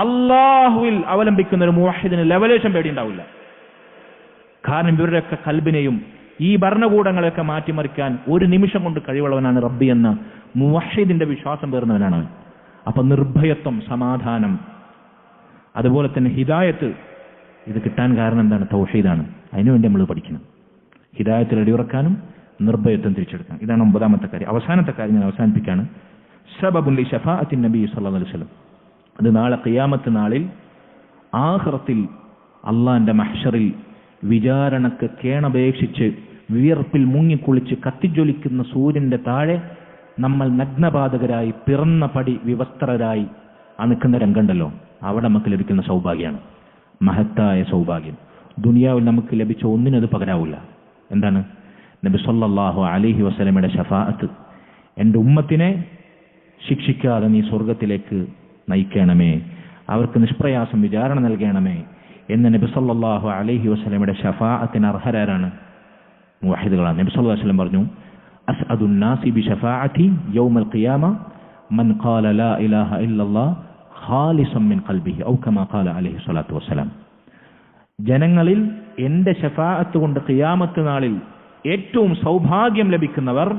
അള്ളാഹുവിൽ അവലംബിക്കുന്ന ഒരു മുവഹിദിന് ലെവലേഷൻ പേടിയുണ്ടാവില്ല. കാരണം ഇവരുടെയൊക്കെ കൽബിനെയും ഈ ഭരണകൂടങ്ങളെയൊക്കെ മാറ്റിമറിക്കാൻ ഒരു നിമിഷം കൊണ്ട് കഴിവുള്ളവനാണ് റബ്ബി എന്ന മുവഹിദിന്റെ വിശ്വാസം പേർന്നവനാണ് അവൻ. അപ്പൊ നിർഭയത്വം, സമാധാനം, അതുപോലെ തന്നെ ഹിദായത്ത്, ഇത് കിട്ടാൻ കാരണം എന്താണ്? തൗഹീദാണ്. അതിനുവേണ്ടി നമ്മൾ പഠിക്കണം. ഹിദായത്തിൽ അടിയുറക്കാനും നിർഭയത്വം തിരിച്ചെടുക്കണം. ഇതാണ് 9ാമത്തെ കാര്യം. അവസാനത്തെ കാര്യം ഞാൻ അവസാനിപ്പിക്കുകയാണ്. സബബുൻ ലി ശഫാഅത്തിൻ നബി സല്ലല്ലാഹു അലൈഹി വസല്ലം. അത് നാളെ ഖിയാമത്ത് നാളിൽ ആഖിറത്തിൽ അള്ളാന്റെ മഹ്ശറിൽ വിചാരണക്ക് കേണപേക്ഷിച്ച് വിയർപ്പിൽ മുങ്ങിക്കുളിച്ച് കത്തിജ്വലിക്കുന്ന സൂര്യന്റെ താഴെ നമ്മൾ നഗ്നപാതകരായി പിറന്ന പടി വിവസ്ത്രരായി ആ നിൽക്കുന്ന രംഗമുണ്ടല്ലോ, അവിടെ നമുക്ക് ലഭിക്കുന്ന സൗഭാഗ്യമാണ്, മഹത്തായ സൗഭാഗ്യം. ദുനിയാവിൽ നമുക്ക് ലഭിച്ച ഒന്നിനും അത് പകരാവില്ല. എന്താണ്? നബി സല്ലല്ലാഹു അലൈഹി വസല്ലമയുടെ ശഫാഅത്ത്. എൻ്റെ ഉമ്മത്തിനെ ശിക്ഷിക്കാതെ നീ സ്വർഗത്തിലേക്ക് നയിക്കണമേ, അവർക്ക് നിഷ്പ്രയാസം വിചാരണ നൽകണമേ എന്ന് നബി സല്ലല്ലാഹു അലൈഹി വസല്ലമയുടെ ശഫാഅത്തിന് അർഹരാണ്? മുവഹിദുകളാണ്. നബി സല്ലല്ലാഹു അലൈഹി വസല്ലം പറഞ്ഞു, അസ്അദുൻ നാസി ബിശഫാഅതി യൗമൽ ഖിയാമ മൻ ഖാല ലാ ഇലാഹ ഇല്ലല്ലാഹ് ഖാലിസൻ മിൻ ഖൽബിഹി ഔ കമാ ഖാല അലൈഹി സ്വലാത്തു വസ്സലാം. ജനങ്ങളിൽ എന്റെ ശഫാഅത്ത് കൊണ്ട് ഖിയാമത്ത് നാളിൽ ഏറ്റവും സൗഭാഗ്യം ലഭിക്കുന്നവർ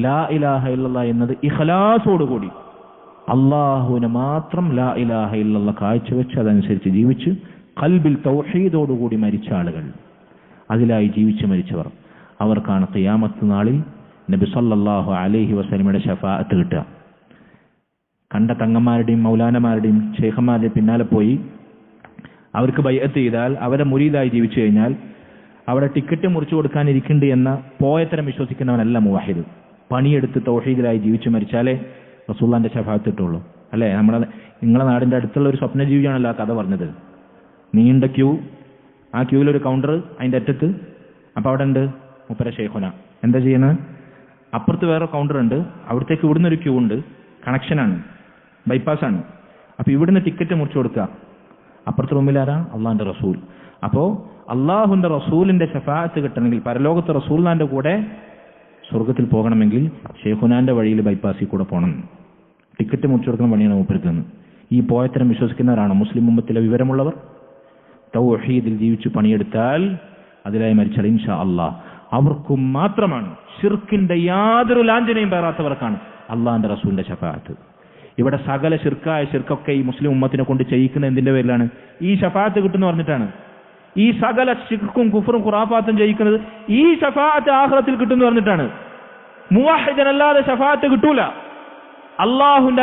ലാ ഇലാഹ ഇല്ലല്ലാഹ് എന്നത് ഇഖ്ലാസോടുകൂടി അള്ളാഹുവിനെ മാത്രം ലാ ഇലാഹ ഇല്ലല്ലാഹ് കാഴ്ചവെച്ച് അതനുസരിച്ച് ജീവിച്ച് ഖൽബിൽ തൗഹീദോടുകൂടി മരിച്ച ആളുകൾ, അതിലായി ജീവിച്ച് മരിച്ചവർ, അവർക്കാണ് ഖിയാമത്ത് നാളിൽ നബി സല്ലല്ലാഹു അലൈഹി വസല്ലമയുടെ ശഫാഅത്ത് കിട്ടുക. കണ്ട തങ്ങന്മാരുടെയും മൗലാനമാരുടെയും ശൈഖന്മാരുടെയും പിന്നാലെ പോയി അവർക്ക് ബൈഅത്ത് ചെയ്താൽ, അവരെ മുരീദായി ജീവിച്ചു കഴിഞ്ഞാൽ അവിടെ ടിക്കറ്റ് മുറിച്ചു കൊടുക്കാനിരിക്കുന്നുണ്ട് എന്ന പോയത്തരം വിശ്വസിക്കുന്നവനല്ല മുവഹിദ്. പണിയെടുത്ത് തൗഹീദിലായി ജീവിച്ചു മരിച്ചാലേ റസൂലുള്ളാഹിന്റെ ശഫാഅത്ത് കിട്ടുള്ളൂ. അല്ലേ? നിങ്ങളെ നാടിന്റെ അടുത്തുള്ള ഒരു സ്വപ്നജീവിയാണല്ലോ ആ കഥ പറഞ്ഞത്. നീണ്ട ക്യൂ, ആ ക്യൂവിലൊരു കൗണ്ടർ അതിൻ്റെ അറ്റത്ത്. അപ്പോൾ അവിടെ ഉണ്ട് മുപ്പര ശൈഖുന. എന്താ ചെയ്യുന്നത്? അപ്പുറത്ത് വേറെ കൗണ്ടർ ഉണ്ട്, അവിടത്തേക്ക് ഇവിടുന്ന് ഒരു ക്യൂ ഉണ്ട്, കണക്ഷനാണ്, ബൈപ്പാസാണ്. അപ്പോൾ ഇവിടുന്ന് ടിക്കറ്റ് മുറിച്ചു കൊടുക്കുക. അപ്പുറത്തെ റൂമിലാരാ? അള്ളാഹിന്റെ റസൂൽ. അപ്പോൾ അള്ളാഹുവിന്റെ റസൂലിന്റെ ശഫാഅത്ത് കിട്ടണമെങ്കിൽ, പരലോകത്തെ റസൂലിന്റെ കൂടെ സ്വർഗത്തിൽ പോകണമെങ്കിൽ ഷെയ്ഖുനാന്റെ വഴിയിൽ ബൈപ്പാസിൽ കൂടെ പോകണം. ടിക്കറ്റ് മുറിച്ചു കൊടുക്കുന്ന പണിയാണ് മൂപ്പരുക്കുന്നത്. ഈ പോയത്തരം വിശ്വസിക്കുന്നവരാണ് മുസ്ലിം ഉമ്മത്തിലെ വിവരമുള്ളവർ. തൗഹീദിൽ ജീവിച്ചു പണിയെടുത്താൽ അതിലായി മരിച്ചാൽ ഇൻഷാ അള്ളാഹ് അവർക്കും മാത്രമാണ്, ശിർക്കിന്റെ യാതൊരു ലാഞ്ചനയും പേറാത്തവർക്കാണ് അള്ളാഹിന്റെ റസൂലിന്റെ ശഫാഅത്ത്. ഇവിടെ സകല ശിർക്കൊക്കെ ഈ മുസ്ലിം ഉമ്മത്തിനെ കൊണ്ട് ചെയ്യിക്കുന്ന എന്തിന്റെ പേരിലാണ്? ഈ ശഫാഅത്ത് കിട്ടുന്ന പറഞ്ഞിട്ടാണ്. ഈ സകല ശിർക്കും കുഫറും ഖുറാഫാത്തും ചെയ്യിക്കുന്നത് ഈ ശഫാഅത്ത് ആഖിറത്തിൽ കിട്ടുന്നു പറഞ്ഞിട്ടാണ്. മുവഹിദനല്ലാതെ ശഫാഅത്ത് കിട്ടൂല. അള്ളാഹുവിന്റെ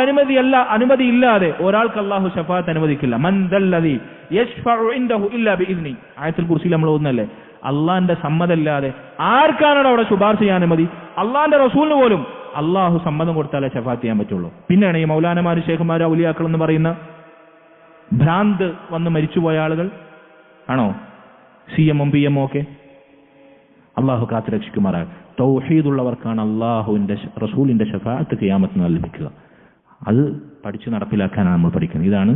അനുമതി ഇല്ലാതെ ഒരാൾക്ക് അള്ളാഹു ശഫാഅത്ത് അനുവദിക്കില്ല. മൻ ദല്ലദി യശ്ഫഉ ഇൻദഹു ഇല്ലാ ബിഇദ്നി. ആയത്തുൽ കുർസിയിൽ നമ്മൾ ഓതുന്നല്ലേ, അള്ളാഹിന്റെ സമ്മതമില്ലാതെ ആർക്കാണ് അവിടെ ശുപാർശ ചെയ്യാൻ അനുമതി? അള്ളാഹിന്റെ റസൂലിന് പോലും അള്ളാഹു സമ്മതം കൊടുത്താലേ ശഫാഅത്ത് ചെയ്യാൻ പറ്റുള്ളൂ. പിന്നെയാണ് ഈ മൗലാനമാര്, ശൈഖുമാര്, ഔലിയാക്കൾ എന്ന് പറയുന്ന ഭ്രാന്ത് വന്ന് മരിച്ചുപോയ ആളുകൾ, ആണോ? CM-ഉം PM-ഉം ഒക്കെ? അള്ളാഹു കാത്തു രക്ഷിക്കുമാറാകട്ടെ. തൗഹീദുള്ളവർക്കാണ് അള്ളാഹുവിൻ്റെ റസൂലിൻ്റെ ശഫാഅത്ത് ഖിയാമത്ത് നാളിൽ ലഭിക്കുക. അത് പഠിച്ച് നടപ്പിലാക്കാനാണ് നമ്മൾ പഠിക്കുന്നത്. ഇതാണ്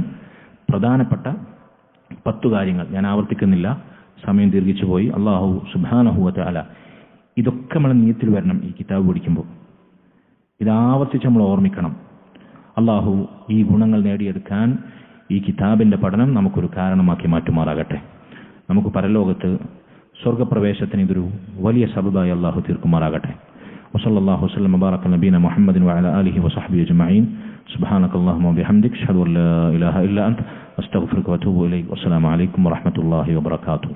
പ്രധാനപ്പെട്ട 10 കാര്യങ്ങൾ. ഞാൻ ആവർത്തിക്കുന്നില്ല, സമയം ദീർഘിച്ചു പോയി. അള്ളാഹു സുബ്ഹാനഹു വ തആല ഇതൊക്കെ നമ്മൾ നിയ്യത്തിൽ വരണം. ഈ കിതാബ് പഠിക്കുമ്പോൾ ഇതാവർത്തിച്ച് നമ്മൾ ഓർമ്മിക്കണം. അള്ളാഹു ഈ ഗുണങ്ങൾ നേടിയെടുക്കാൻ ഈ കിതാബിൻ്റെ പഠനം നമുക്കൊരു കാരണമാക്കി മാറ്റുമാറാകട്ടെ. നമുക്ക് പരലോകത്ത് സ്വർഗപ്രവേശത്തിന് ഇതൊരു വലിയ സബബായി അള്ളാഹു തീർക്കുമാറാകട്ടെ. വസല്ലല്ലാഹു വസല്ലം വബാറക നബീന മുഹമ്മദിൻ വഅല ആലിഹി വസഹ്ബിഹി അജ്മഈൻ. സുബ്ഹാനകല്ലാഹുമ്മ വബിഹംദിക അഷ്ഹദു അൻ ലാ ഇലാഹ ഇല്ല അൻത അസ്തഗ്ഫിറുക വഅതൂബു ഇലൈക്. വസ്സലാമു അലൈക്കും വറഹ്മത്തുള്ളാഹി വബറകാതുഹു.